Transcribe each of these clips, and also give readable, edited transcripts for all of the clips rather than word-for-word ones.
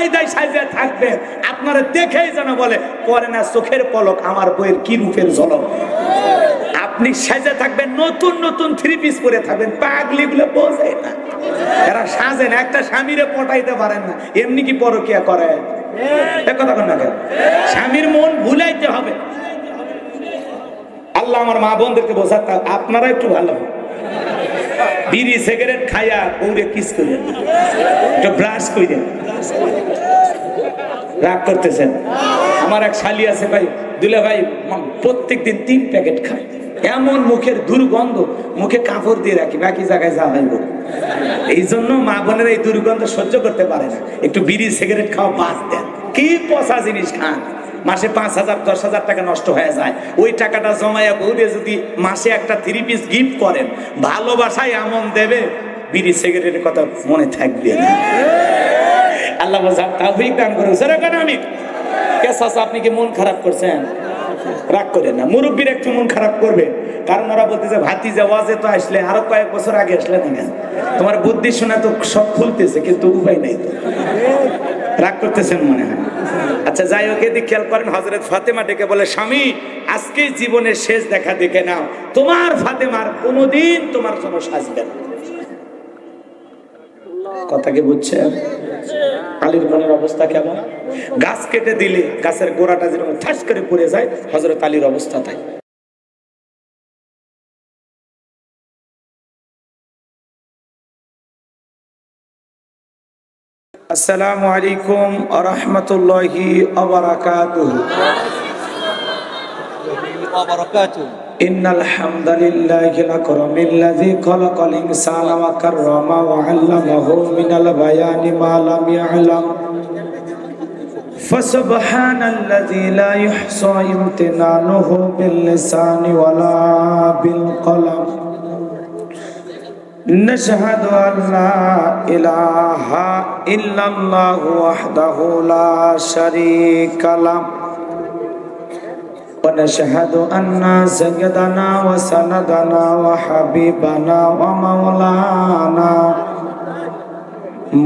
কায়দায় সাজিয়ে থাকবেন, আপনারা দেখেই যেন বলে পরে না চোখের পলক আমার বইয়ের কি রূপের ঝলক। আপনি সাজে থাকবেন, নতুন নতুন থ্রি পিস পরে থাকবেন, পাগলি গুলো বোঝে না, এরা সাজে না, একটা স্বামীরে পটাইতে পারেন না, এমনি কি পরকিয়া করে? কথা বল না কেন? স্বামীর মন ভুলাইতে হবে। আল্লাহ আমার মা বোনদেরকে বোঝাতে, আপনারা একটু ভালো বিড়ি সিগারেট খাইয়া বউরে কিস করে একটু ব্রাশ করে রাগ করতেছেন। আমার এক শালি আছে ভাই, দুলা ভাই, প্রত্যেকদিন 3 প্যাকেট খায়, এমন মুখের দুর্গন্ধ, মুখে কাপড় দিয়ে রাখি, বাকি জায়গায় যা হইব। এই জন্য মা বোনের এই দুর্গন্ধ সহ্য করতে পারে না, একটু বিড়ি সিগারেট খাওয়া বাদ দেন। কি পচা জিনিস খান, মাসে 5,000 10,000 টাকা নষ্ট হয়ে যায়। ওই টাকাটা জমাইয়া বউরে যদি মাসে একটা 3 পিস গিফট করেন, ভালোবাসায় এমন দেবে, বিড়ি সিগারেটের কথা মনে থাকবে না। আল্লাহ তাওফিক দান করুন। সেরকম আমি কেসাস, আপনি কি মন খারাপ করছেন? রাগ করেন না, মুরব্বীর একটু মন খারাপ করবে, কারণ ওরা বলতেছে ভাতিজা ওয়াজে তো আসলে, আরো কয়েক বছর আগে আসলে না, তোমার বুদ্ধি শোনা তো সব খুলতেছে, কিন্তু উপায় নাই তো। রাগ করতেছেন মনে হয়। আচ্ছা যাই হোক, এদিকে খেয়াল করেন, হযরত ফাতেমা ডেকে বলে, স্বামী আজকে জীবনের শেষ দেখা দেখে নাও, তোমার ফাতেমার কোনোদিন তোমার জন্য সাজবে না। কথা কি বুঝছেন? আলীর বোনের অবস্থা কেমন? গাছ কেটে দিলে গাছের গোড়াটা যেরকম ঠাস করে পড়ে যায়, হযরত আলীর অবস্থা তাই। আসসালামু আলাইকুম ওয়া রাহমাতুল্লাহি ওয়া বারাকাতুহু। ইন্নাল হামদালিল্লাহিল আকরামিল্লাযী খালাকাল ইনসানা ওয়া কাররামা ওয়া আল্লামাহু মিনাল বায়ানি মা লাম ইয়ালাম। ফাসুবহানাল্লাযী লা ইহসা ইমতিনানুহু বিল লিসানি ওয়ালা বিল কলম। نشهد أن لا إله إلا الله وحده لا شريك له ونشهد أن سيدنا وسندنا وحبيبنا ومولانا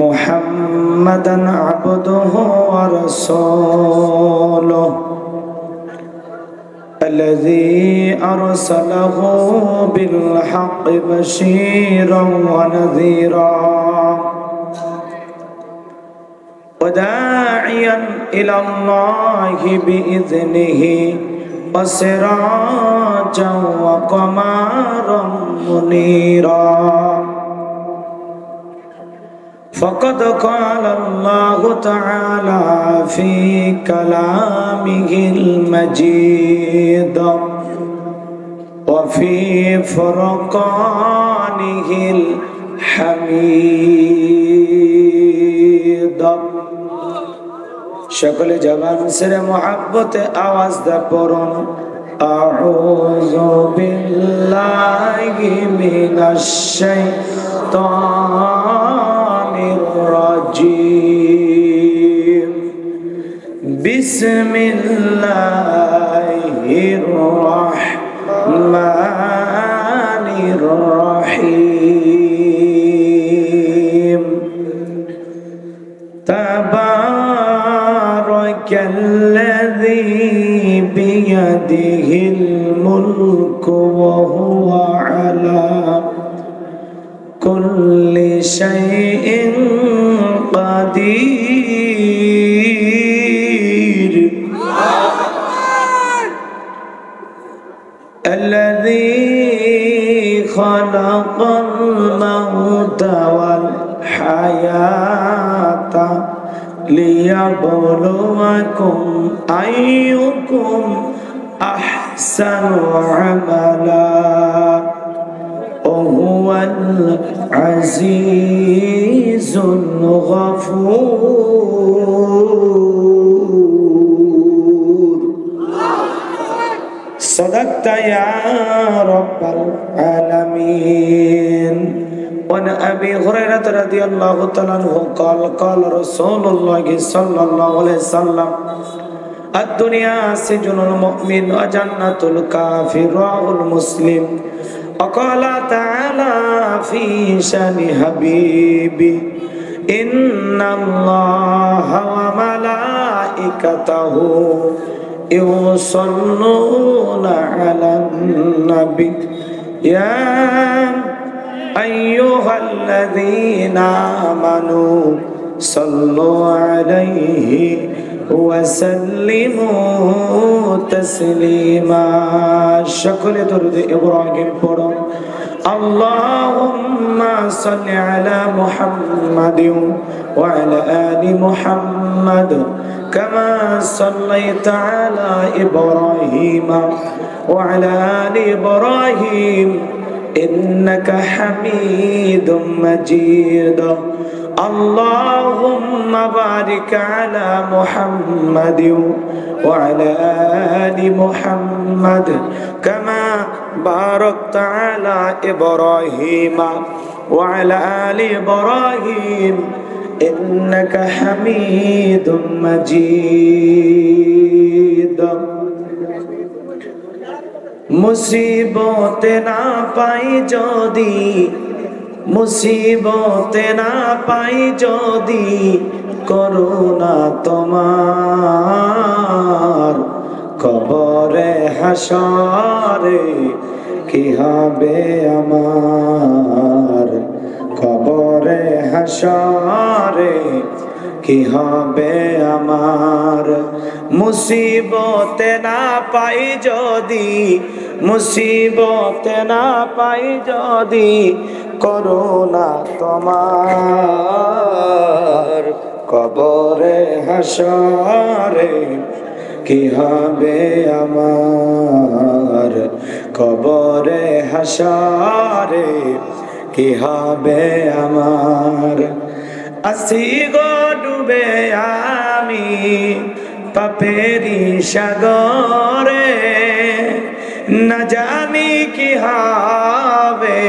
محمدا عبده ورسوله الذي أرسله بالحق بشيرا ونذيرا وداعيا إلى الله بإذنه وسراجا وقمرا منيرا فقد قال الله تعالى في كلامه المجيد وفي فرقانه الحميد। সকল জবান সেরে মোহাব্বতে আওয়াজ দা পড়ুন, আউযু বিল্লাহি মিনাশ শাইতানির রাজিম। বিসমিল্লাহির রাহমানির রাহিম। তাবারাকাল্লাযী বিয়াদিহিল মুলকু ওয়া হুয়া আলা কুল্লি শাইইন কাদির। الذي خلق الموت والحياة ليبلوكم أيكم أحسن عملا وهو العزيز الغفور صدقت يا رب العالمين. وعن أبي هريرة رضي الله تعالى عنه قال قال رسول الله صلى الله عليه وسلم الدنيا سجن المؤمن وجنة الكافر رواه المسلم. وقال تعالى في شان حبيبي إن الله মালাইকাতাহু ইউসাল্লুনা আলান নবী ইয়া আইয়ুহাল্লাযীনা আমানু সাল্লু আলাইহি ওয়া সাল্লিমু তাসলিমা। সকলে দরুদ ইব্রাহিম পড়ো। আল্লাহুম্মা সাল্লি আলা মুহাম্মাদিন ওয়া আলা আলি মুহাম্মাদ কামা সাল্লাইতা আলা ইব্রাহিম ওয়া আলা আলি ইব্রাহিম ইন্নাকা হামিদুম মাজিদ। اللهم بارك على محمد وعلى آل محمد كما باركت على إبراهيم وعلى آل إبراهيم إنك حميد مجيد। মুসিবতে না পাই যদি, মুসিবতে না পাই যদি করুণা তোমার, কবরে হাসরে কি হবে আমার, কবরে হাসরে কি হবে আমার। মুসিবতে না পাই যদি, মুসিবতে না পাই যদি করুণা তোমার, কবরে হাসরে কি হবে আমার, কবরে হাসরে কি হবে আমার। আসি গো ডুবে আমি পাপেরি সাগরে, না জানি কি হবে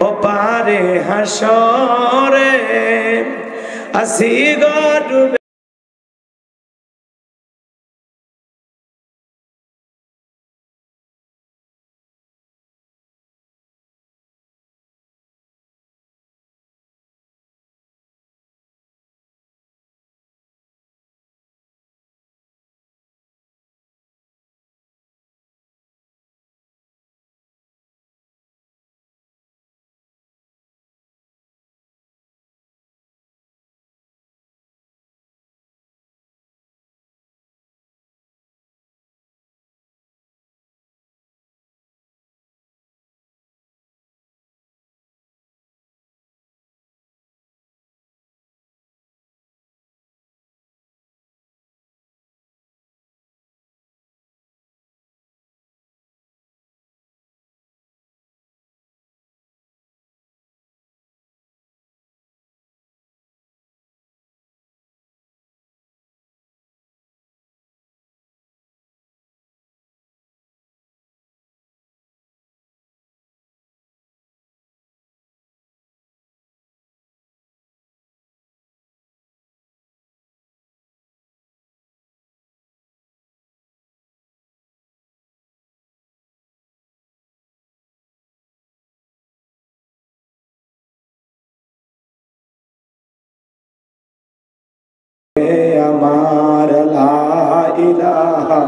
ওপারে হাসরে। আসি গো ডুবে আমার লা ইলাহা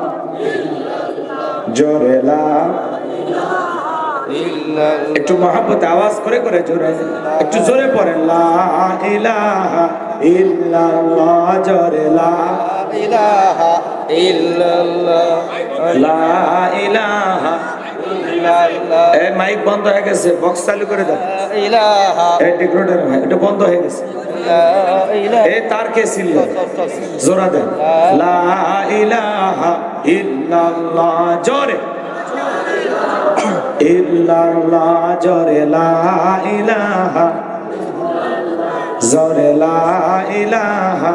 জোরে লা একটু মহব্বত আওয়াজ করে করে জোরে, একটু জোরে পড়েন লা ইলাহা ইল্লাল্লাহ জোরে লা ইলাহা ইল্লাল্লাহ লা ইলাহা ইল্লাল্লাহ। এই মাইক বন্ধ হয়ে গেছে, বক্স চালু করে দাও। ইলাহা এই ডিক্রোডার ভাই এটা বন্ধ হয়ে গেছে। এই তার কে ছিল জোরা দেন লা ইলাহা ইল্লাল্লাহ জোরে ইল্লাল্লাহ জোরে লা ইলাহা জোরে লা ইলাহা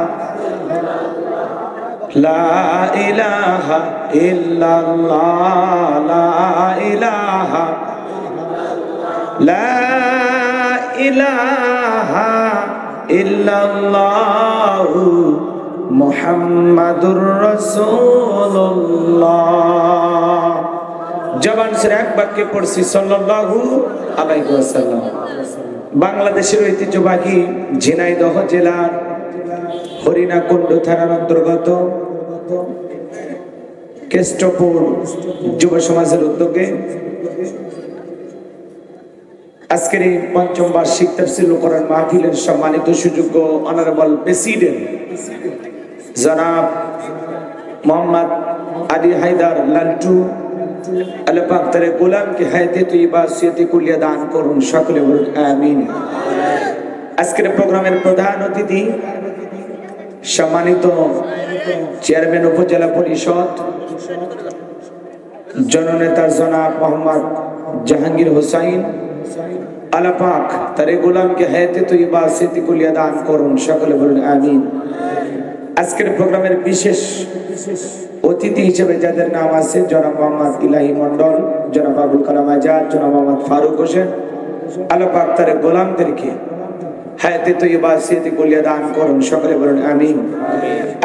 লা ইলাহা ইল্লাল্লাহ লা ইলাহা লা ইলাহা ইল্লাল্লাহু মুহাম্মাদুর রাসূলুল্লাহ। জবান ছেড়ে এক বাক্যে পড়ছি সাল্লাল্লাহু আলাইহি ওয়াসাল্লাম। বাংলাদেশের ঐতিহ্যবাহী ঝিনাইদহ জেলার হরিণাকুণ্ড থানার অন্তর্গত কেষ্টপুর যুব সমাজের উদ্যোগে আজকের এই পঞ্চম বার্ষিক তাফসীরুল কোরআন মাহফিলের সম্মানিত সুযোগ্য অনারেবল প্রেসিডেন্ট জনাব মোহাম্মদ আলী হায়দার লালটু, আল্লাহ পাক তার গোলামকে হায়াতে তৈয়বা সিয়াতে কুলিয়া দান করুন, সকলে বলুন আমিন। আজকের প্রোগ্রামের প্রধান অতিথি সম্মানিত চেয়ারম্যান উপজেলা পরিষদ জননেতা জনাব মোহাম্মদ জাহাঙ্গীর হোসাইন, আল্লাহ পাক তার গোলামকে হায়াতে তৈয়বা সিয়াতে কুলিয়া দান করুন, সকলে বলুন আমিন। আজকের প্রোগ্রামের বিশেষ অতিথি হিসেবে যাদের নাম আছে জনাব মোহাম্মদ ইলাহি মন্ডল, জনাব আবুল কালাম আজাদ, জনাব মোহাম্মদ ফারুক হোসেন, আল্লাহ পাক তার গোলামদেরকে হায়াতে তৈয়বা সিয়াতে কুলিয়া দান করুন, সকলে বলুন আমিন।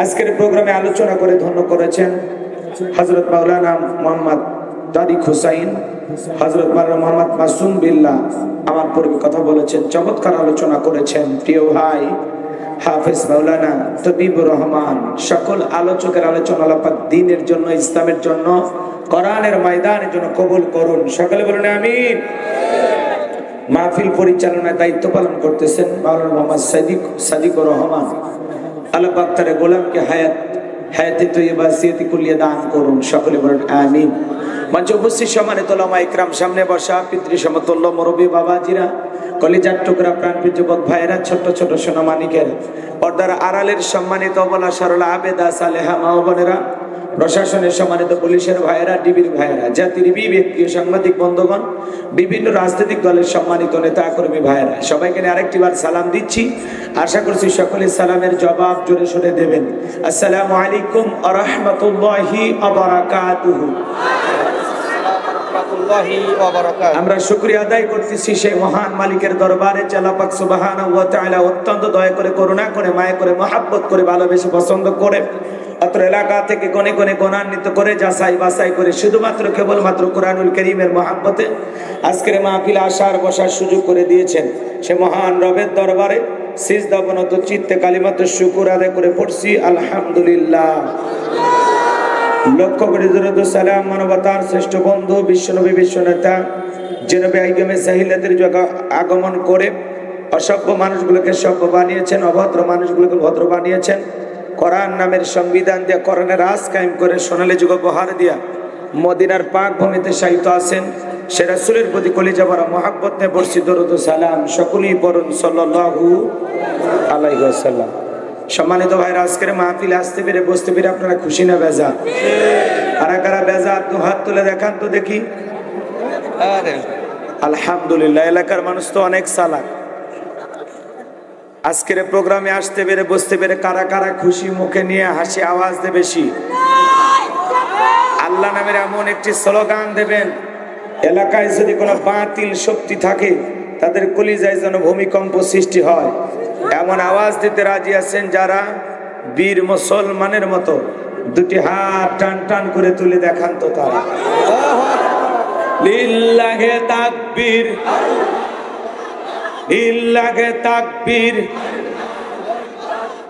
আজকের প্রোগ্রামে আলোচনা করে ধন্য করেছেন হযরত মাওলানা মোহাম্মদ তারিক হোসাইন, হযরত মাওলানা মোহাম্মদ মাসুম বিল্লাহ আমার পূর্বে কথা বলেছেন, চমৎকার আলোচনা করেছেন। প্রিয় ভাই হাফেজ মাওলানা তবিবুর রহমান, সকল আলোচকের আলোচনা আল্লাহ পাক দ্বীনের জন্য, ইসলামের জন্য, কোরআনের ময়দানের জন্য কবুল করুন, সকলে বলুন আমিন। মাহফিল পরিচালনার দায়িত্ব পালন করতেছেন মাওলানা মোহাম্মদ সাদিকুর রহমান, আল্লাহ পাক তার গোলামকে হায়াতে তৈয়বা সিয়াতে কুলিয়া দান করুন, সকলে বলুন আমিন। মঞ্চে উপস্থিত সম্মানিত উলামা ইকরাম, সামনে বসা পিতৃ সমতুল্য মুরব্বী বাবাজিরা, কলিজার টুকরা প্রাণপ্রিয় যুবক ভাইরা, ছোট ছোট সোনামানিকের, পর্দার আড়ালের সম্মানিত অবলা সরলা আবেদা সালেহা মা ও বোনেরা, প্রশাসনের সম্মানিত পুলিশের ভাইরা, ডিবির ভাইরা, জাতির বিবেকীয় সাংবাদিক বন্ধুগণ, বিভিন্ন রাজনৈতিক দলের সম্মানিত নেতা কর্মী ভাইরা, সবাইকে আরেকটি বার সালাম দিচ্ছি। আশা করছি সকলে সালামের জবাব জোরে সোরে দেবেন। আসসালামু আলাইকুম ওয়া রাহমাতুল্লাহি ওয়া বারাকাতুহু। আমরা শুকরিয়া আদায় করতেছি সেই মহান মালিকের দরবারে, আল্লাহ পাক সুবহানাহু ওয়া তাআলা অত্যন্ত দয়া করে, করুণা করে, মায়া করে, মহব্বত করে, ভালোবেসে, পছন্দ করে অত্র এলাকা থেকে গনে গনে গণান্বিত করে, যাচাই বাছাই করে, শুধুমাত্র কেবলমাত্র কোরআনুল কারীমের মহব্বতে আজকের মাহফিলে আসার বসার সুযোগ করে দিয়েছেন। সে মহান রবের দরবারে সিজদা অবনত চিত্তে কালিমাত শুকর আদায় করে পড়ছি আলহামদুলিল্লাহ। লক্ষ কোটি দরুদ ও সালাম মানবতার শ্রেষ্ঠ বন্ধু বিশ্বনবী বিশ্বনেতা জনাবে আইয়ুবে সাহিলাতের আগমন করে অসভ্য মানুষগুলোকে সভ্য বানিয়েছেন, অভদ্র মানুষগুলোকে ভদ্র বানিয়েছেন, কোরআন নামের সংবিধান দিয়ে কোরআনের রাজ কায়েম করে সোনালী যুগ উপহার দিয়া মদিনার পাক ভূমিতে শায়িত আছেন। সে রাসূলের প্রতি কলিজা ভরা মহব্বত নিয়ে পড়ছি দরুদ ও সালাম, সকলেই পড়ুন সাল্লাল্লাহু আলাইহি ওয়াসাল্লাম। সম্মানিত ভাইরা, আজকের মাহফিলে আসতে পেরে, বসতে পেরে আপনারা খুশি না বেজা? কারা কারা বেজা দু হাত তুলে দেখান তো দেখি। আলহামদুলিল্লাহ, এলাকার মানুষ তো অনেক চালাক। আজকের প্রোগ্রামে আসতে পেরে, বসতে পেরে কারা কারা খুশি, মুখে নিয়ে হাসি আওয়াজ দে বেশি। আল্লাহ নামের এমন একটি স্লোগান দেবেন, এলাকায় যদি কোনো বাতিল শক্তি থাকে তাদের কলিজায় যেন ভূমিকম্প সৃষ্টি হয়, এমন আওয়াজ দিতে রাজি আছেন যারা? বীর মুসলমানের মতো দুটি হাত টান টান করে তুলে দেখান তো তারা। লিল্লাহে তাকবীর, লিল্লাহে তাকবীর।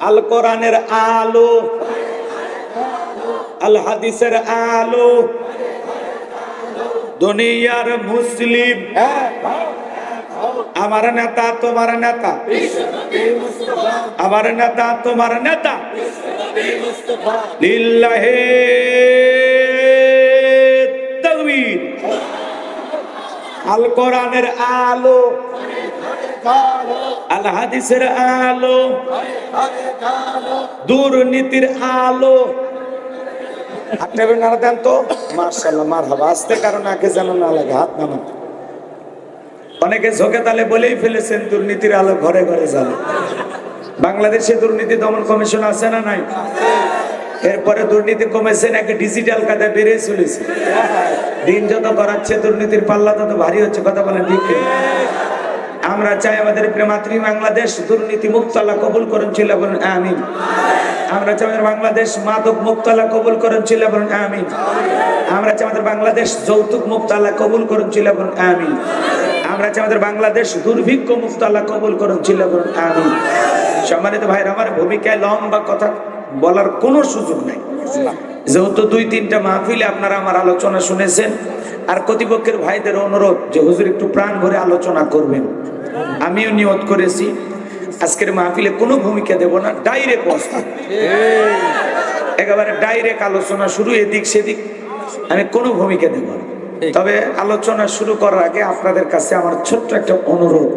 আল কোরআনের আলো, আল হাদিসের আলো, দুনিয়ার মুসলিম। আমার নেতা তোমার নেতা, আমার নেতা তোমার নেতা। লিল্লাহে তাকবীর। আল কোরআনের আলো, আল হাদিসের আলো, দুর্নীতির আলো। আপনি নাড়া দেন তো, মাশাআল্লাহ, মারহাবা। আস্তে কারণ আগে যেন না লাগে, হাত নামান। অনেকে ঝোঁকে তালে বলেই ফেলেছেন দুর্নীতির আলো ঘরে ঘরে জ্বলে। বাংলাদেশে দুর্নীতি দমন কমিশন আছে না নাই? এরপরে দুর্নীতি কমেছে নাকি ডিজিটাল কায়দায় বেড়ে চলেছে? দিন যত গড়াচ্ছে দুর্নীতির পাল্লা তত ভারী হচ্ছে, কথা বলেন ঠিক? আমরা চাই আমাদের প্রেমাত্রী বাংলাদেশ দুর্নীতি মুক্ত আল্লাহ কবুল করেন, ছিল বলুন আমিন। আমরা চাই আমাদের বাংলাদেশ মাদক মুক্ত আল্লাহ কবুল করেন, ছিল বলুন আমিন। আমরা চাই আমাদের বাংলাদেশ যৌতুক মুক্ত আল্লাহ কবুল করেন, ছিল বলুন আমিন। আমরা চাই আমাদের বাংলাদেশ দুর্ভিক্ষ মুক্ত আল্লাহ কবুল করেন, ছিল বলুন আমিন। সম্মানিত ভাইরা আমার, ভূমিকায় লম্বা কথা বলার কোনো সুযোগ নাই, যেহেতু 2-3টা মাহফিলে আপনারা আমার আলোচনা শুনেছেন। আর কর্তৃপক্ষের ভাইদের অনুরোধ যে হুজুর একটু প্রাণ ভরে আলোচনা করবেন। আমিও নিয়ত করেছি আজকের মাহফিলে কোনো ভূমিকা দেব না, ডাইরেক্ট বসবো, একেবারে ডাইরেক্ট আলোচনা শুরু, এদিক সেদিক আমি কোনো ভূমিকা দেব না। তবে আলোচনা শুরু করার আগে আপনাদের কাছে আমার ছোট্ট একটা অনুরোধ,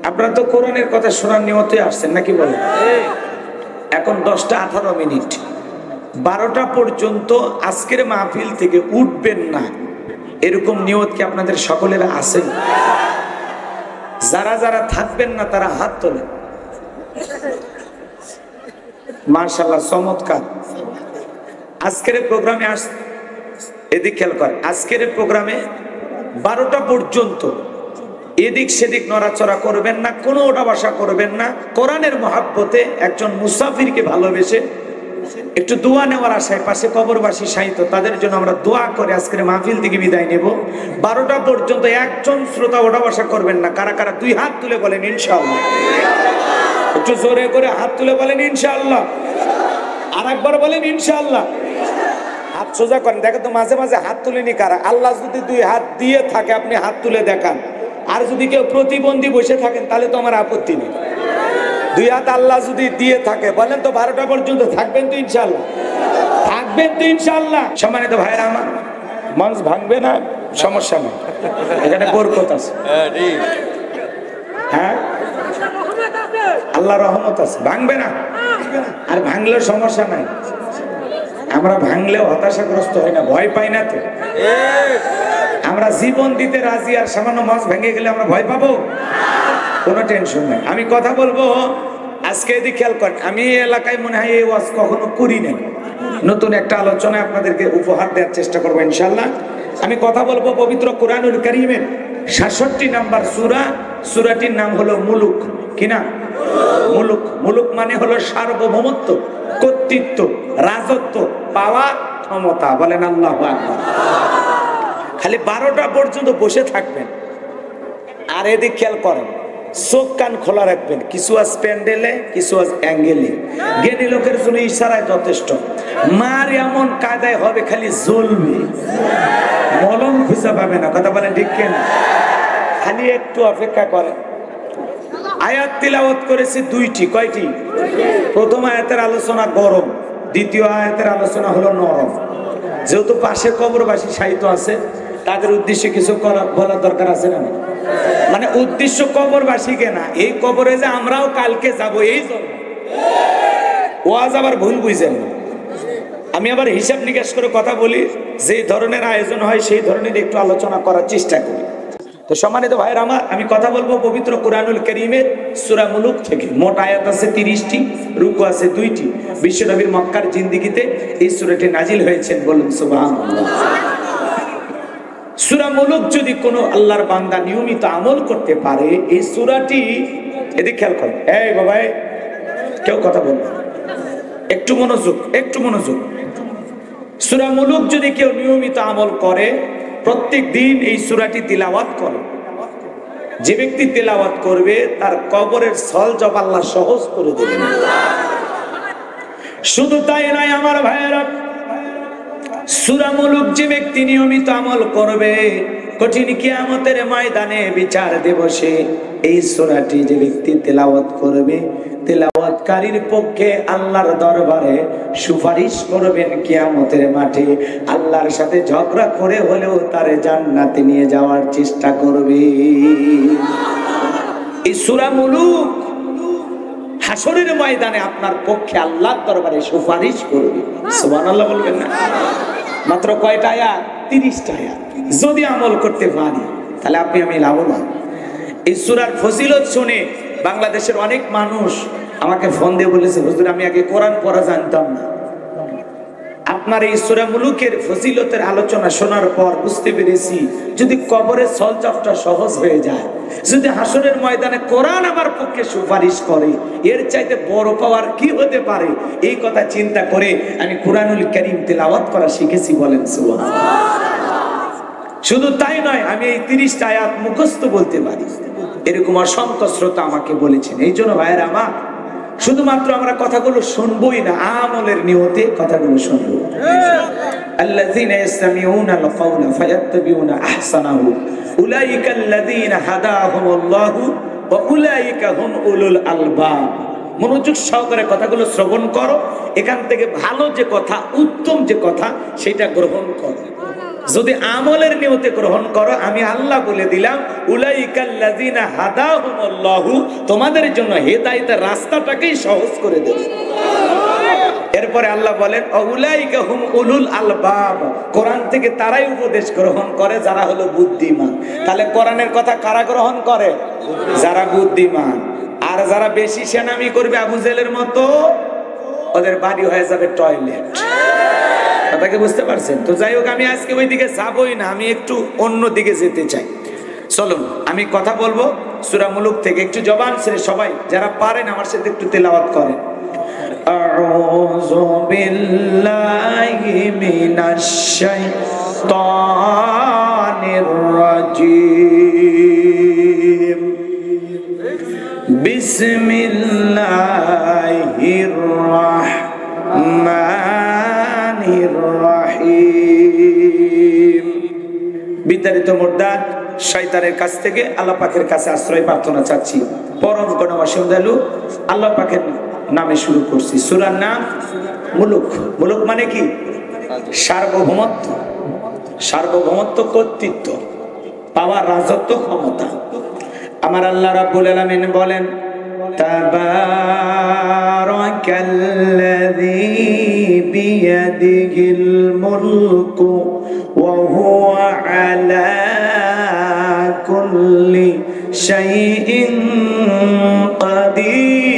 আপনারা তো কোরআনের কথা শোনার নিয়তে আসছেন নাকি বলেন? এখন 10টা 18 মিনিট, 12টা পর্যন্ত আজকের মাহফিল থেকে উঠবেন না, এরকম নিয়ত কি আপনাদের সকলের আছে? যারা যারা থাকবেন না তারা হাত তোলেন। মাশাআল্লাহ, চমৎকার। আজকের প্রোগ্রামে এদিক খেয়াল করে, আজকের প্রোগ্রামে 12টা পর্যন্ত এদিক সেদিক নড়াচড়া করবেন না, কোনো ওটা বসা করবেন না। কোরআনের মহাব্বতে একজন মুসাফিরকে ভালোবেসে একটু দোয়া নেওয়ার আশায় পাশে কবরবাসী সাহিত্য, তাদের জন্য আমরা দোয়া করে আজকের মাহফিল থেকে বিদায় নেব। 12টা পর্যন্ত একজন শ্রোতা ওটা বসা করবেন না। কারা কারা 2 হাত তুলে বলেন ইনশাআল্লাহ? একটু জোরে করে হাত তুলে বলেন ইনশাআল্লাহ। আর একবার বলেন ইনশাআল্লাহ। হাত সোজা করেন, দেখেন তো মাঝে মাঝে হাত তুলেনি কারা। আল্লাহ যদি 2 হাত দিয়ে থাকে আপনি হাত তুলে দেখান, আর যদি কেউ প্রতিবন্ধী বসে থাকেন তাহলে তো আমার আপত্তি নেই। 2 হাত আল্লাহ যদি দিয়ে থাকে বলেন তো 12টা পর্যন্ত থাকবেন তো ইনশাআল্লাহ? থাকবেন তো ইনশাআল্লাহ? সম্মানিত ভাইরা আমার, মানুষ ভাঙবে না, সমস্যা নেই, এখানে বরকত আছে। হ্যাঁ, আল্লাহ রহমত আছে, ভাঙবে না। আর ভাঙলেও সমস্যা নাই, আমরা ভাঙলেও হতাশাগ্রস্ত হই না, ভয় পাই না তো। আমরা জীবন দিতে রাজি, আর সামান্য মাছ ভেঙে গেলে আমরা ভয় পাবো? কোনো টেনশন নাই। আমি কথা বলবো আজকে, এদিকে খেয়াল করেন, আমি এই এলাকায় মনে হয় এই ওয়াজ কখনো করি নাই। নতুন একটা আলোচনায় আপনাদেরকে উপহার দেওয়ার চেষ্টা করবো ইনশাআল্লাহ। আমি কথা বলবো পবিত্র কোরআনুল কারীমের 66 নাম্বার সূরা, সূরাটির নাম হলো মুলুক। কি না? মুলুক। মুলুক মানে হলো সার্বভৌমত্ব, কর্তৃত্ব, রাজত্ব, পাওয়া, ক্ষমতা। বলেন আল্লাহু আকবার। খালি 12টা পর্যন্ত বসে থাকবেন। আর এদিক খেয়াল করেন, চোখ কান খোলা রাখবেন, কিছু আজ প্যান্ডেলে, কিছু আজ অ্যাঙ্গেলে। জ্ঞানী লোকের জন্য ইশারায় যথেষ্ট। মার এমন কায়দায় হবে খালি জ্বলবে, মলম খুঁজে পাবে না। কথা বলেন ঠিক কিনা? খালি একটু অপেক্ষা করেন। আয়াত তিলাওয়াত করেছি 2টি। কয়টি? প্রথম আয়াতের আলোচনা গরম, দ্বিতীয় আয়াতের আলোচনা হলো নরম। যেহেতু পাশে কবরবাসী সাহিত্য আছে, তাদের উদ্দেশ্যে কিছু বলার দরকার আছে না? মানে উদ্দেশ্য কবরবাসীকে না, এই কবরে যে আমরাও কালকে যাব, এই জন্য ওয়াজ আবার ভুল বুঝেন না। আমি আবার হিসাব নিকাশ করে কথা বলি, যে ধরনের আয়োজন হয় সেই ধরনের একটু আলোচনা করার চেষ্টা করি। তো সম্মানিত ভাইয়ের আমার, আমি কথা বলবো পবিত্র কোরআনুল কারীমের সূরা মুলুক থেকে। মোট আয়াত আছে 30টি, রুকু আছে 2টি। বিশ্বনবীর মক্কার জিন্দেগিতে এই সূরাটি নাজিল হয়েছেন, বলুন সুবহানাল্লাহ। সূরা মুলুক যদি কোনো আল্লাহর বান্দা নিয়মিত আমল করতে পারে, এই সূরাটি, এদিকে খেয়াল করেন, এই বাবা কেউ কথা বলবে, একটু মনোযোগ, একটু মনোযোগ। সূরা মুলুক যদি কেউ নিয়মিত আমল করে, প্রত্যেক দিন এই সূরাটি তিলাওয়াত করে, যে ব্যক্তি তিলাওয়াত করবে তার কবরের সলজব আল্লাহ সহজ করে দেবেন। শুধু তাই নয় আমার ভাইয়েরা, সূরা মুলুক যে ব্যক্তি নিয়মিত আমল করবে, কঠিন কিয়ামতের ময়দানে বিচার দিবসে এই সূরাটি যে ব্যক্তি তেলাওয়াত করবে, তেলাওয়াতকারীর পক্ষে আল্লাহর দরবারে সুপারিশ করবেন কিয়ামতের মাঠে। আল্লাহর সাথে ঝগড়া করে হলেও তারে জান্নাতে নিয়ে যাওয়ার চেষ্টা করবে। এই সূরা মুলুক হাসরের ময়দানে আপনার পক্ষে আল্লাহর দরবারে সুপারিশ করবে। সুবহানাল্লাহ বলবেন না? মাত্র কয়টা আয়াত? 30টা আয়াত। যদি আমল করতে পারি তাহলে আপনি আমি লাভবান। এই সূরার ফজিলত শুনে বাংলাদেশের অনেক মানুষ আমাকে ফোন দিয়ে বলেছে, হুজুর আমি আগে কোরআন পড়া জানতাম না। আপনার এই সূরা মুলুকের ফজিলতের আলোচনা শোনার পর বুঝতে পেরেছি, যদি কবরের সলজবটা সহজ হয়ে যায়, যদি হাসরের ময়দানে কোরআন আমার পক্ষে সুপারিশ করে, এর চাইতে বড় পাওয়ার কি হতে পারে? এই কথা চিন্তা করে আমি কোরআনুল কারীম তেলাওয়াত করা শিখেছি। বলেন সুবহানাল্লাহ। শুধু তাই নয়, আমি এই 30টা আয়াত মুখস্থ বলতে পারি। এরকম অসংখ্য শ্রোতা আমাকে বলেছেন। এই জন্য ভাইয়েরা আমার, শুধুমাত্র আমরা কথাগুলো শুনবোই না, আমলের নিয়তে কথাগুলো শুনবো। আল্লাযীনা ইয়াসতামিউনা আল-কাওলা ফায়াত্তাবিউনা আহসানাহু উলাইকা আল্লাযীনা হাদাহুমুল্লাহু ওয়া উলাইকা হুম উলুল আলবাব। মনোযোগ সহকারে কথাগুলো শ্রবণ করো, এখান থেকে ভালো যে কথা, উত্তম যে কথা সেটা গ্রহণ করো। যদি আমলের নিয়তে গ্রহণ করো, আমি আল্লাহ বলে দিলাম উলাইকাল্লাযীনা হাদাহুমুল্লাহু, তোমাদের জন্য হেদায়েতের রাস্তাটাকেই সহজ করে দেব। এরপরে আল্লাহ বলেন উলাইকা হুম উলুল আলবাব, কোরআন থেকে তারাই উপদেশ গ্রহণ করে যারা হলো বুদ্ধিমান। তাহলে কোরআনের কথা কারা গ্রহণ করে? যারা বুদ্ধিমান। আর যারা বেশি সেনামি করবে আবু জেহেলের মতো, ওদের বাড়ি হয়ে যাবে টয়লেট। কথাকে বুঝতে পারছেন তো? যাই হোক, আমি আজকে ওই দিকে যাবই না, আমি একটু অন্য দিকে যেতে চাই। চলুন আমি কথা বলবো সূরা মুলুক থেকে। একটু জবান ছেড়ে সবাই যারা পারেন আমার সাথে একটু তেলাওয়াত করেন। আউযু বিল্লাহি মিনাশ শাইতানির রাজীম। বিসমিল্লাহির রাহমানির রহিম। বিতাড়িত মুরদাদ শয়তানের কাছ থেকে আল্লাহ পাকের কাছে আশ্রয় প্রার্থনা চাচ্ছি। পরম করুণাময় দয়ালু আল্লাহ পাকের নামে শুরু করছি। সূরার নাম মুলুক। মুলুক মানে কি? সার্বভৌমত্ব। সার্বভৌমত্ব, কর্তৃত্ব, পাওয়ার, রাজত্ব, ক্ষমতা। আমার আল্লাহ রাব্বুল আলামিন বলেন তাবারাকাল্লাযী বিয়াদিহিল মুলকু ওয়া হুয়া আলা কুল্লি শাইইন কাদির।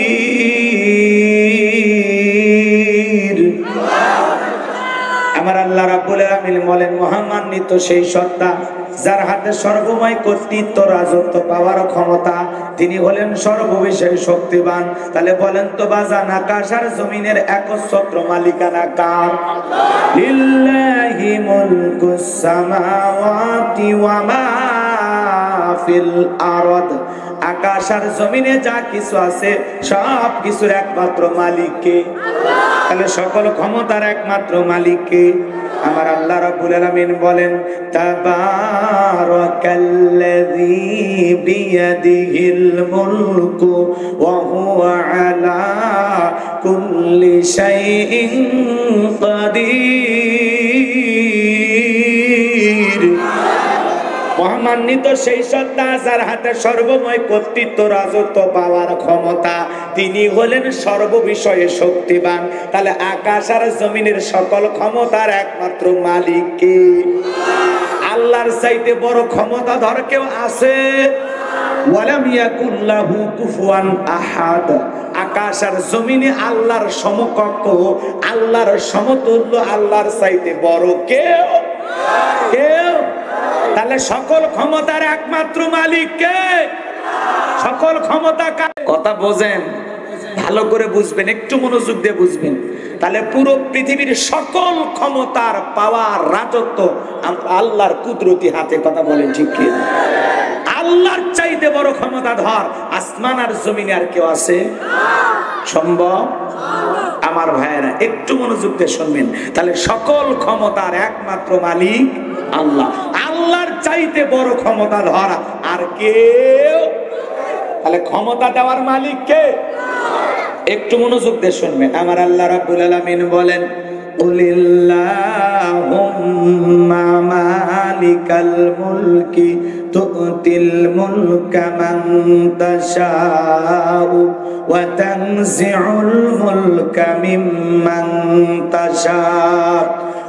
আমার আল্লাহ রাব্বুল আলামিন বলেন মহামান্বিত সেই সত্তা যার হাতে সর্বময় কর্তৃত্ব, রাজত্ব, পাওয়ার, ক্ষমতা। তিনি হলেন সর্ববিষয়ে শক্তিবান। তাহলে বলেন তো বাজান, আকাশ আর জমিনের একচ্ছত্র মালিকানা কার? লিল্লাহি মুলকুস সামাওয়াতি ওয়া মা ফিল আরদ। আকাশ আর জমিনে যা কিছু আছে সব কিছুর একমাত্র মালিক কে? তাহলে সকল ক্ষমতার একমাত্র মালিক কে? আমার আল্লাহ রাব্বুল আলামিন বলেন তাবারাকাল্লাযী বিয়াদিহিল মুলকু ওয়া হুয়া আলা কুল্লি শাইইন কাদির। মহামান্বিত সেই সত্তা যার হাতে সর্বময় কর্তৃত্ব, রাজত্ব, পাওয়ার, ক্ষমতা। তিনি হলেন সর্ববিষয়ে শক্তিবান। তাহলে আকাশ আর জমিনের সকল ক্ষমতার একমাত্র মালিক কে? আল্লাহর চাইতে বড় ক্ষমতাধর কেউ আছে? ওয়ালাম ইয়াকুল লাহু কুফুয়ান আহাদ। আকাশ আর জমিনে আল্লাহর সমকক্ষ, আল্লাহর সমতুল্য, আল্লাহর চাইতে বড় কেউ? কেউ? তাহলে সকল ক্ষমতার একমাত্র মালিক কে? সকল ক্ষমতা কার? কথা বোঝেন? ভালো করে বুঝবেন, একটু মনোযোগ দিয়ে বুঝবেন। তাহলে পুরো পৃথিবীর সকল ক্ষমতার, পাওয়ার, রাজত্ব আল্লাহর কুদরতি হাতে। কথা বলেন ঠিক কি? আল্লাহর চাইতে বড় ক্ষমতাধর আসমান আর জমিনে আর কেউ আছে? সম্ভব? আমার ভাইয়েরা একটু মনোযোগ দিয়ে শুনবেন। তাহলে সকল ক্ষমতার একমাত্র মালিক আল্লাহ। আল্লাহর চাইতে বড় ক্ষমতা ধরা আর কেউ? তাহলে ক্ষমতা দেওয়ার মালিক কে? একটু মনোযোগ দিয়ে শুনবেন। আমার আল্লাহ রাব্বুল আলামিন বলেন কুলিল্লাহুম্মা মালিকাল মুলকি তু'তিল মুলকা মান তাশাউ ওয়া তানজিউল মুলকা মিম্মান তাশাউ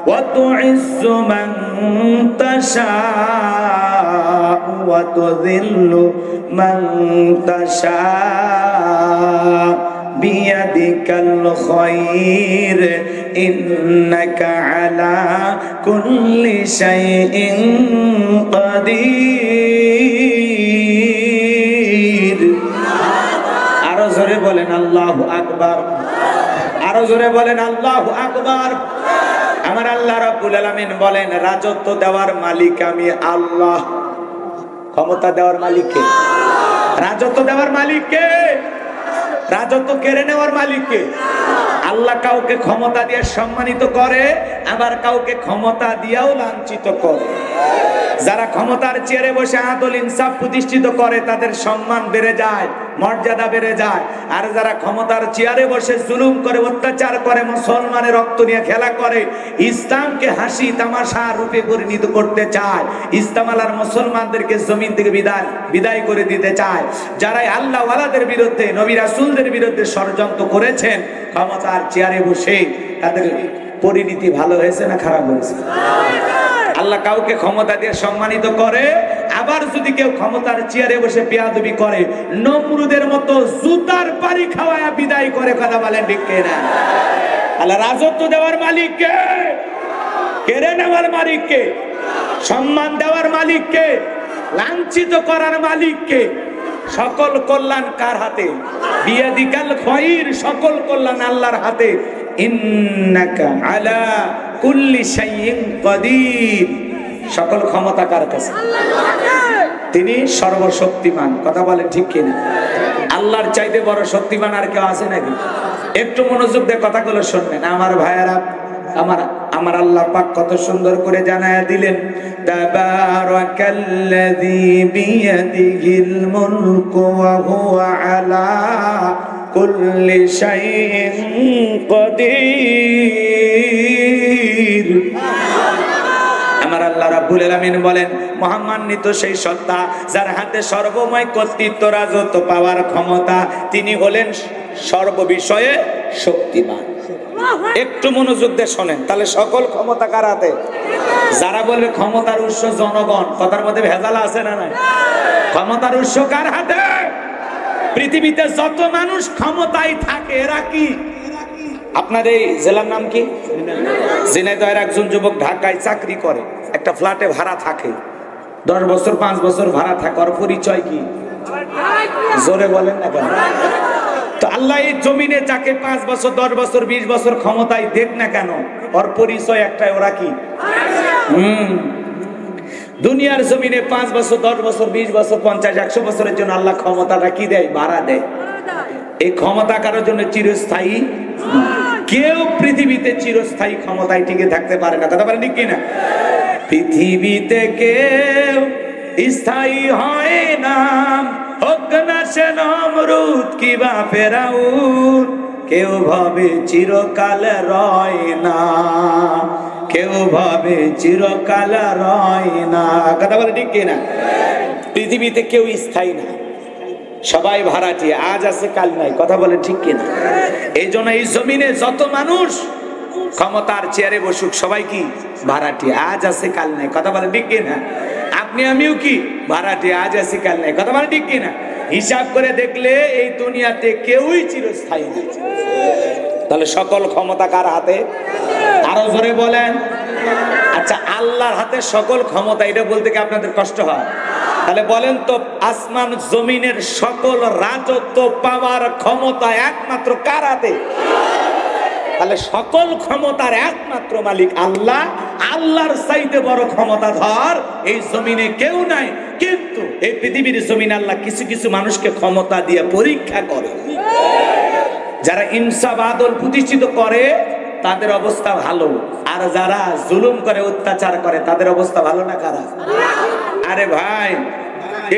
ওয়া তু'ইজ্জু মান তাশাউ ওয়া তুযিল্লু মান তাশাউ বিয়াদিকাল খায়র ইন্নাকা আলা কুল্লি শাইইন কাদির। আরো জোরে বলেন আল্লাহু আকবার। আরো জোরে বলেন আল্লাহু আকবার। আমার আল্লাহ রাব্বুল আলামিন বলেন রাজত্ব দেওয়ার মালিক আমি আল্লাহ। ক্ষমতা দেওয়ার মালিক কে? রাজত্ব দেওয়ার মালিক কে? রাজত্ব কেড়ে নেওয়ার মালিক কে? আল্লাহ কাউকে ক্ষমতা দিয়ে সম্মানিত করে, আবার কাউকে ক্ষমতা দিয়েও লাঞ্ছিত করে। যারা ক্ষমতার চেয়ারে বসে আদল ইনসাফ প্রতিষ্ঠিত করে তাদের সম্মান বেড়ে যায়, মর্যাদা বেড়ে যায়। আর যারা ক্ষমতার চেয়ারে বসে জুলুম করে, অত্যাচার করে, মুসলমানের রক্ত নিয়ে খেলা করে, ইসলামকে হাসি তামাশা রূপে পরিণত করতে চায়, ইসলাম আলার মুসলমানদেরকে জমিন থেকে বিদায় করে দিতে চায়, যারাই আল্লাহ ওয়ালাদের বিরুদ্ধে, নবী রাসূলদের বিরুদ্ধে ষড়যন্ত্র করেছেন ক্ষমতার চেয়ারে বসে, তাদের পরিণতি ভালো হয়েছে না খারাপ হয়েছে? আল্লাহ কাউকে ক্ষমতা দিয়ে সম্মানিত করে, আবার যদি কেউ ক্ষমতার চেয়ারে বসে বেয়াদবি করে, নমরুদের মতো জুতার পানি খাওয়ায়া বিদায় করে। কথা বলেন ঠিক কিনা? আল্লাহ রাজত্ব দেওয়ার মালিক কে? কেড়ে নেওয়ার মালিক কে? সম্মান দেওয়ার মালিক কে? লাঞ্ছিত করার মালিক কে? সকল কল্যাণ কার হাতে? বিয়াদিকাল খায়র, সকল কল্যাণ আল্লাহর হাতে। ইন্নাকা আলা কুল্লি শাইইন কাদির, সকল ক্ষমতা কার কাছে? তিনি সর্বশক্তিমান। কথা বলেন ঠিক কিনা? আল্লাহর চাইতে বড় শক্তিমান আর কেউ আছে নাকি? একটু মনোযোগ দিয়ে কথাগুলো শুনবেন আমার ভাইয়েরা। আমার আল্লাহ পাক কত সুন্দর করে জানায়া দিলেন, তাবারাকাল্লাযী বিয়াদিহিল মুলকু ওয়া হুয়া আলা কুল্লি শাইইন কাদির। আমার আল্লাহ রাব্বুল আলামিন বলেন, মহামান্বিত সেই সত্তা যার হাতে সর্বময় কর্তৃত্ব, রাজত্ব পাওয়ার ক্ষমতা, তিনি হলেন সর্ববিষয়ে শক্তিমান। একটু মনোযোগ দিয়ে শোনেন, তাহলে সকল ক্ষমতা কার হাতে? যারা বলবে ক্ষমতার উৎস জনগণ, কথার মধ্যে ভেজাল আছে না নাই? ক্ষমতার উৎস কার হাতে? পৃথিবীতে যত মানুষ ক্ষমতায় থাকে এরা কি? আপনার এই জেলার নাম কি? ঝিনাইদহের একজন যুবক ঢাকায় চাকরি করে, একটা ফ্ল্যাটে ভাড়া থাকে, 10 বছর 5 বছর ভাড়া থাকার পরিচয় কি? জোরে বলেন না কেন? তো আল্লাহ এই জমিনে যাকে 5 বছর 10 বছর 20 বছর ক্ষমতায় দেখ না কেন, ওর পরিচয় একটাই, ওরা কি? দুনিয়ার জমিনে 5 বছর 10 বছর 20 বছর 50 100 বছরের জন্য আল্লাহ ক্ষমতাটা কি দেয়? ভাড়া দেয়। এই ক্ষমতা কারোর জন্য চিরস্থায়ী। কেউ পৃথিবীতে চিরস্থায়ী ক্ষমতায় টিকে থাকতে পারে না। কথা বলেন ঠিক কিনা? পৃথিবীতে কেউ স্থায়ী হয় না, হোক না সে নমরুদ কিবা ফেরাউন, কেউ ভাবে চিরকাল রয় না, কেউ ভাবে চিরকাল রয় না। কথা বলে ঠিক কিনা? পৃথিবীতে কেউ স্থায়ী না, সবাই ভাড়াটিয়া, আজ আছে কাল নাই। কথা বলে ঠিক কিনা? এই জন্য এই জমিনে যত মানুষ ক্ষমতার চেয়ারে বসুক সবাই কি? ভাড়াটিয়া, আজ আছে কাল নাই। কথা বলে ঠিক কিনা? আপনি আমিও কি? ভাড়াটিয়া, আজ আছে কাল নাই। কথা বলে ঠিক কিনা? হিসাব করে দেখলে এই দুনিয়াতে কেউই চিরস্থায়ী নেই। তাহলে সকল ক্ষমতা কার হাতে? আরো জোরে বলেন। আচ্ছা, আল্লাহর হাতে সকল ক্ষমতা, এটা বলতে কি আপনাদের কষ্ট হয়? তাহলে বলেন তো, আসমান জমিনের সকল রাজত্ব পাওয়ার ক্ষমতা একমাত্র কার হাতে? তাহলে সকল ক্ষমতার একমাত্র মালিক আল্লাহ। আল্লাহর চাইতে বড় ক্ষমতাধর এই জমিনে কেউ নাই। কিন্তু এই পৃথিবীর জমিনে আল্লাহ কিছু কিছু মানুষকে ক্ষমতা দিয়ে পরীক্ষা করে। যারা ইনসাফ আদল প্রতিষ্ঠিত করে তাদের অবস্থা ভালো, আর যারা জুলুম করে অত্যাচার করে তাদের অবস্থা ভালো না খারাপ? আরে ভাই,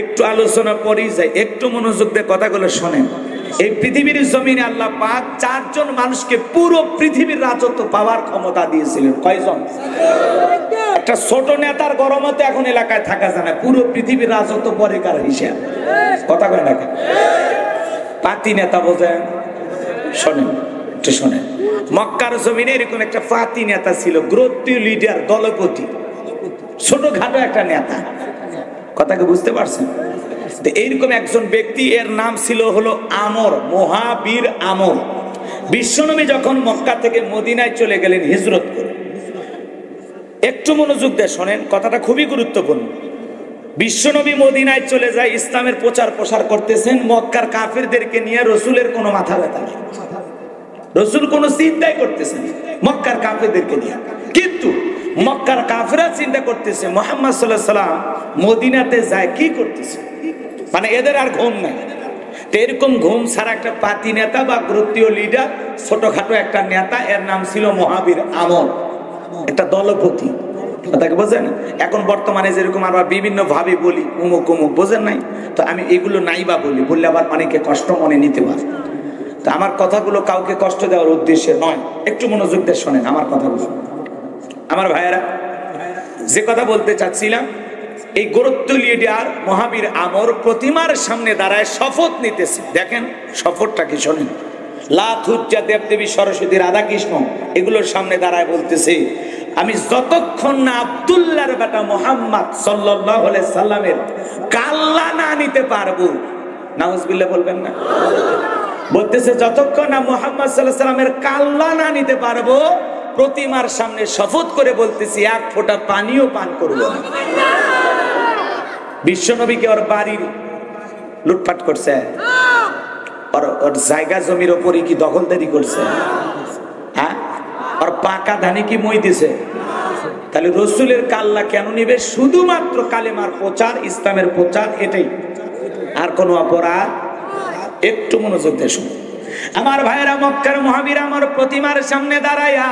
একটু আলোচনা করেই যাই, একটু মনোযোগ দিয়ে কথাগুলো শোনেন। এই পৃথিবীর জমিনে আল্লাহ পাক 4 জন মানুষকে পুরো পৃথিবীর রাজত্ব পাওয়ার ক্ষমতা দিয়েছিলেন। কয়জন? একটা ছোট নেতার গরমতে এখন এলাকায় থাকা যায় না, পুরো পৃথিবীর রাজত্ব পরে কার হিসাব? কথা কয় না কেন? পাতি নেতা বোঝেন? শোনেন, একটু শোনেন। মক্কার জমিনে এরকম একটা পাতি নেতা ছিল, গ্রোথী লিডার, দলপতি, ছোটখাটো একটা নেতা। কথাকে বুঝতে পারছেন? এইরকম একজন ব্যক্তি, এর নাম ছিল হলো আমর, মহাবীর আমর। বিশ্বনবী যখন মক্কা থেকে মদিনায় চলে গেলেন হিজরত করে, একটু মনোযোগ দিয়ে শোনেন, কথাটা খুবই গুরুত্বপূর্ণ। বিশ্বনবী মদিনায় চলে যায়, ইসলামের প্রচার প্রসার করতেছেন, মক্কার কাফেরদেরকে নিয়ে। রসুলের কোনো মাথা ব্যথা নেই, রসুল কোনো চিন্তাই করতেছেন মক্কার কাফেরদেরকে নিয়ে। কিন্তু মক্কার কাফেররা চিন্তা করতেছে মুহাম্মদ সাল্লাল্লাহু আলাইহি ওয়াসাল্লাম মদিনাতে যায় কি করতেছে, মানে এদের আর ঘুম নাই। এরকম ঘুম ছাড়া একটা পাতি নেতা বা গোত্রীয় লিডার, ছোটখাটো একটা নেতা, এর নাম ছিল মহাবীর আমর, একটা দলপতি, তাকে বোঝেন? এখন বর্তমানে যেরকম আমরা বিভিন্ন ভাবে বলি উমুক উমুক, বোঝেন নাই? তো আমি এগুলো নাইবা বললে আবার অনেকে কষ্ট মনে নিতে পারে। তো আমার কথাগুলো কাউকে কষ্ট দেওয়ার উদ্দেশ্যে নয়, একটু মনোযোগ দিয়ে শোনেন আমার কথাগুলো। আমার ভাইয়েরা, যে কথা বলতে চাচ্ছিলাম, এই গোত্রীয় লিডার মহাবীর আমর প্রতিমার সামনে দাঁড়ায় শপথ নিতেছে। দেখেন শপথটা কি, শোনেন। লাত, উজ্জা, দেবদেবী, সরস্বতী, রাধাকৃষ্ণ এগুলোর সামনে দাঁড়ায় বলতেছে, আমি যতক্ষণ না আব্দুল্লাহর বেটা মুহাম্মদ সাল্লাল্লাহু আলাইহি সাল্লামের কাল্লা না নিতে পারবো, নাউজুবিল্লাহ বলবেন না? বলতেছে যতক্ষণ না মুহাম্মদ সাল্লাল্লাহু আলাইহি সাল্লামের কাল্লা না নিতে পারবো, প্রতিমার সামনে শপথ করে বলতেছি এক ফোঁটা পানিও পান করব না। বিশ্বনবীকে ওর বাড়ির লুটপাট করছে, ওর জায়গা জমির ওপরে কি দখলদারি করছে, হ্যাঁ? ওর পাকা ধানে কি মই দিছে? তাহলে রসুলের কাল্লা কেন নিবে? শুধুমাত্র কালেমার প্রচার, ইসলামের প্রচার, এটাই, আর কোনো অপরাধ। একটু মনোযোগ দিয়ে শুনুন আমার ভাইয়েরা। মক্কার মহাবীর আমার প্রতিমার সামনে দাঁড়ায়া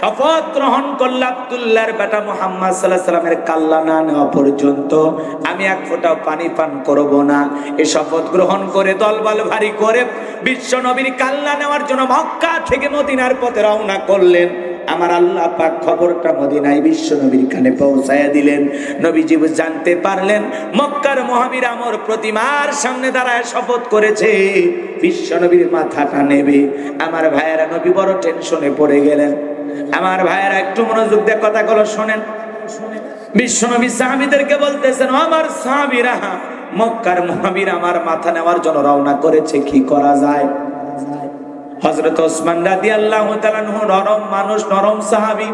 শপথ গ্রহণ করল, আব্দুল্লাহর বেটা মুহাম্মদ সাল্লাল্লাহু আলাইহি সাল্লামের কাল্লা না নেওয়া পর্যন্ত আমি এক ফোঁটাও পানি পান করব না। এই শপথ গ্রহণ করে দলবল ভারী করে বিশ্ব নবীর কাল্লা নেওয়ার জন্য মক্কা থেকে মদিনার পথে রওনা করলেন। আমার আল্লাহ পাক খবরটা মদিনায় বিশ্ব নবীর কানে পৌঁছায়া দিলেন। নবীজি জানতে পারলেন মক্কার মহাবীর আমর প্রতিমার সামনে দাঁড়ায় শপথ করেছে বিশ্ব নবীর মাথাটা নেবে। আমার ভাইয়েরা, নবী বড় টেনশনে পড়ে গেলেন। আমার ভাইয়েরা একটু মনোযোগ দিয়ে কথাগুলো শোনেন। বিশ্ব নবী সাহাবীদেরকে বলতেছেন, আমার সাহাবীরা, মক্কার মহাবীর আমার মাথা নেওয়ার জন্য রওনা করেছে, কি করা যায়? হযরত ওসমান রাদিয়াল্লাহু তাআলা নরম মানুষ, নরম সাহাবী,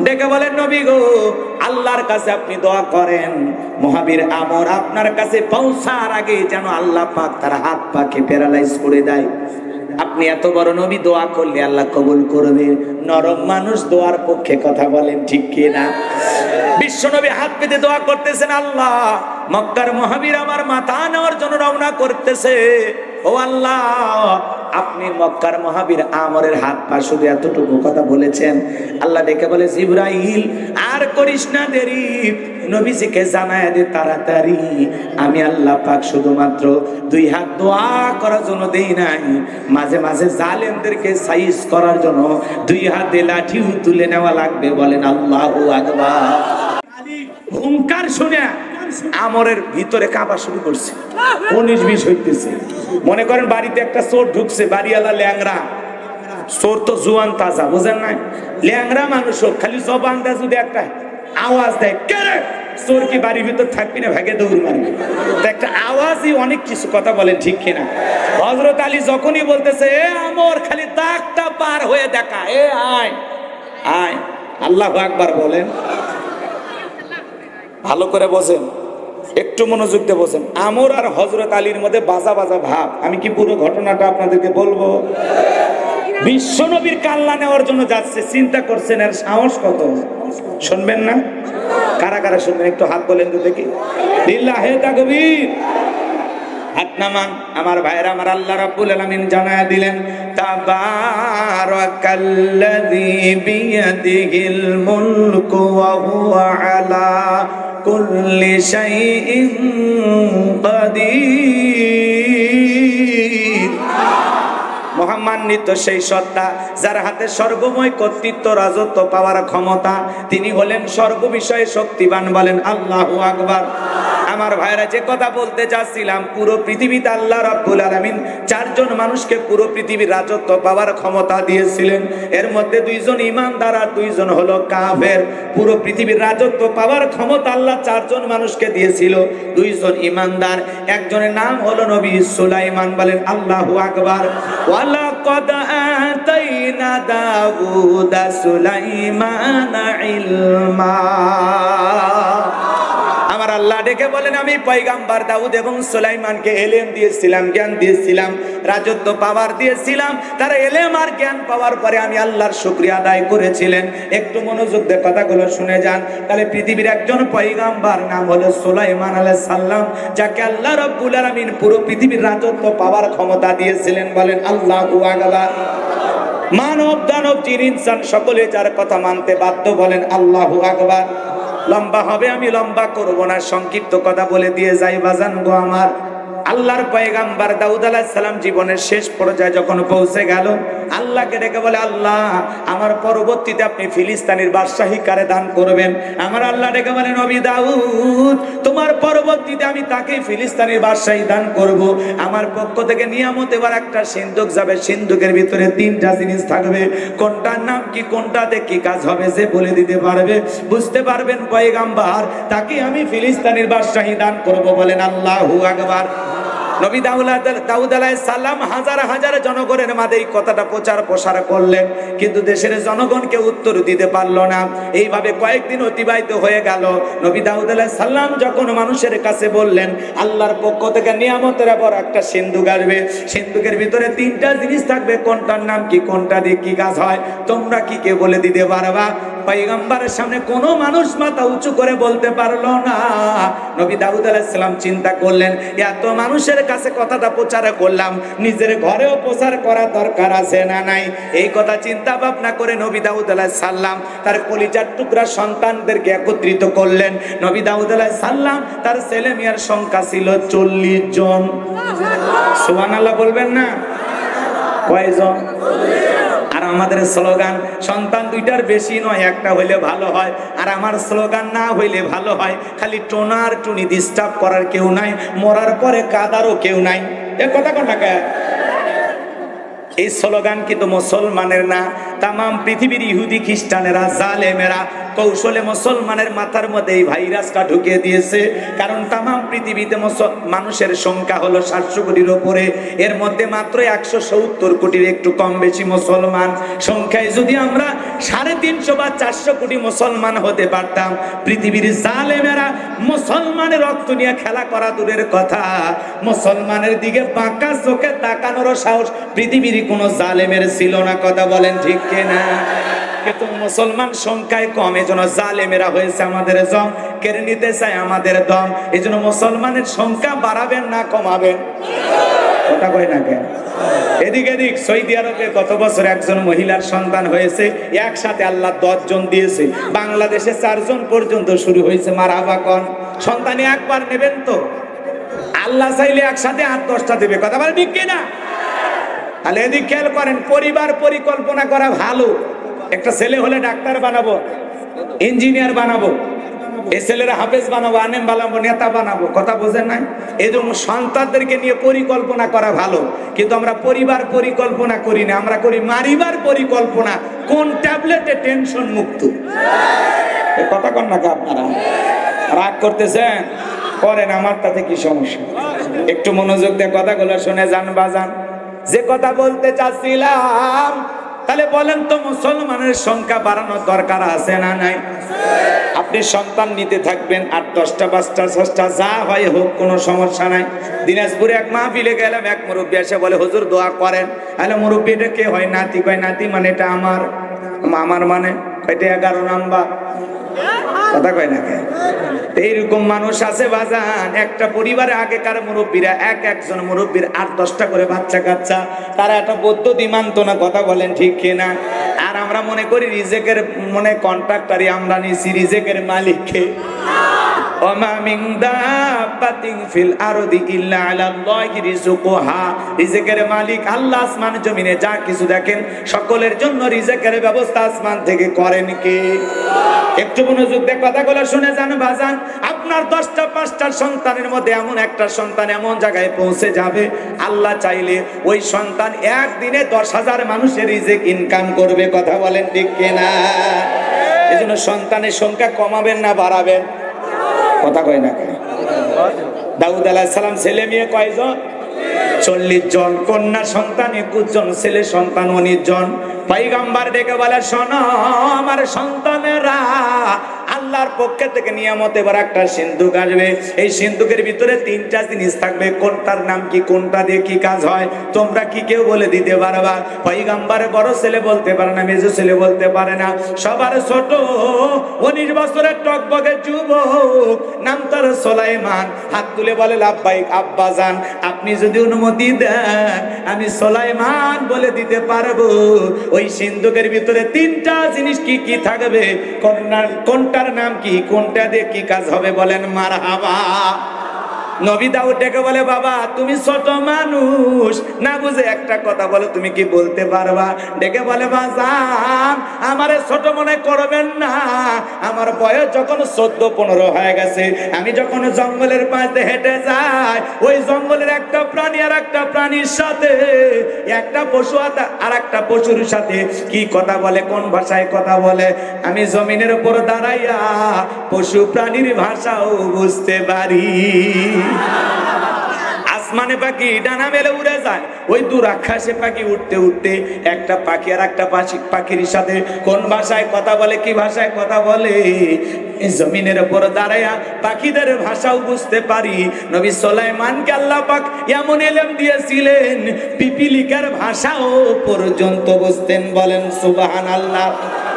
ডেকে বলেন, নবী গো, আল্লাহর কাছে আপনি দোয়া করেন মহাবীর আমর আপনার কাছে পৌঁছার আগে যেন আল্লাহ পাক তার হাত পাকে প্যারালাইজ করে দেয়। আপনি এত বড় নবী, দোয়া করলে আল্লাহ কবুল করবে। নরম মানুষ দোয়ার পক্ষে কথা বলেন, ঠিক কি না? বিশ্ব নবী হাত পেতে দোয়া করতেছেন, আল্লাহ, মক্কার মহাবীর আমার মাথা নেওয়ার জন্য রওনা করতেছে, ও আল্লাহ, আপনি মক্কার মহাবীর আমরের হাত পা শুধু এতটুকু কথা বলেছেন। আল্লাহ ডেকে বলে, জিবরাইল, আর করিস না দেরি, নবীজিকে জানায় দে তাড়াতাড়ি, আমি আল্লাহ পাক শুধুমাত্র দুই হাত দোয়া করার জন্য দেই নাই, মাঝে মাঝে জালেমদেরকে সাইজ করার জন্য দুই হাতে লাঠিও তুলে নেওয়া লাগবে। বলেন আল্লাহু আকবার। হুঙ্কার শুনে আমরের ভিতরে কাঁপা শুরু করছে, 19-20 হইতেছে। মনে করেন বাড়িতে একটা চোর ঢুকছে, বাড়িওয়ালা ল্যাংরা, চোর তো জুয়ান তাজা, বুঝেন না? ল্যাংরা মানুষ খালি জবানটা যদি একটা আওয়াজ দেয়, কে রে, চোর কি বাড়ির ভিতর থাকবি না, ভাগে দৌড় মারবি। একটা আওয়াজই অনেক কিছু কথা বলেন, ঠিক কিনা? হযরত আলী যখনই বলতেছে, এ আমর, খালি দাগটা পার হয়ে দেখা, এ আয় আয়, আল্লাহু আকবার বলেন। ভালো করে বসেন, একটু মনোযোগ দিয়ে বসেন। আমর আর হযরত আলীর মধ্যে বাজা বাজা ভাব। আমি কি পুরো ঘটনাটা আপনাদেরকে বলবো? বিশ্ব নবীর কাল্লা নেওয়ার জন্য যাচ্ছে, চিন্তা করছেন এর সাহস কত? শুনবেন না? কারা কারা শুনবেন একটু হাত বলেন তো দেখি। লিল্লাহে তাকবীর। হাত নামান। আমার ভাইরা, আমার আল্লাহ রাব্বুল আলামিন জানায়া দিলেন, তাবারাকাল্লাযী বিয়াদিহিল মুলকু ওয়া হুয়া আলা কুল্লি শাইইন কাদির। মহামান্বিত সেই সত্তা যার হাতে সর্বময় কর্তৃত্ব, রাজত্ব পাওয়ার ক্ষমতা, তিনি হলেন সর্ববিষয়ে শক্তিবান। বলেন আল্লাহু আকবার। আমার ভাইরা, যে কথা বলতে চাচ্ছিলাম, পুরো পৃথিবীতে আল্লাহ রাব্বুল আলামিন 4 জন মানুষকে পুরো পৃথিবীর রাজত্ব পাওয়ার ক্ষমতা দিয়েছিলেন। এর মধ্যে 2 জন ঈমানদার আর 2 জন হলো কাফের। পুরো পৃথিবীর রাজত্ব পাওয়ার ক্ষমতা আল্লাহ 4 জন মানুষকে দিয়েছিল, 2 জন ঈমানদার, একজনের নাম হলো নবী সুলাইমান। বলেন আল্লাহু আকবার। ওয়ালাকাদ আতাইনা দাউদা সুলাইমানা ইলমা। আমার আল্লাহ ডেকে বলেন, আমি পয়গাম্বার দাউদ এবং সুলাইমানকে এলেম দিয়েছিলাম, জ্ঞান দিয়েছিলাম, রাজত্ব পাওয়ার দিয়েছিলাম। তারা এলেম আর জ্ঞান পাওয়ার পরে আমি আল্লাহর শুকরিয়া আদায় করেছিলেন। একটু মনোযোগ দিয়ে কথাগুলো শুনে যান। তাহলে পৃথিবীর একজন পয়গাম্বার নাম হলো সুলাইমান আলাইহিস সালাম, যাকে আল্লাহ রাব্বুল আলামিন পুরো পৃথিবীর রাজত্ব পাওয়ার ক্ষমতা দিয়েছিলেন। বলেন আল্লাহু আকবার। মানব দানব জিন ইনসান সকলে যার কথা মানতে বাধ্য, বলেন আল্লাহু আকবার। লম্বা হবে, আমি লম্বা করব না, সংক্ষিপ্ত কথা বলে দিয়ে যাই বাজান গো আমার। আল্লাহর পয়গাম্বার দাউদ আলাইহিস সালাম জীবনের শেষ পর্যায়ে যখন পৌঁছে গেল, আল্লাহকে ডেকে বলে, আল্লাহ আমার পরবর্তীতে আপনি ফিলিস্তিনের বাদশাহী কারে দান করবেন? আমার আল্লাহ ডেকে বলে, নবী দাউদ তোমার পরবর্তীতে আমি তাকে ফিলিস্তিনের বাদশাহী দান করব। আমার পক্ষ থেকে নিয়ামত এবার একটা সিন্ধুক যাবে, সিন্ধুকের ভিতরে 3টা জিনিস থাকবে। কোনটার নাম কি, কোনটাতে কি কাজ হবে, যে বলে দিতে পারবে, বুঝতে পারবেন পয়গাম্বার, তাকে আমি ফিলিস্তিনের বাদশাহী দান করব। বলেন আল্লাহু আকবার। নবী দাউদ আলাইহিস সালাম হাজার হাজার জনগণের মাঝে এই কথাটা প্রচার প্রসার করলেন, কিন্তু দেশের জনগণকে উত্তর দিতে পারলো না। এইভাবে কয়েকদিন অতিবাহিত হয়ে গেল। নবী দাউদ আলাইহিস সালাম যখন মানুষের কাছে বললেন, আল্লাহর পক্ষ থেকে নিয়ামতের বড় একটা সিন্ধুক আসবে, সিন্ধুকের ভিতরে 3টা জিনিস থাকবে, কোনটার নাম কি, কোনটা দিয়ে কি কাজ হয়, তোমরা কি কে বলে দিতে পারবা? পয়গম্বরের সামনে কোনো মানুষ মাথা উঁচু করে বলতে পারলো না। নবী দাউদ আলাইহিস সালাম চিন্তা করলেন, এত মানুষের কাছে কথাটা প্রচার করলাম, নিজের ঘরেও প্রচার করা দরকার আছে না নাই? এই কথা চিন্তা ভাবনা করে নবী দাউদ আলাইহিস সালাম তার কলিজার টুকরা সন্তানদেরকে একত্রিত করলেন। নবী দাউদ আলাইহিস সালাম তার ছেলে মেয়ের সংখ্যা ছিল 40 জন। সুবহানাল্লাহ বলবেন না? কয়জন? আর আমাদের স্লোগান, সন্তান 2টার বেশি নয়, একটা হইলে ভালো হয়। আর আমার স্লোগান, না হইলে ভালো হয়, খালি টোনার টুনি ডিস্টার্ব করার কেউ নাই, মরার পরে কাদারও কেউ নাই। এ কথা কোন টাকা? এই স্লোগান কিন্তু মুসলমানের না, তাম পৃথিবীর ইহুদি খ্রিস্টানেরা জালেমেরা কৌশলে মুসলমানের মাথার মধ্যে এই ভাইরাসটা ঢুকিয়ে দিয়েছে। কারণ তাম পৃথিবীতে মানুষের সংখ্যা হলো 700 কোটির উপরে, এর মধ্যে মাত্র 170 কোটির একটু কম বেশি মুসলমান। সংখ্যায় যদি আমরা 350 বা 400 কোটি মুসলমান হতে পারতাম, পৃথিবীর জালেমেরা মুসলমানের রক্ত নিয়ে খেলা করা দূরের কথা, মুসলমানের দিকে বাঁকা চোখে তাকানোর সাহস পৃথিবীর কোনো জালেমের ছিল না। কথা বলেন ঠিক কিনা? কিন্তু মুসলমান সংখ্যায় কম, এজন্য জালেমেরা হয়েছে আমাদের জম, কেড়ে নিতে চায় আমাদের দম। এজন্য মুসলমানের সংখ্যা বাড়াবেন না কমাবেন? কথা কয় না কেন? এদিকে এদিক সৌদি আরবে গত বছর একজন মহিলার সন্তান হয়েছে, একসাথে আল্লাহ 10 জন দিয়েছে। বাংলাদেশে 4 জন পর্যন্ত শুরু হয়েছে। মারহাবা কোন সন্তানে একবার নেবেন তো? আল্লাহ চাইলে একসাথে 8-10টা দেবে। কথা বলে ঠিক কিনা? তাহলে এদিক খেয়াল করেন, পরিবার পরিকল্পনা করা ভালো। একটা ছেলে হলে ডাক্তার বানাবো, ইঞ্জিনিয়ার বানাবো, এই ছেলেরা হাফেজ বানাবো, আলেম বানাবো, নেতা বানাবো। কথা বোঝেন নাই? এই জন্য সন্তানদেরকে নিয়ে পরিকল্পনা করা ভালো, কিন্তু আমরা পরিবার পরিকল্পনা করি না, আমরা করি মারিবার পরিকল্পনা। কোন ট্যাবলেটে টেনশন মুক্ত? এই কথা কন না আপনারা? রাগ করতেছেন? করেন, আমার তাতে কি সমস্যা? একটু মনোযোগ দিয়ে কথাগুলো শুনে যান বাজান। যে কথা বলতে চাচ্ছিলাম, তাহলে বলেন তো, মুসলমানের সংখ্যা বাড়ানোর দরকার আছে না নাই? আপনি সন্তান নিতে থাকবেন, 8-10টা 5টা 6টা যা হয় হোক, কোনো সমস্যা নাই। দিনাজপুরে এক মাহফিলে গেলাম, এক মুরব্বী এসে বলে, হুজুর দোয়া করেন। আরে মুরব্বী, এটা কে হয়? নাতি। কয় নাতি মানে এটা আমার। আমার মানে এটা 11 নাম্বার। কথা কয় না? এইরকম মানুষ আছে বাজান। একটা পরিবারে আগেকার মুরব্বীরা একজন মুরব্বীর 8-10টা করে বাচ্চা কাচ্চা, তারা একটা পদ্ধতি মানতো না। কথা বলেন ঠিক কিনা? আর আমরা মনে করি রিজেকের মনে কন্ট্রাক্টরই আমরা নিছি, রিজেকের মালিককে। ওমা মিন দাব্বাতিন ফিল আরদি ইল্লা আলাল্লাহি রিজকুহা। রিজেকের মালিক আল্লাহ। আসমান জমিনে যা কিছু দেখেন, সকলের জন্য রিজেকের ব্যবস্থা আসমান থেকে করেন কে? একটু মনোযোগ দিয়ে কথাগুলো শুনে যান বাজান। আপনার 10টা 5টা সন্তানের মধ্যে এমন একটা সন্তান এমন জায়গায় পৌঁছে যাবে, আল্লাহ চাইলে ওই সন্তান একদিনে 10,000 মানুষের রিজিক ইনকাম করবে। কথা বলেন ঠিক কিনা? এজন্য সন্তানের সংখ্যা কমাবেন না বাড়াবেন? কথা কয় না কেন? দাউদ আলাইহিস সালাম ছেলে মেয়ে কয়জন? 40 জন। কন্যা সন্তান 21 জন, ছেলে সন্তান 19 জন। পয়গম্বর ডেকে বলে, শোনো আমার সন্তানেরা, আল্লাহর পক্ষ থেকে নিয়ামত এবার একটা সিন্ধুক আসবে। এই সিন্ধুকের ভিতরে তিনটা জিনিস থাকবে, কোনটার নাম কি, কোনটা দিয়ে কি কাজ হয়, তোমরা কি কেউ বলে দিতে পারবা? পয়গম্বরের বড় ছেলে বলতে পারে না, মেজো ছেলে বলতে পারে না, সবার ছোট 19 বছরের টকবকে যুবক, নাম তার সুলাইমান, হাত তুলে বলে লাব্বাইক আব্বাজান, আপনি যদি অনুমতি দেন আমি সুলাইমান বলে দিতে পারবো ওই সিন্ধুকের ভিতরে তিনটা জিনিস কি কি থাকবে, কোনটার নাম কি, কোনটা দিয়ে কি কাজ হবে, বলেন মারহাবা। নবী দাউদ ডেকে বলে, বাবা তুমি ছোট মানুষ, না বুঝে একটা কথা বলো, তুমি কি বলতে পারবা? ডেকে বলে, বাজান আমারে ছোট মনে করবেন না, আমার বয়স যখন 14-15 হয়ে গেছে, আমি যখন জঙ্গলের পাশে হেঁটে যাই, ওই জঙ্গলের একটা প্রাণী আর একটা প্রাণীর সাথে, একটা পশু আর একটা পশুর সাথে কি কথা বলে, কোন ভাষায় কথা বলে, আমি জমিনের উপর দাঁড়াইয়া পশু প্রাণীর ভাষাও বুঝতে পারি। আসমানে পাখি ডানা মেলে উড়ে যায়, ওই দূর আকাশে পাখি উঠতে উঠতে একটা পাখি আর একটা পাখির সাথে কোন ভাষায় কথা বলে, কি ভাষায় কথা বলে, জমিনের উপর দাঁড়ায়া পাখিদের ভাষাও বুঝতে পারি। নবী সুলাইমানকে আল্লাহ পাক এমন ইলম দিয়েছিলেন, পিপিলিকার ভাষাও পর্যন্ত বুঝতেন, বলেন সুবহানাল্লাহ।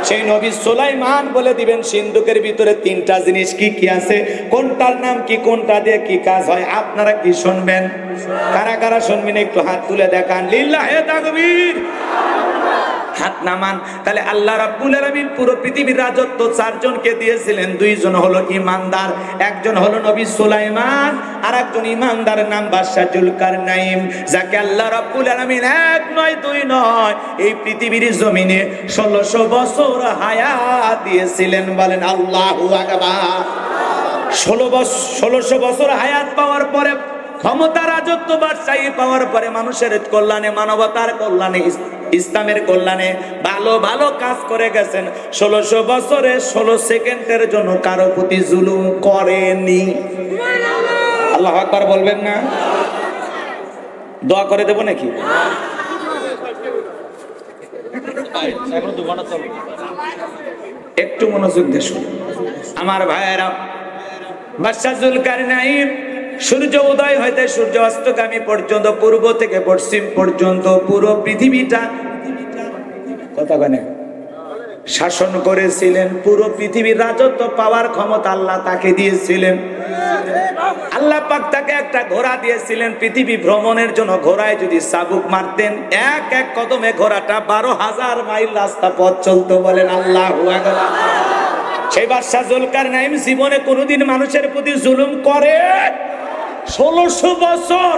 সেই নবী সুলাইমান বলে দিবেন সিন্ধুকের ভিতরে তিনটা জিনিস কি কি আছে, কোনটার নাম কি, কোনটা দিয়ে কি কাজ হয়। আপনারা কি শুনবেন? কারা কারা শুনবেন একটু হাত তুলে দেখান, লিল্লাহে তাকবীর। হাত নামান। তাহলে আল্লাহ রাব্বুল আলামিন পুরো পৃথিবীর রাজত্ব 4 জনকে দিয়েছিলেন, 2 জন হলো ইমানদার, একজন হলো নবী সুলাইমান, আর একজন ইমানদার নাম বাদশা জুলকারনাইন, যাকে আল্লাহ রাব্বুল আলামিন 1 নয় 2 নয় এই পৃথিবীর জমিনে 1600 বছর হায়াত দিয়েছিলেন, বলেন আল্লাহু আকবার। 1600 বছর হায়াত পাওয়ার পরে, ক্ষমতা রাজত্ব বাদশাহী পাওয়ার পরে মানুষের কল্যাণে, মানবতার কল্যাণে, ইসলামের কল্যাণে ভালো ভালো কাজ করে গেছেন। 1600 বছরে 16 সেকেন্ডের জন্য কারো প্রতি জুলুম করেনি। আল্লাহু আকবার বলবেন না? দোয়া করে দেব নাকি? একটু মনোযোগ দিয়ে শুনুন আমার ভাইয়েরা। বাদশা জুলকারনাইন সূর্য উদয় হইতে সূর্য অস্তগামী পর্যন্ত, পূর্ব থেকে পশ্চিম পর্যন্ত পুরো পৃথিবীটা কথা বলে শাসন করেছিলেন। পুরো পৃথিবীর রাজত্ব পাওয়ার ক্ষমতা আল্লাহ তাকে দিয়েছিলেন। আল্লাহ পাক তাকে একটা ঘোড়া দিয়েছিলেন পৃথিবী ভ্রমণের জন্য। ঘোড়ায় যদি চাবুক মারতেন, এক এক কদমে ঘোড়াটা 12,000 মাইল রাস্তা পথ চলতো, বলেন আল্লাহু আকবার। সেই বাদশা জুলকারনাইন জীবনে কোনোদিন মানুষের প্রতি জুলুম করে? 1600 বছর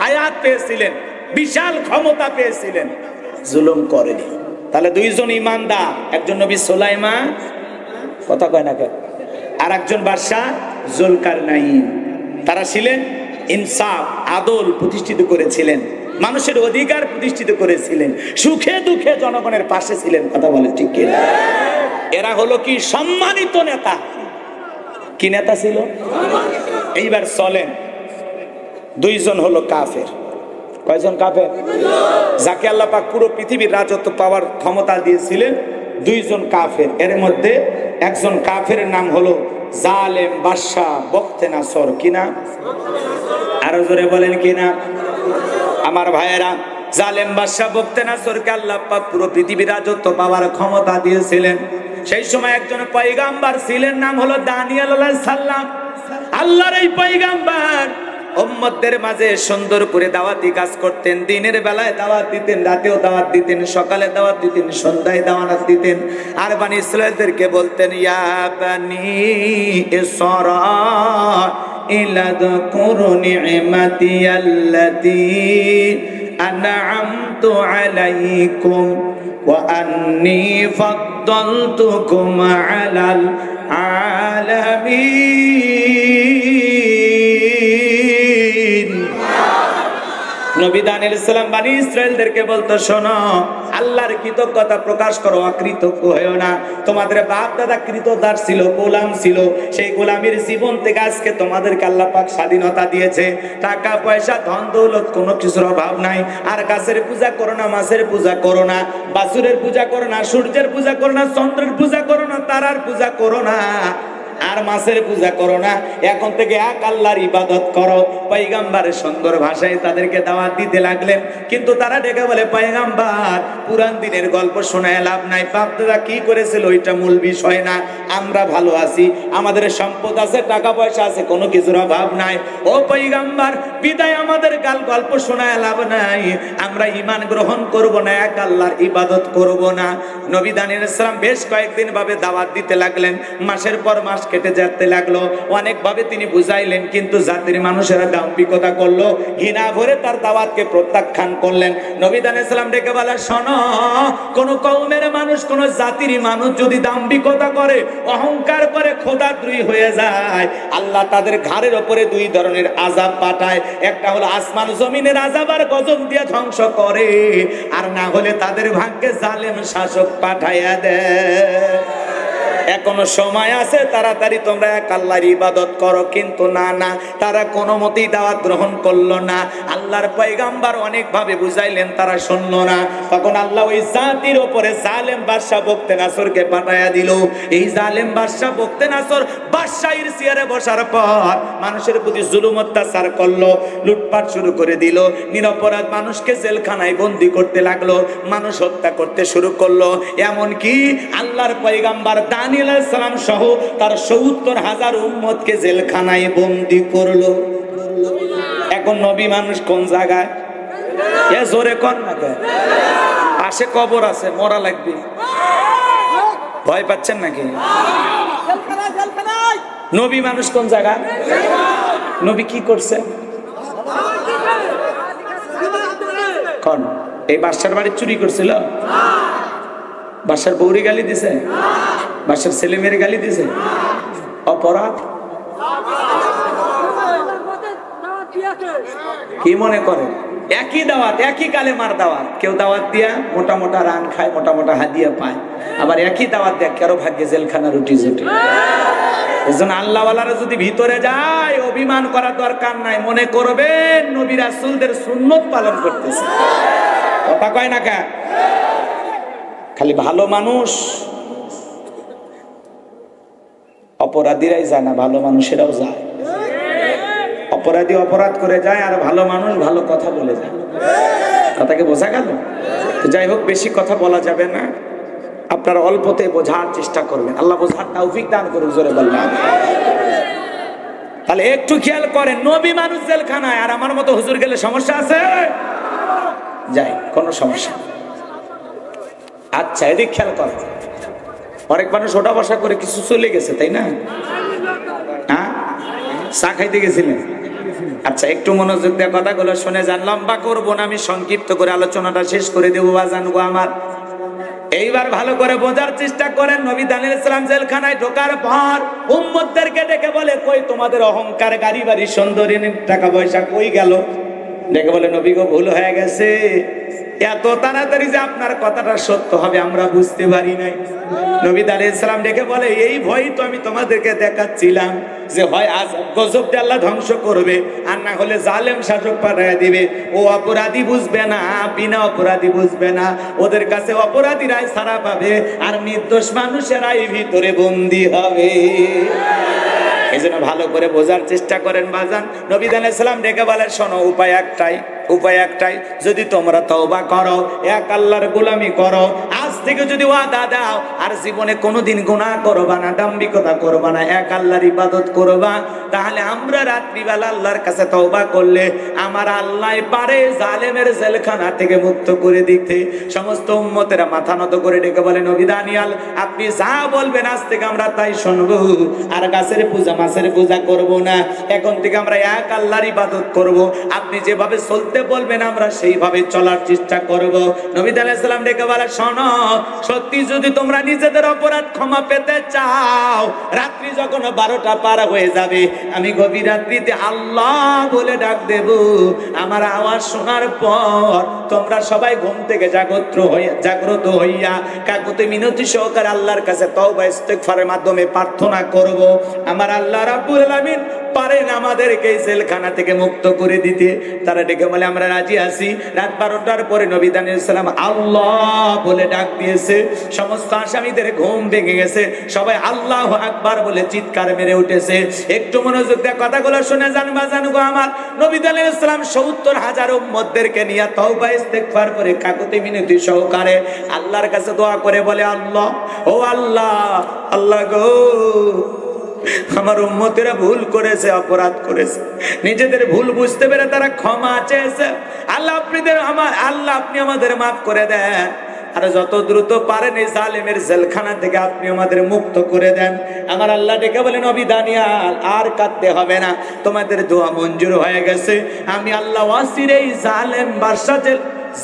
হায়াত পেয়েছিলেন, বিশাল ক্ষমতা পেয়েছিলেন, জুলুম করেনি। তাহলে 2 জন ইমানদার, একজন নবী সুলাইমান, কথা কয় না কেন, আর একজন বাদশা জুলকারনাইন। তারা ছিলেন ইনসাফ, আদল প্রতিষ্ঠিত করেছিলেন, মানুষের অধিকার প্রতিষ্ঠিত করেছিলেন, সুখে দুঃখে জনগণের পাশে ছিলেন। কথা বলে ঠিক কিনা? এরা হলো কি সম্মানিত নেতা। কি নেতা ছিল? এইবার চলেন, 2 জন হলো কাফের। কয়জন কাফের? যাকে আল্লাহ পাক পুরো পৃথিবীর রাজত্ব পাওয়ার ক্ষমতা দিয়েছিলেন, 2 জন কাফের। এর মধ্যে একজন কাফের নাম হলো জালেম বাদশা বখতে নাসর। কি না? আরো জোরে বলেন কি না? আমার ভাইয়েরা, জালেম বাদশা বখতে নাসরকে আল্লাহ পাক পুরো পৃথিবীর রাজত্ব পাওয়ার ক্ষমতা দিয়েছিলেন। সেই সময় একজন পয়গাম্বার ছিলেন, নাম হলো দানিয়েল আলাইহিস সালাম। আল্লাহর এই পয়গাম্বার উম্মতদের মাঝে সুন্দর করে দাওয়াতি কাজ করতেন। দিনের বেলায় দাওয়াত দিতেন, রাতেও দাওয়াত দিতেন, সকালে দাওয়াত দিতেন, সন্ধ্যায় দাওয়াত দিতেন। আর বনি ইসরাঈলদেরকে বলতেন, ইয়া বনি ইসরাঈল আযকুরু নি'মাতি আল্লাতী আন'আমতু আলাইকুম ওয়া আন্নী ফাদ্দালতুকুম আলাল আলামিন। নবী দানিয়েল সালাম বনি ইসরাইলদেরকে বলতো, শোনো, আল্লাহর কৃতজ্ঞতা প্রকাশ করো, অকৃতজ্ঞ হয়েও না। তোমাদের বাপ দাদা কৃতদাস ছিল, গোলাম ছিল, সেই গোলামির জীবন থেকে আজকে তোমাদেরকে আল্লাহ পাক স্বাধীনতা দিয়েছে। টাকা পয়সা ধন দৌলত কোনো কিছুর অভাব নাই। আর গাছের পূজা করো না, মাছের পূজা করো না, বাছুরের পূজা করো না, সূর্যের পূজা করো না, চন্দ্রের পূজা করো না, তারার পূজা করো না, আর মাছের পূজা করো না। এখন থেকে এক আল্লাহর ইবাদত করো। পয়গম্বরের সুন্দর ভাষায় তাদেরকে দাওয়াত দিতে লাগলেন। কিন্তু তারা ডেকে বলে, পয়গম্বর, পুরান দিনের গল্প শোনায় লাভ নাই, বাপ দাদা কি করেছিল ওইটা মূল বিষয় না। আমরা ভালো আছি, আমাদের সম্পদ আছে, টাকা পয়সা আছে, কোনো কিছুর অভাব নাই। ও পয়গম্বর, বিদায় আমাদের গল্প শোনায় লাভ নাই। আমরা ঈমান গ্রহণ করব না, এক আল্লাহর ইবাদত করব না। নবী দানিয়েল সালাম বেশ কয়েকদিন ভাবে দাওয়াত দিতে লাগলেন। মাসের পর মাস কেটে যেতে লাগলো। অনেক ভাবে তিনি বুঝাইলেন, কিন্তু জাতির মানুষেরা দাম্ভিকতা করলো, ঘৃণা ভরে তার দাওয়াতকে প্রত্যাখ্যান করলেন। নবী দানিয়েল সালাম ডেকে বলে, শোনো, কোন কওমের মানুষ, কোন জাতির মানুষ যদি দাম্ভিকতা করে, অহংকার করে, খোদাদ্রোহী হয়ে যায়, আল্লাহ তাদের ঘাড়ের উপরে দুই ধরনের আযাব পাঠায়। একটা হলো আসমান জমিনের আযাব আর গজব দিয়ে ধ্বংস করে, আর না হলে তাদের ভাগ্যে জালেম শাসক পাঠাইয়া দেয়। এখনো সময় আছে, তাড়াতাড়ি তোমরা এক আল্লাহর ইবাদত করো। কিন্তু না, তারা কোনো মতেই দাওয়াত গ্রহণ করলো না। আল্লাহর পয়গম্বর অনেক ভাবে বুঝাইলেন, তারা শুনলো না। তখন আল্লাহ ওই জাতির উপরে জালেম বাদশা বখতে নাসরকে পাঠাইয়া দিল। এই জালেম বাদশা বখতে নাসর বাদশাহীর চেয়ারে বসার পর মানুষের প্রতি জুলুম অত্যাচার করলো, লুটপাট শুরু করে দিল। নিরপরাধ মানুষকে জেলখানায় বন্দী করতে লাগলো, মানুষ হত্যা করতে শুরু করলো। এমনকি আল্লাহর পয়গম্বর দানিয়েল আলাইহিস সালাম সহ তার ৭০,০০০ উম্মতকে জেলখানায় বন্দী করলো। এখন নবী মানুষ কোন জায়গায়? এ জোরে কোন না, পাশে কবর আছে, মরা লাগবে। ভয় পাচ্ছেন নাকি? নবী মানুষ কোন জায়গায়? নবী কি করছে? কোন এই বাদশার বাড়ি চুরি করছিল? বাদশার বউরি গালি দিছে? বাদশার ছেলে মেয়ের গালি দিছে? অপরাধ কি মনে করে? একই দাওয়াত, একই কালেমার দাওয়াত। কেউ দাওয়াত দিয়া মোটা মোটা রান খায়, মোটা মোটা হাদিয়া পায়, আবার একই দাওয়াত দেয় কারো ভাগ্যে জেলখানা রুটি জুটি। এজন্য আল্লাহওয়ালারা যদি ভিতরে যায়, অভিমান করার দরকার নাই। মনে করবেন নবী রাসূলদের সুন্নত পালন করতেছে। কথা কয় না কা? খালি ভালো মানুষ, অপরাধীরাই যায় না, ভালো মানুষেরাও যায়। অপরাধী অপরাধ করে যায়, আর ভালো মানুষ ভালো কথা বলে যায়। কথাকে বোঝা গেল? যাই হোক, বেশি কথা বলা যাবে না। আপনারা অল্পতে বোঝার চেষ্টা করবেন। আল্লাহ বোঝার তৌফিক দান করুন, জোরে বললাম। তাহলে একটু খেয়াল করেন, নবী মানুষ জেলখানায়, আর আমার মতো হুজুর গেলে সমস্যা আছে? যাই, কোনো সমস্যা। আচ্ছা, এদিক খেয়াল করেন। অনেক মানুষ ওটা বসা করে কিছু চলে গেছে, তাই না? হ্যাঁ, চা খাইতে গেছিলেন? আচ্ছা, একটু মনোযোগ দিয়ে কথাগুলো শুনে যান। লম্বা করবো না, আমি সংক্ষিপ্ত করে আলোচনাটা শেষ করে দেবো। বাজানগো আমার, এইবার ভালো করে বোঝার চেষ্টা করেন। নবী দানিয়েল সালাম জেলখানায় ঢোকার পর উম্মতদেরকে ডেকে বলে, কই তোমাদের অহংকার, গাড়ি বাড়ি, সৌন্দর্য, টাকা পয়সা কই গেল? ডেকে বলে, নবী গো, ভুল হয়ে গেছে। এত তাড়াতাড়ি যে আপনার কথাটা সত্য হবে আমরা বুঝতে পারি নাই। নবী দানিয়েল সালাম ডেকে বলে, এই ভয় তো আমি তোমাদেরকে দেখাচ্ছিলাম, যে হয় আজ গজব দিয়ে আল্লাহ ধ্বংস করবে, আর না হলে জালেম শাসক পাঠাইয়া দিবে। ও অপরাধী বুঝবে না, বিনা অপরাধী বুঝবে না। ওদের কাছে অপরাধীরাই ছাড়া পাবে, আর নির্দোষ মানুষেরাই ভিতরে বন্দী হবে। এই জন্য ভালো করে বোঝার চেষ্টা করেন বাজান। নবী দানিয়েল সালাম ডেকে বলে, শোনো, উপায় একটাই, যদি তোমরা তওবা করো, এক আল্লাহর গোলামি করো, আজ থেকে যদি ওয়াদা দাও আর জীবনে কোনোদিন গুনাহ করবা না, দাম্ভিকতা করবা না, এক আল্লাহর ইবাদত করবা, তাহলে আমরা রাত্রিবেলা আল্লাহর কাছে তওবা করলে আমার আল্লাহ পারে জালেমের জেলখানা থেকে মুক্ত করে দিতে। সমস্ত উম্মতেরা মাথা নত করে ডেকে বলে, নবী দানিয়েল, আপনি যা বলবেন আজ থেকে আমরা তাই শুনবো। আর গাছের পূজা, মাছের পূজা করব না, এখন থেকে আমরা এক আল্লাহর ইবাদত করব। আপনি যেভাবে চলতে বলবেন আমরা সেইভাবে চলার চেষ্টা করব। নবী দানিয়েল সালাম ডেকে বলে, শোনো, সত্যি যদি তোমরা নিজেদের অপরাধ ক্ষমা পেতে চাও, রাত্রি যখন 12টা পার হয়ে যাবে, আমি গভীর রাত্রিতে আল্লাহ বলে ডাক দেব। আমার আওয়াজ শোনার পর তোমরা সবাই ঘুম থেকে জাগ্রত হইয়া কাকুতি মিনতি সহকারে আল্লাহর কাছে তওবা ইস্তেগফারের মাধ্যমে প্রার্থনা করব। আমার আল্লাহ রাব্বুল আলামিন পারেন আমাদেরকে এই জেলখানা থেকে মুক্ত করে দিতে। তারা ডেকে বলে আমরা রাজি আছি। রাত 12টার পরে নবী দানিয়েল সালাম আল্লাহ বলে ডাক দিয়েছে। সমস্ত আসামিদের ঘুম ভেঙে গেছে, সবাই আল্লাহু আকবার বলে চিৎকার মেরে উঠেছে। একটু মনোযোগ দিয়ে কথাগুলো শুনে যান বাজান গো আমার। নবী দানিয়েল সালাম 70,000 উম্মতদেরকে নিয়ে তওবা ইস্তেগফার করে কাকুতি মিনতি সহকারে আল্লাহর কাছে দোয়া করে বলে আল্লাহ, ও আল্লাহ, আল্লাহ গো, আমার উম্মতেরা ভুল করেছে, অপরাধ করেছে, নিজেদের ভুল বুঝতে পেরে তারা ক্ষমা চেয়েছে। আল্লাহ আপনি আমাদের মাফ করে দেন, আর যত দ্রুত পারেন এই জালেমের জেলখানা থেকে আপনি আমাদের মুক্ত করে দেন। আমার আল্লাহ ডেকে বলেন নবী দানিয়াল, আর কাঁদতে হবে না, তোমাদের দোয়া মঞ্জুর হয়ে গেছে। আমি আল্লাহ ওয়াসির এই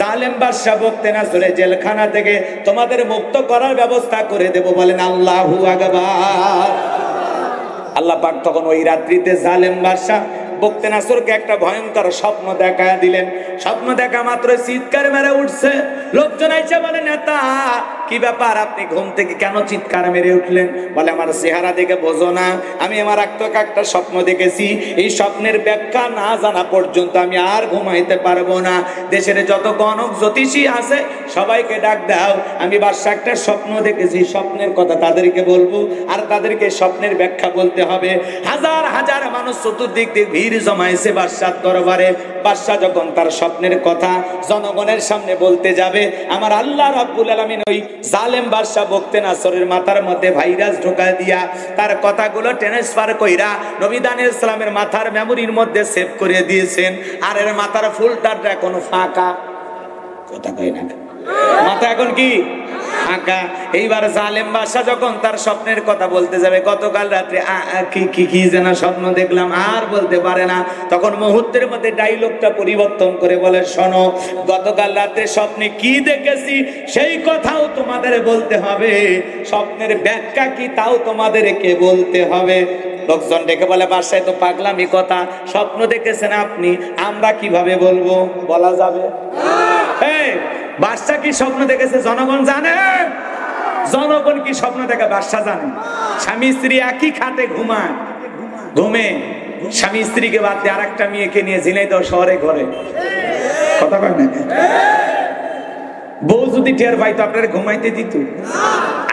জালেম বাদশা বুকতেনাসর জেলখানা থেকে তোমাদের মুক্ত করার ব্যবস্থা করে দেব। বলেন আল্লাহু আকবার। আল্লাহ পাক তখন ওই রাত্রিতে জালেম বাদশা বুকতেনাসরকে একটা ভয়ঙ্কর স্বপ্ন দেখা দিলেন। স্বপ্ন দেখা মাত্র চিৎকার মেরে উঠছে। লোকজন আইসা বলে নেতা, কি ব্যাপার, আপনি ঘুম থেকে কেন চিৎকার মেরে উঠলেন? বলে আমার চেহারা দেখে বোঝো না, আমি আমার একটা স্বপ্ন দেখেছি, এই স্বপ্নের ব্যাখ্যা না জানা পর্যন্ত আমি আর ঘুমাইতে পারবো না। দেশের যত গণক জ্যোতিষী আছে সবাইকে ডাক দাও, আমি বাদশা একটা স্বপ্ন দেখেছি, স্বপ্নের কথা তাদেরকে বলবো, আর তাদেরকে স্বপ্নের ব্যাখ্যা বলতে হবে। হাজার হাজার মানুষ চতুর্দিক দিয়ে ভিড় জমাইছে বাদশার দরবারে। বাদশা যখন তার স্বপ্নের কথা জনগণের সামনে বলতে যাবে, আমার আল্লাহ রাব্বুল আলামিন ওই জালেম বাদশা বুকতেনাসরের মাথার মধ্যে ভাইরাস ঢোকায় দিয়া তার কথাগুলো ট্রান্সফার কইরা নবী দানিয়েল সালামের মাথার মেমোরির মধ্যে সেভ করে দিয়েছেন। আর এর মাথার ফুলটার এখন ফাঁকা। কথা কই না, মাথা এখন কি ফাঁকা। এইবার জালেম বাদশা যখন তার স্বপ্নের কথা বলতে যাবে, গতকাল রাত্রে কি যেন স্বপ্ন দেখলাম, আর বলতে পারে না। তখন মুহূর্তের মধ্যে ডায়লগটা পরিবর্তন করে বলে, শোনো, গতকাল রাত্রে স্বপ্নে কি দেখেছি সেই কথাও তোমাদের বলতে হবে, স্বপ্নের ব্যাখ্যা কি তাও তোমাদেরকে বলতে হবে। লোকজন ডেকে বলে, বাদশায় তো পাগলামি কথা, স্বপ্ন দেখেছেন আপনি, আমরা কিভাবে বলবো, বলা যাবে? বাদশা কি স্বপ্ন দেখেছে জনগণ জানে? জনগণ কি স্বপ্ন দেখে বাদশা জানে? স্বামী স্ত্রী একই খাটে ঘুমায়, ঘুমে স্বামী স্ত্রীকে বাদ দিয়ে আরেকটা মেয়েকে নিয়ে ঝিনাইদহ শহরে ঘরে। কথা কয় না? বউ যদি টের পাইতো আপনার ঘুমাইতে দিত,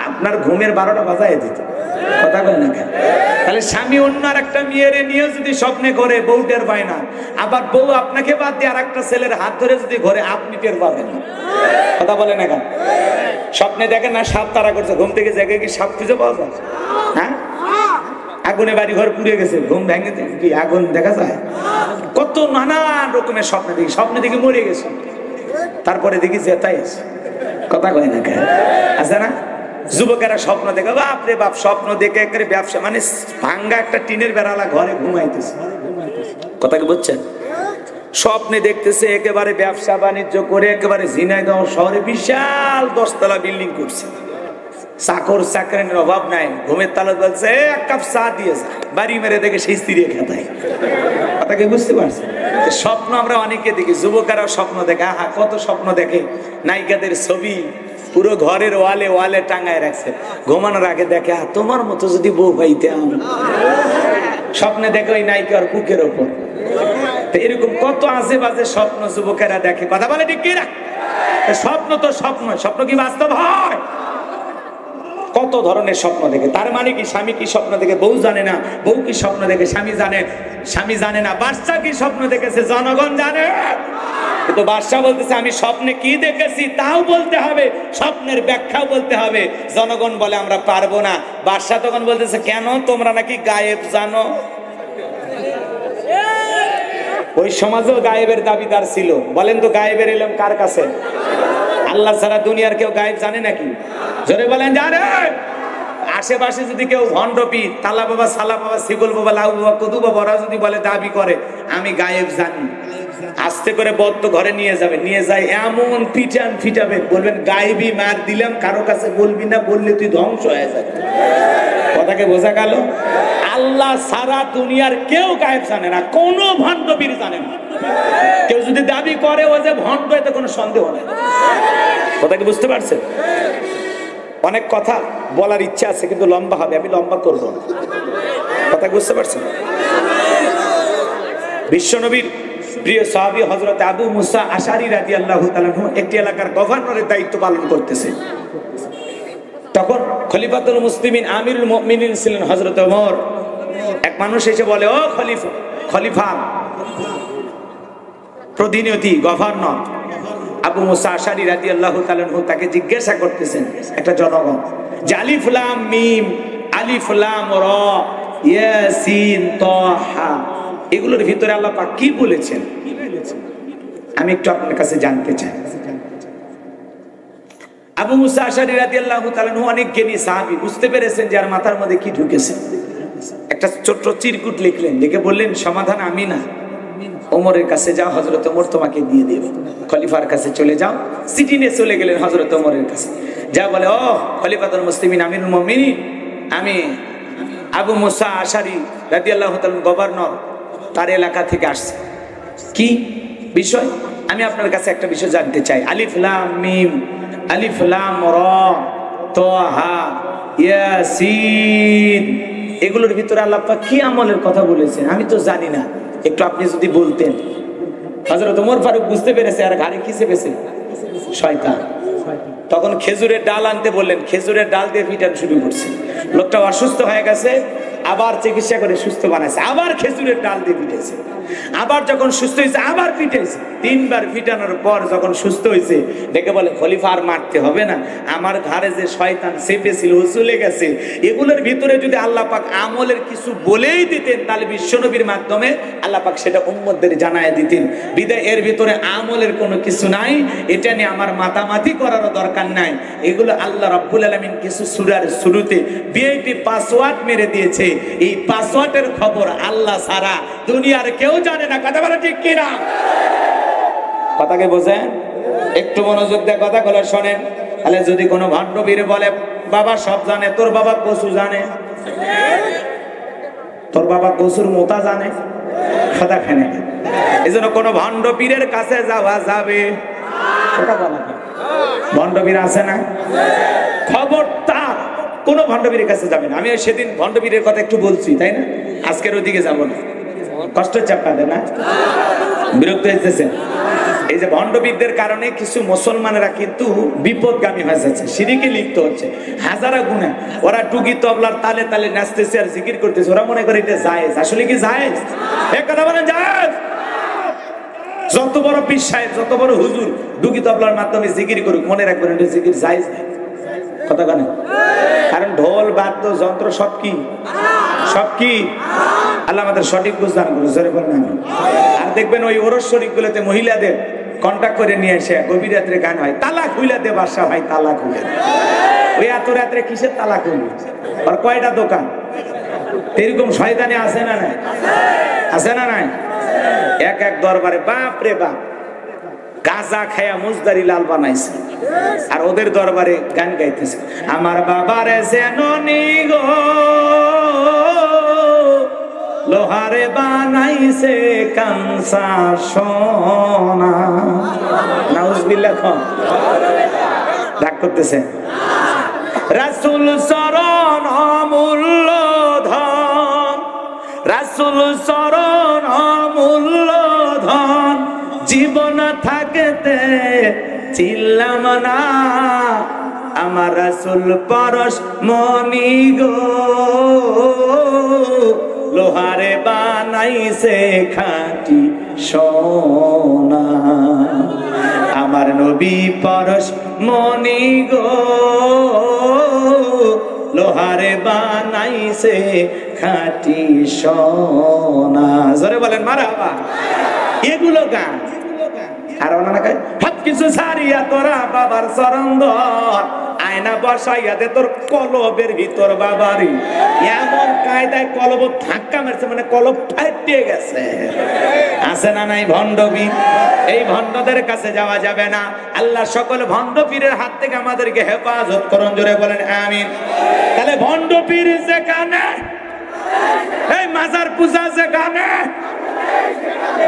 আপনার ঘুমের 12টা বাজায় দিত। কথা কয় না? তাহলে স্বামী অন্য আর একটা মেয়ের নিয়ে যদি স্বপ্নে করে, বউ টের পায় না, আবার বউ আপনাকে বাদ দিয়ে আর একটা ছেলের হাত ধরে যদি ঘরে, আপনি টের পাবেন না। কথা বলে না কেন? স্বপ্নে দেখেন না সাপ তারা করছে, ঘুম থেকে জেগে কি সাপ খুঁজে পাওয়া যায়? হ্যাঁ, আগুনে বাড়ি ঘর পুড়ে গেছে, ঘুম ভেঙে কি আগুন দেখা যায়? কত নানান রকমের স্বপ্নে দেখি, স্বপ্নে দেখি মরে গেছে, তারপরে দেখি জেতাই আছে। কথা কয় না কেন? আছে না? যুবকেরা স্বপ্ন দেখে, বাপরে বাপ, স্বপ্ন দেখে একেবারে ব্যবসা, মানে ভাঙ্গা একটা টিনের বেড়ালা ঘরে ঘুমাইতেছে। কথা কি বুঝছেন? স্বপ্নে দেখতেছে একেবারে ব্যবসা বাণিজ্য করে একেবারে ঝিনাইদহ শহরে বিশাল 10 তলা বিল্ডিং করছে, চাকর চাকরের অভাব নাই। ঘুমের তালে বলছে এক কাপ চা দিয়ে যায়, বাড়ি মেরে দেখে সেই স্ত্রী খেতায়। কথা কি বুঝতে পারছে? স্বপ্ন আমরা অনেকে দেখি, যুবকেরা স্বপ্ন দেখে, আহা কত স্বপ্ন দেখে, নায়িকাদের ছবি পুরো ঘরের ওয়ালে ওয়ালে টাঙায় রাখছে, ঘুমানোর আগে দেখে তোমার মতো যদি বউ পাইতাম। স্বপ্নে দেখে ওই নায়িকার বুকের ওপর। এরকম কত আজে বাজে স্বপ্ন যুবকেরা দেখে। কথা বলে ঠিক কিনা? স্বপ্ন তো স্বপ্ন, স্বপ্ন কি বাস্তব হয়? কত ধরনের স্বপ্ন দেখে। তার মানে কি স্বামী কি স্বপ্ন দেখে বউ জানে না, বউ কি স্বপ্ন দেখে স্বামী জানে, স্বামী জানে না। বাদশা কি স্বপ্ন দেখেছে জনগণ জানে, কিন্তু বাদশা বলতেছে আমি স্বপ্নে কি দেখেছি তাও বলতে হবে, স্বপ্নের ব্যাখ্যাও বলতে হবে। জনগণ বলে আমরা পারবো না। বাদশা তখন বলতেছে কেন, তোমরা নাকি গায়েব জানো? ওই সমাজেও গায়েবের দাবিদার ছিল। বলেন তো গায়েবের এলেম কার কাছে? আল্লাহ ছাড়া দুনিয়ার কেউ গায়েব জানে নাকি? জোরে বলেন জানে। আশেপাশে যদি কেউ ভণ্ডপি তালা বাবা, সালা বাবা, শিকল বাবা, লাউ বাবা, কদু বাবা ওরা যদি বলে দাবি করে আমি গায়েব জানি, আস্তে করে বদ্ধ ঘরে নিয়ে যাবে, নিয়ে যায় এমন ফিটাবে, বলবেন গায়েবী মার দিলাম, কারো কাছে বলবি না, বললে তুই ধ্বংস হয়ে যাবে। কথাকে বোঝা গেল? আল্লাহ সারা দুনিয়ার কেউ গায়েব জানে না, কোনো ভণ্ডপীর জানে না। কেউ যদি দাবি করে ও যে ভণ্ড, এতে কোনো সন্দেহ নেই। কথাকে বুঝতে পারছেন? অনেক কথা বলার ইচ্ছা আছে কিন্তু লম্বা হবে, আমি লম্বা করব না। কথা বুঝতে পারছেন? বিশ্বনবীর প্রিয় সাহাবী হযরত আবু মুসা আশআরী রাদিয়াল্লাহু তাআলা একটি এলাকার গভর্নরের দায়িত্ব পালন করতেছে। তখন খলিফাতুল মুসলিমিন আমিরুল মুমিনিন ছিলেন হযরত ওমর। এক মানুষ এসে বলে, ও খলিফা প্রতিনিধি গভর্নর আবু মুসা আশআরী রাদিয়াল্লাহু তাআলা তাকে জিজ্ঞাসা করতেছেন একটা জনগণ যে আলিফ লাম মিম, আলিফ লাম রা, ইয়াসিন, তাহা, এগুলোর ভিতরে আল্লাহ পাক কি বলেছেন আমি একটু আপনার কাছে জানতে চাই। আবু মুসা আশআরী রাদিয়াল্লাহু তাআলা অনেক জ্ঞানী সাহাবী, বুঝতে পেরেছেন যে আর মাথার মধ্যে কি ঢুকেছে। একটা ছোট্ট চিরকুট লিখলেন, লিখে বললেন সমাধান আমি না, ওমরের কাছে যাও, হযরত ওমর তোমাকে দিয়ে দেবে। খলিফার কাছে চলে যাও, চিঠি নিয়ে চলে গেলেন হযরত ওমরের কাছে। যা বলে, ও খলিফাতুল মুসলিমিন আমিরুল মুমিনিন, আমি আবু মুসা আশআরী রাদিয়াল্লাহু তাআলা গভর্নর, তার এলাকা থেকে আসছে। কি বিষয়? আমি আপনার কাছে একটা বিষয় জানতে চাই। আলিফ লাম মিম, আলিফ লাম রা, তাহা, ইয়াসিন, এগুলোর ভিতরে আল্লাহ পাক কি আমলের কথা বলেছেন আমি তো জানি না, একটু আপনি যদি বলতেন। হযরত ওমর ফারুক বুঝতে পেরেছে আর ঘাড়ে কি চেপেছে? শয়তান। তখন খেজুরের ডাল আনতে বললেন, খেজুরের ডাল দিয়ে পিটান শুরু করছে। লোকটা অসুস্থ হয়ে গেছে, আবার চিকিৎসা করে সুস্থ বানাইছে, আবার খেজুরের ডাল দিয়ে পিটেছে, আবার যখন সুস্থ হয়েছে আবার পিটেছে। 3 বার পিটানোর পর যখন সুস্থ হয়েছে দেখে বলে, খলিফা আর মারতে হবে না, আমার ঘাড়ে যে শয়তান চেপেছিল ও চলে গেছে। এগুলোর ভিতরে যদি আল্লাহ পাক আমলের কিছু বলেই দিতেন তাহলে বিশ্বনবীর মাধ্যমে আল্লাহ পাক সেটা উম্মতদের জানায় দিতেন। বিদায় এর ভিতরে আমলের কোনো কিছু নাই, এটা নিয়ে আমার মাতামাতি করারও দরকার নাই। এগুলো আল্লাহ রাব্বুল আলামিন কিছু সূরার শুরুতে ভিআইপি পাসওয়ার্ড মেরে দিয়েছে। এই পাসওয়ার্ডের খবর আল্লাহ ছাড়া দুনিয়ার কেউ জানে না। কথা বলা ঠিক কিনা? কথাকে বোঝেন? একটু মনোযোগ দিয়ে কথাগুলো শোনেন। তাহলে যদি কোনো ভণ্ডবীর বলে বাবা সব জানে, তোর বাবা কসু জানে, তোর বাবা কসুর মোতা জানে, কথা ফেনে। এই জন্য কোনো ভণ্ডপীরের কাছে যাওয়া যাবে? ভণ্ডপীর আছে না? খবরদার কোনো ভণ্ডপীরের কাছে যাবে না। আমি সেদিন ভণ্ডপীরের কথা একটু বলছি, তাই না? আজকের ওইদিকে যাবো না, কষ্ট চাপাবে না, বিরক্ত হইতেছে। এই যে ভণ্ডপীরদের কারণে কিছু মুসলমানেরা কিন্তু বিপদগামী হয়ে যাচ্ছে, শিরকে লিপ্ত হচ্ছে হাজারা গুণে। ওরা টুকি তবলার তালে তালে নাচতেছে আর জিকির করতেছে, ওরা মনে করে এটা জায়েজ। আসলে কি জায়েজ? এক কথা বলেন, জায়েজ? যত বড় পীর সাহেব, যত বড় হুজুর টুকি তবলার মাধ্যমে জিকির করুক, মনে রাখবেন এটা জিকির জায়েজ নেই। কথা কানে? কারণ ঢোল বাদ্য যন্ত্র সব কি? সব কি? আল্লাহ আমাদের সঠিক বুঝদান করুন, জোরে বলেন আমিন। আর দেখবেন ওই ওরস শরীফ গুলোতে মহিলাদের কন্টাক্ট করে নিয়ে এসে গভীর রাত্রে গান হয়, তালাক হইলা দে বাদশা ভাই, তালাক হইলা দে। ওই এত রাত্রে কিসের তালাক হইল? আর কয়টা দোকান? এরকম শয়তানি আছে না নাই? আছে না নাই? এক এক দরবারে বাপ রে বাপ গাঁজা খায়া মুজদারি লাল বানাইছে, আর ওদের দরবারে গান গাইতেছে, আমার বাবারে জেননি গো লোহারে বানাইছে কামসা সোনা। নাউজুবিল্লাহ। রাগ করতেছে? রাসূল চরণ অমূল্য ধন, রাসূল চরণ অমূল্য ধন, জীবন থাকতে চিল্লাম না আমার রাসূল পরশ মনি গো লোহারে বানাইছে খাঁটি সোনা। আমার নবী পরশ মনি গো লোহারে বানাইছে খাঁটি সোনা। জোরে বলেন মারহাবা। এগুলো গান। আর ওনারা কয় সব কিছু ছাড়িয়া তোরা বাবার চরণ ধর, আয়না বসাইয়া দে তোর কলবের ভিতর বাবারি। এমন কায়দায় কলব ধাক্কা মারছে, মানে কলব ফাটে গেছে। আছে না নাই ভণ্ডপীর? এই ভণ্ডদের কাছে যাওয়া যাবে না। আল্লাহ সকল ভণ্ডপীরের হাত থেকে আমাদেরকে হেফাজত করুন, জোরে বলেন আমিন। তাহলে ভণ্ডপীর যেখানে, এই মাজার পূজা যেখানে,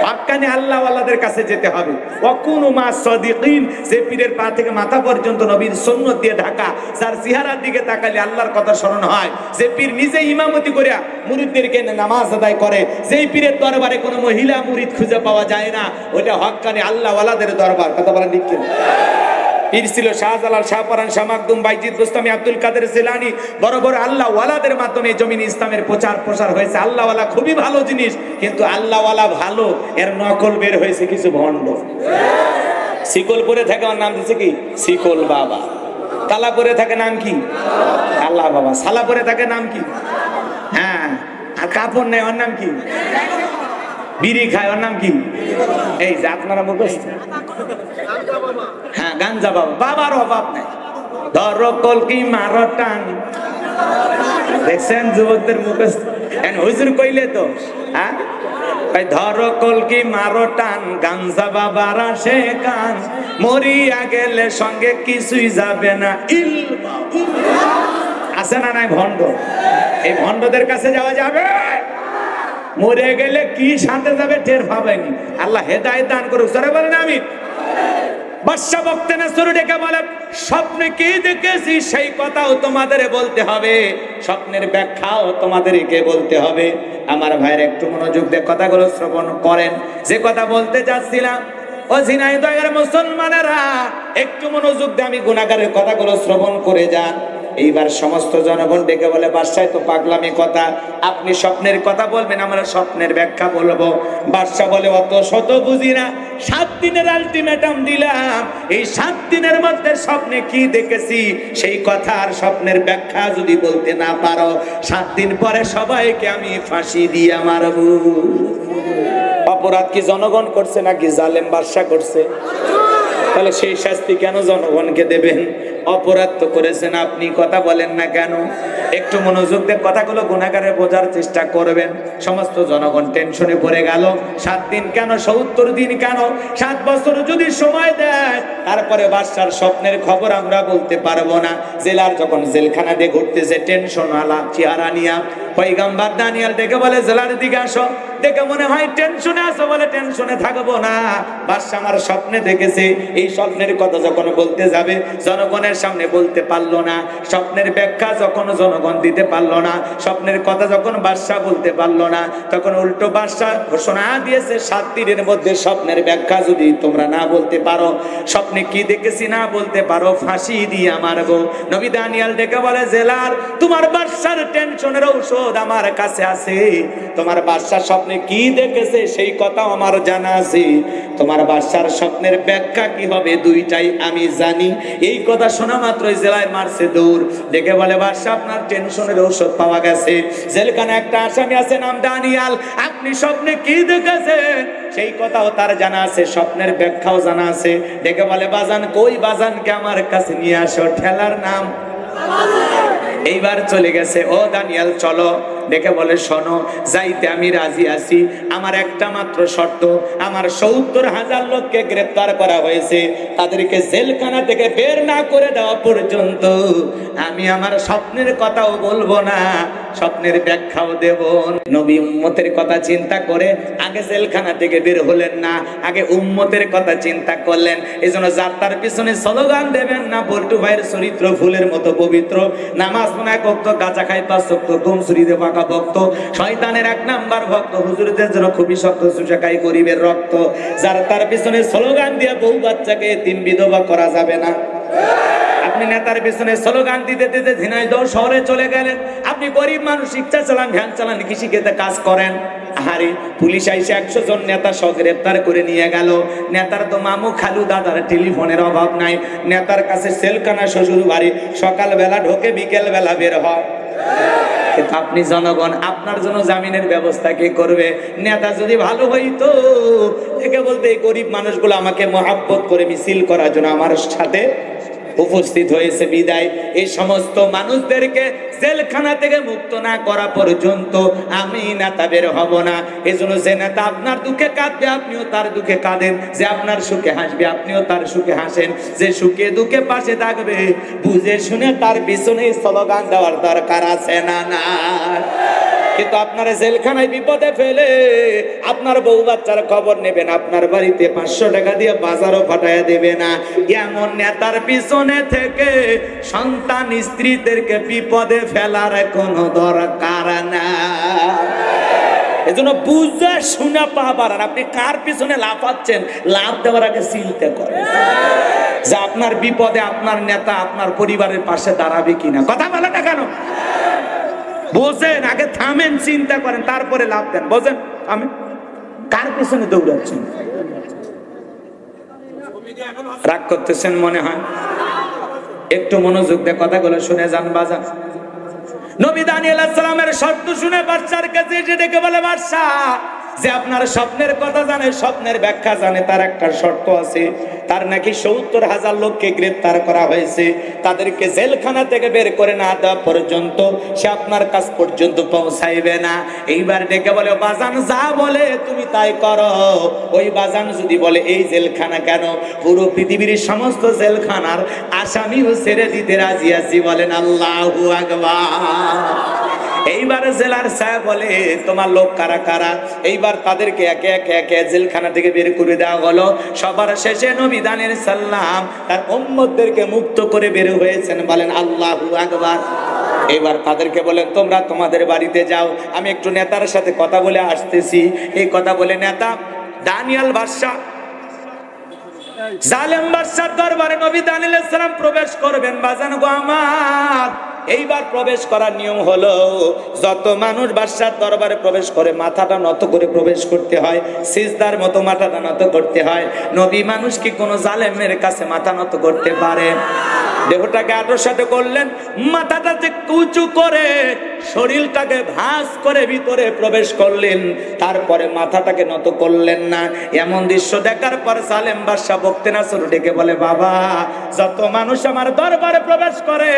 হক্কানি আল্লাহওয়ালাদের কাছে যেতে হবে। ওয়াকুনু মা সাদিকিন, যে পীরের পা থেকে মাথা পর্যন্ত নবীর সুন্নাত দিয়ে ঢাকা, যার চেহারার দিকে তাকালে আল্লাহর কথা স্মরণ হয়, যে পীর নিজে ইমামতি করে মুরিদদেরকে নামাজ আদায় করে, যেই পীরের দরবারে কোনো মহিলা মুরিদ খুঁজে পাওয়া যায় না, ওটা হক্কানি আল্লাহওয়ালাদের দরবার। কথা বলেন ঠিক কিনা? পীর ছিল শাহজালাল, শাহপরান, শাহ মাকদুম, বাইজিদ বুস্তামি, আব্দুল কাদের জিলানী। বড় বড় আল্লাহ ওয়ালাদের মাধ্যমে জমিন ইসলামের প্রচার প্রসার হয়েছে। আল্লাহ ওয়ালা খুবই ভালো জিনিস, কিন্তু আল্লাহ ওয়ালা ভালো, এর নকল বের হয়েছে কিছু ভণ্ড। শিকলপুরে থাকে, ওর নাম দিচ্ছে কি শিকল বাবা। তালাপুরে থাকে নাম কি আল্লাহ বাবা। সালাপুরে থাকে নাম কি? হ্যাঁ। আর কাপড় নেই, ওর নাম কি? বিড়ি খায়, ওর নাম কি? এই যে আপনারা মুখস্থ, হ্যাঁ গাঞ্জা বাবা। বাবার অভাব নাই। ধরো কলকি মারো টান, দেখছেন যুবকদের মুখস্থ? হুজুর কইলে তো, হ্যাঁ ধরো কলকি মারো টান, গাঞ্জা বাবার আসে কান, মরিয়া গেলে সঙ্গে কিছুই যাবে না। ইল আছে না নাই ভণ্ড? এই ভণ্ডদের কাছে যাওয়া যাবে? মরে গেলে কি সাথে যাবে টের পাবেনি। আল্লাহ হেদায়েত দান করুক, সরে বলেন আমিন। বাদশা বক্তে নসর ডেকে বলে, স্বপ্নে কি দেখেছি সেই কথাও তোমাদের বলতে হবে, স্বপ্নের ব্যাখ্যাও তোমাদেরকে বলতে হবে। আমার ভাইয়ের একটু মনোযোগ দিয়ে কথাগুলো শ্রবণ করেন। যে কথা বলতে যাচ্ছিলাম, ও ঝিনাইদহের মুসলমানেরা একটু মনোযোগ দিয়ে আমি গুনাহগারের কথাগুলো শ্রবণ করে যান। এইবার সমস্ত জনগণ ডেকে বলে, বাদশাহ তো পাগলামি কথা, আপনি স্বপ্নের কথা বলবেন, আমরা স্বপ্নের ব্যাখ্যা বলবো। বাদশাহ বলে, অত শত বুঝি না, 7 দিনের আলটিমেটাম দিলাম, এই 7 দিনের মধ্যে স্বপ্নে কি দেখেছি সেই কথা আর স্বপ্নের ব্যাখ্যা যদি বলতে না পারো, 7 দিন পরে সবাইকে আমি ফাঁসি দিয়ে মারবো। অপরাধ কি জনগণ করছে নাকি জালেম বাদশাহ করছে? তাহলে সেই শাস্তি কেন জনগণকে দেবেন? অপরাধ তো করেছেন আপনি, কথা বলেন না কেন? একটু মনোযোগ দিয়ে কথাগুলো গুনাহগারে বোঝার চেষ্টা করবেন। সমস্ত জনগণ টেনশনে পড়ে গেল। 7 দিন কেন, 70 দিন কেন, 7 বছর যদি সময় দেয়, তারপরে বাদশার স্বপ্নের খবর আমরা বলতে পারবো না। জেলার যখন জেলখানা দিয়ে ঘুরতেছে, টেনশন আলা চেহারা নিয়া, পয়গম্বর দানিয়েল ডেকে বলে, জেলার দিকে আসো। দেখে মনে হয় টেনশনে আসো, বলে টেনশনে থাকবো না, বাদশা আমার স্বপ্নে দেখেছে। এই স্বপ্নের কথা যখন বলতে যাবে, জনগণের সামনে বলতে পারলো না। স্বপ্নের ব্যাখ্যা যখন জনগণ দিতে পারলো না, স্বপ্নের কথা যখন বাদশা বলতে পারলো না, তখন উল্টো বাদশা ঘোষণা দিয়েছে, 7 দিনের মধ্যে স্বপ্নের ব্যাখ্যা যদি তোমরা না বলতে পারো, স্বপ্নে কি দেখেছি না বলতে পারো, ফাঁসি দিয়ে মারবো। নবী দানিয়েল ডেকে বলে, জেলার তোমার বাদশার টেনশনের ঔষধ আমার কাছে আছে। তোমার বাদশার স্বপ্নে কি দেখেছে সেই কথা আমার জানা আছে, তোমার বাদশার স্বপ্নের ব্যাখ্যা কি হবে দুইটাই আমি জানি। এই কথা শোনা মাত্রই জেলায় মারছে দৌড়। দেখে বলে, বাদশা আপনার টেনশনের ঔষধ পাওয়া গেছে। জেলখানে একটা আসামি আছে নাম দানিয়াল, আপনি স্বপ্নে কি দেখেছেন সেই কথাও তার জানা আছে, স্বপ্নের ব্যাখ্যাও জানা আছে। দেখে বলে, বাজান কই, বাজানকে আমার কাছে নিয়ে আসো, ঠেলার নাম। এইবার চলে গেছে, ও দানিয়াল চলো। দেখে বলে, শোনো, যাইতে আমি রাজি আছি, আমার একটা মাত্র শর্ত, আমার 70,000 লোককে গ্রেফতার করা হয়েছে, তাদেরকে জেলখানা থেকে বের না করে দেওয়া পর্যন্ত আমি আমার স্বপ্নের কথাও বলবো না, স্বপ্নের ব্যাখ্যাও দেব। নবী উম্মতের কথা চিন্তা করে আগে জেলখানা থেকে বের হলেন না, আগে উম্মতের কথা চিন্তা করলেন। এই জন্য যাত্রার পিছনে স্লোগান দেবেন না, বল্টু ভাইয়ের চরিত্র ফুলের মতো পবিত্র, নামাজ পড়ে 1 ওয়াক্ত, গাঁজা খাই 5 ওয়াক্ত, ঘুম ছুরিতে পাকা ভক্ত, শয়তানের 1 নাম্বার ভক্ত, হুজুরদের জন্য খুবই শক্ত, সুশাকাই গরিবের রক্ত। যার তার পিছনে স্লোগান দিয়ে বউ বাচ্চাকে এতিম বিধবা করা যাবে না। আপনি নেতার পিছনে স্লোগান দিতে দিতে ঝিনাইদহ শহরে চলে গেলেন, আপনি গরিব মানুষ, রিক্সা চালান, ভ্যান চালান, কৃষিক্ষেত্রে কাজ করেন। আরে পুলিশ আইসে 100 জন নেতা সহ গ্রেফতার করে নিয়ে গেল। নেতার তো মামু খালু দাদার টেলিফোনের অভাব নাই, নেতার কাছে সেলখানা শ্বশুর বাড়ি, সকালবেলা ঢোকে বিকেল বেলা বের হয়। কিন্তু আপনি জনগণ, আপনার জন্য জামিনের ব্যবস্থা কে করবে? নেতা যদি ভালো হইতো, একে বলতে এই গরিব মানুষগুলো আমাকে মহাব্বত করে মিছিল করার জন্য আমার সাথে উপস্থিত হয়েছে বিদায় এই সমস্ত মানুষদেরকে জেলখানা থেকে মুক্ত না করা পর্যন্ত আমি নেতা বের হব না। এজন্য যে নেতা আপনার দুঃখে কাঁদবে আপনিও তার দুঃখে কাঁদেন, যে আপনার সুখে হাসবে আপনিও তার সুখে হাসেন, যে সুখে দুঃখে পাশে থাকবে বুঝে শুনে তার পিছনে স্লোগান দেওয়ার দরকার আছে না? না। কিন্তু আপনারা জেলখানায় বিপদে ফেলে আপনার বউ বাচ্চার খবর নেবেন, আপনার বাড়িতে 500 টাকা দিয়ে বাজারও ফাটাইয়া দেবে না। এমন নেতার পিছনে থেকে সন্তান স্ত্রীদেরকে বিপদে ফেলার কোনো দরকার না। এজন্য বুঝে শুনে পা বাড়ান। আপনি কার পিছনে লাফাচ্ছেন, লাভ দেওয়ার আগে চিন্তা করেন যে আপনার বিপদে আপনার নেতা আপনার পরিবারের পাশে দাঁড়াবে কিনা। কথা বলে না কেন? বোঝেন, আগে থামেন, চিন্তা করেন, তারপরে লাভ দেন। বোঝেন, আমি কার পিছনে দৌড়াচ্ছেন? রাগ করতেছেন মনে হয়, একটু মনোযোগ দিয়ে কথাগুলো শুনে যান বাজান। নবী দানিয়েল আলাইহিস সালামের শর্ত শুনে বাদশার কাছে এসে ডেকে বলে, বাদশা, যে আপনার স্বপ্নের কথা জানে, স্বপ্নের ব্যাখ্যা জানে, তার একটা শর্ত আছে। তার নাকি 70,000 লোককে গ্রেফতার করা হয়েছে, তাদেরকে জেলখানা থেকে বের করে না দেওয়া পর্যন্ত সে আপনার কাছ পর্যন্ত পৌঁছাইবে না। এইবার ডেকে বলে, বাজান যা বলে তুমি তাই করো। ওই বাজান যদি বলে এই জেলখানা কেন, পুরো পৃথিবীর সমস্ত জেলখানার আসামিও ছেড়ে দিতে রাজি আছি। বলেন আল্লাহু আকবার। এইবার জেলার সাহেব বলে, তোমার লোক কারা কারা? এইবার তাদেরকে একে একে একে জেলখানা থেকে বের করে দেওয়া হলো। সবার শেষে নবী দানিয়েল সাল্লাম তার উম্মতদেরকে মুক্ত করে বের হয়েছেন। বলেন আল্লাহু আকবার। এবার তাদেরকে বলেন, তোমরা তোমাদের বাড়িতে যাও, আমি একটু নেতার সাথে কথা বলে আসতেছি। এই কথা বলে নেতা দানিয়েল বাদশা জালেম বাদশার দরবারে নবী দানিয়েল আলাইহিস সালাম প্রবেশ করবেন। বাজান গো আমার, এইবার প্রবেশ করার নিয়ম হলো, যত মানুষ বাদশার দরবারে প্রবেশ করে মাথাটা নত করে প্রবেশ করতে হয়, সিজদার মতো মাথাটা নত করতে হয়। নবী মানুষ কি কোনো জালেমের কাছে মাথা নত করতে পারে? দেহটাকে আটোসাটো করলেন, মাথাটাকে উঁচু করে শরীরটাকে ভাঁজ করে ভিতরে প্রবেশ করলেন, তারপরে মাথাটাকে নত করলেন না। এমন দৃশ্য দেখার পর জালেম বাদশা বকতে নাসর ডেকে বলে, বাবা, যত মানুষ আমার দরবারে প্রবেশ করে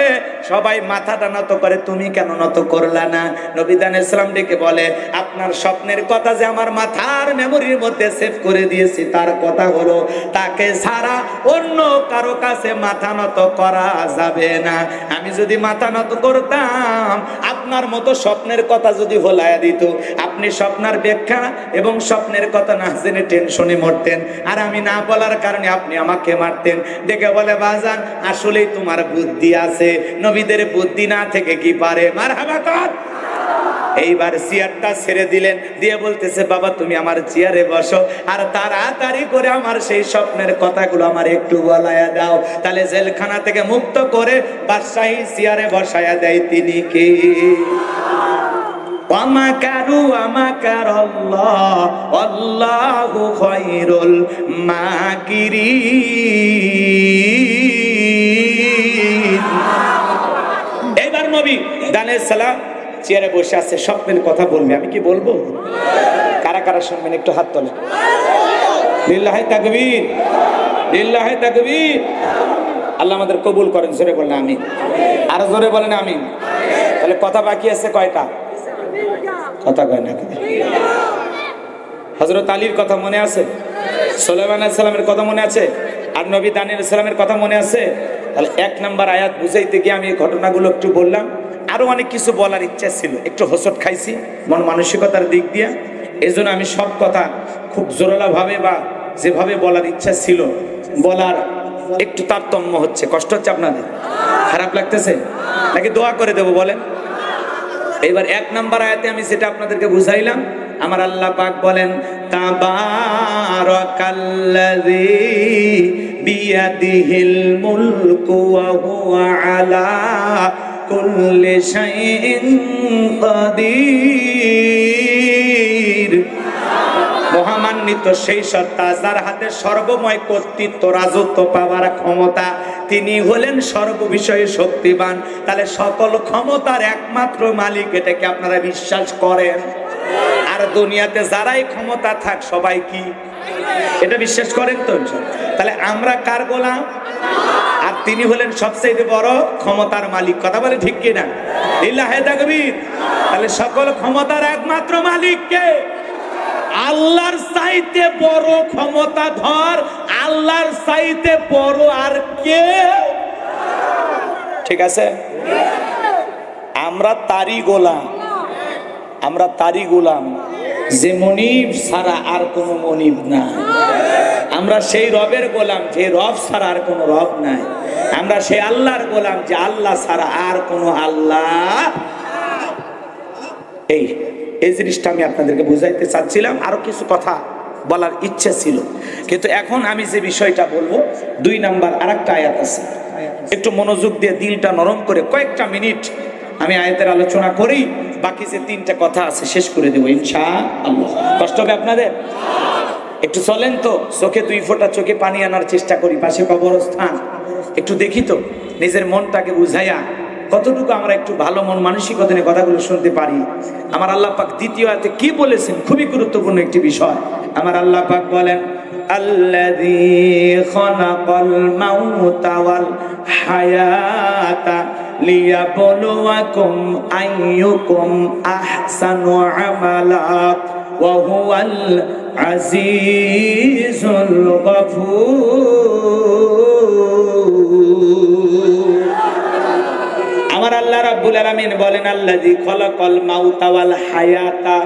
সবাই মাথাটা নত করে, তুমি কেন নত করলা না? নবী দানিয়েল সালাম ডেকে বলে, আপনার স্বপ্নের কথা যে আমার মাথার মেমোরির মধ্যে সেভ করে দিয়েছি, তার কথা হলো তাকে ছাড়া অন্য কারো কাছে মাথা নত করা যাবে না। আমি যদি মাথা নত করতাম, আপনার মতো স্বপ্নের কথা যদি ভোলায়া দিত, আপনি স্বপ্নের ব্যাখ্যা এবং স্বপ্নের কথা না জেনে টেনশনে মরতেন, আর আমি না বলার কারণে আপনি আমাকে মারতেন। দেখে বলে, বাজান আসলেই তোমার বুদ্ধি আছে, নবীদের বুদ্ধি না থেকে কি পারে? মারহাবা কর। এইবার চেয়ারটা ছেড়ে দিলেন, দিয়ে বলতেছে, বাবা তুমি আমার চেয়ারে বসো, আর তাড়াতাড়ি করে আমার সেই স্বপ্নের কথাগুলো আমার একটু বলায়া দাও। তাহলে জেলখানা থেকে মুক্ত করে বাদশাহী চেয়ারে বসায়া দেয় তিনি কে? ওয়ামাকারু ওয়ামাকারাল্লাহ আল্লাহু খায়রুল মাকিরিন। এইবার নবী দানিয়েল সালাম চেয়ারে বসে আছে, স্বপ্নের কথা বলবে। আমি কি বলবো? কারা কারা শুনবেন একটু হাত তোলেন। লিল্লাহি তাকবীর, লিল্লাহি তাকবীর। আল্লাহ আমাদের কবুল করেন। জোরে বলেন আমিন। আর জোরে বলেন আমিন। তাহলে কথা বাকি আছে কয়টা? কথা কয় না। হযরত আলীর কথা মনে আছে? সুলাইমান আলাইহিস সালামের কথা মনে আছে? আর নবী দানিয়েল সালামের কথা মনে আছে? তাহলে 1 নম্বর আয়াত বুঝাইতে গিয়ে আমি এই ঘটনাগুলো একটু বললাম। আরো অনেক কিছু বলার ইচ্ছা ছিল, একটু হোঁচট খাইছি মন মানসিকতার দিক দিয়ে। এই জন্য আমি সব কথা খুব জোরালো ভাবে বা যেভাবে বলার ইচ্ছা ছিল বলার একটু তারতম্য হচ্ছে। কষ্ট হচ্ছে আপনাদের? খারাপ লাগতেছে নাকি দোয়া করে দেবো বলেন? এবার 1 নম্বর আয়াতে আমি যেটা আপনাদেরকে বুঝাইলাম, আমার আল্লাহ পাক বলেন, তাবারাকাল্লাযী বিয়াদিহিল মুলকু ওয়া হুয়া আলা কুল্লি শাইইন কাদির। মহামান্বিত সেই সত্তা যার হাতে সর্বময় কর্তৃত্ব, রাজত্ব পাওয়ার ক্ষমতা, তিনি হলেন সর্ববিষয়ে শক্তিমান। তাহলে সকল ক্ষমতার একমাত্র মালিক, এটাকে আপনারা বিশ্বাস করেন? আর দুনিয়াতে যারাই ক্ষমতা থাক সবাই কি এটা বিশ্বাস করেন তো? তাহলে আমরা কার গোলাম? আর তিনি হলেন সবচেয়ে বড় ক্ষমতার মালিক। কথা বলে ঠিক কিনা? লিল্লাহি তাকবীর। তাহলে সকল ক্ষমতার একমাত্র মালিক কে? আল্লাহর চাইতে বড় ক্ষমতাধর, আল্লাহর চাইতে বড় আর কে? ঠিক আছে, আমরা তারই গোলাম, আমরা তারই গোলাম যে মনিব ছাড়া আর কোন মনিব নাই। আমরা সেই রবের গোলাম যে রব ছাড়া আর কোন রব নাই। আমরা সেই আল্লাহর গোলাম যে আল্লাহ ছাড়া আর কোন আল্লাহ। এই জিনিসটা আমি আপনাদেরকে বুঝাইতে চাচ্ছিলাম। আরো কিছু কথা বলার ইচ্ছে ছিল, কিন্তু এখন আমি যে বিষয়টা বলবো 2 নাম্বার আরেকটা আয়াত আছে, একটু মনোযোগ দিয়ে দিলটা নরম করে কয়েকটা মিনিট আমি আয়াতের আলোচনা করি, বাকি যে 3টা কথা আছে শেষ করে দেবো ইনশাআল্লাহ। কষ্ট হবে আপনাদের? একটু চলেন তো, চোখে 2 ফোঁটা চোখে পানি আনার চেষ্টা করি। পাশে কবরস্থান, একটু দেখি তো নিজের মনটাকে বুঝাইয়া কতটুকু আমরা একটু ভালো মন মানসিকতা নিয়ে কথাগুলো শুনতে পারি। আমার আল্লাহ পাক দ্বিতীয় আয়াতে কি বলেছেন, খুবই গুরুত্বপূর্ণ একটি বিষয়। আমার আল্লাহ পাক বলেন, আল্লাযী খালাকাল মাউতা ওয়াল হায়াতা লিয়াবলুয়াকুম আইয়ুকুম আহসানু আমালা ওয়া হুয়াল আজিজুল গফুর। আমার আল্লাহ রাব্বুল আলামিন বলেন, আল্লাযী খালাকাল মাউতা ওয়াল হায়াতা,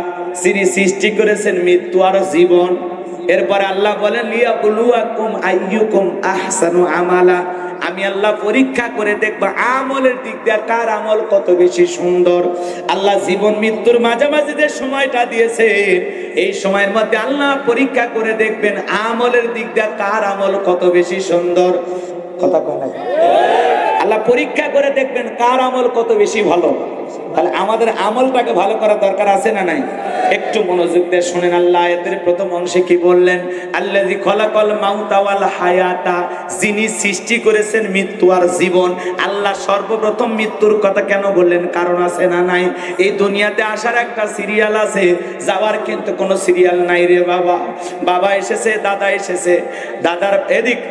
যিনি সৃষ্টি করেছেন মৃত্যু আর জীবন। এরপর আল্লাহ বলেন, লিয়াবলুয়াকুম আইয়ুকুম আহসানু আমালা, আমি আল্লাহ পরীক্ষা করে দেখব আমলের দিক দিয়ে কার আমল কত বেশি সুন্দর। আল্লাহ জীবন মৃত্যুর মাঝামাঝি যে সময়টা দিয়েছে, এই সময়ের মধ্যে আল্লাহ পরীক্ষা করে দেখবেন আমলের দিক দিয়ে কার আমল কত বেশি সুন্দর। কথা কয় না? আল্লাহ পরীক্ষা করে দেখবেন কার আমল কত বেশি ভালো। তাহলে আমাদের আমলটাকে ভালো করার দরকার আছে না নাই? একটু মনোযোগ দিয়ে শুনেন। আল্লাহ আয়াতের প্রথম অংশে কি বললেন? আল্লাযী খালাকাল মাউতা ওয়াল হায়াতা, যিনি সৃষ্টি করেছেন মৃত্যু আর জীবন। আল্লাহ সর্বপ্রথম মৃত্যুর কথা কেন বললেন? কারণ আছে না নাই? এই দুনিয়াতে আসার একটা সিরিয়াল আছে, যাওয়ার কিন্তু কোনো সিরিয়াল নাই রে বাবা। বাবা এসেছে, দাদা এসেছে, দাদার এদিক,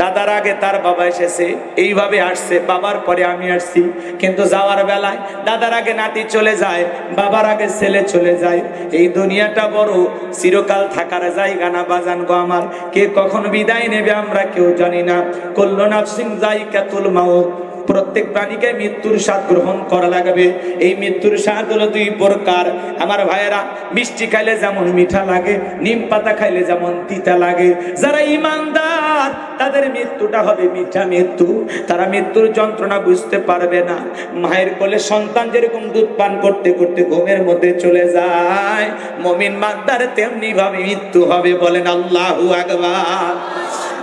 দাদার আগে তার বাবা এসেছে, এইভাবে আসছে, বাবার পরে আমি আসছি। কিন্তু যাওয়ার বেলায় দাদার আগে নাতি চলে যায়, বাবার আগে ছেলে চলে যায়। এই দুনিয়াটা বড় চিরকাল থাকার জায়গা না বাজান গো আমার। কে কখন বিদায় নেবে আমরা কেউ জানি না। কুল্লু নাফসিন যায়িকাতুল মাউত, প্রত্যেক প্রাণীকে মৃত্যুর স্বাদ গ্রহণ করা লাগবে। এই মৃত্যুর স্বাদ হলো 2 প্রকার আমার ভাইয়েরা। মিষ্টি খাইলে যেমন মিঠা লাগে, নিম পাতা খাইলে যেমন তিতা লাগে। যারা ঈমানদার তাদের মৃত্যুটা হবে মিঠা মৃত্যু। তারা মৃত্যুর যন্ত্রণা বুঝতে পারবে না। মায়ের কোলে সন্তান যেরকম দুধ পান করতে করতে ঘুমের মধ্যে চলে যায়, মুমিন মানদার তেমনি ভাবে মৃত্যু হবে। বলেন আল্লাহু আকবার।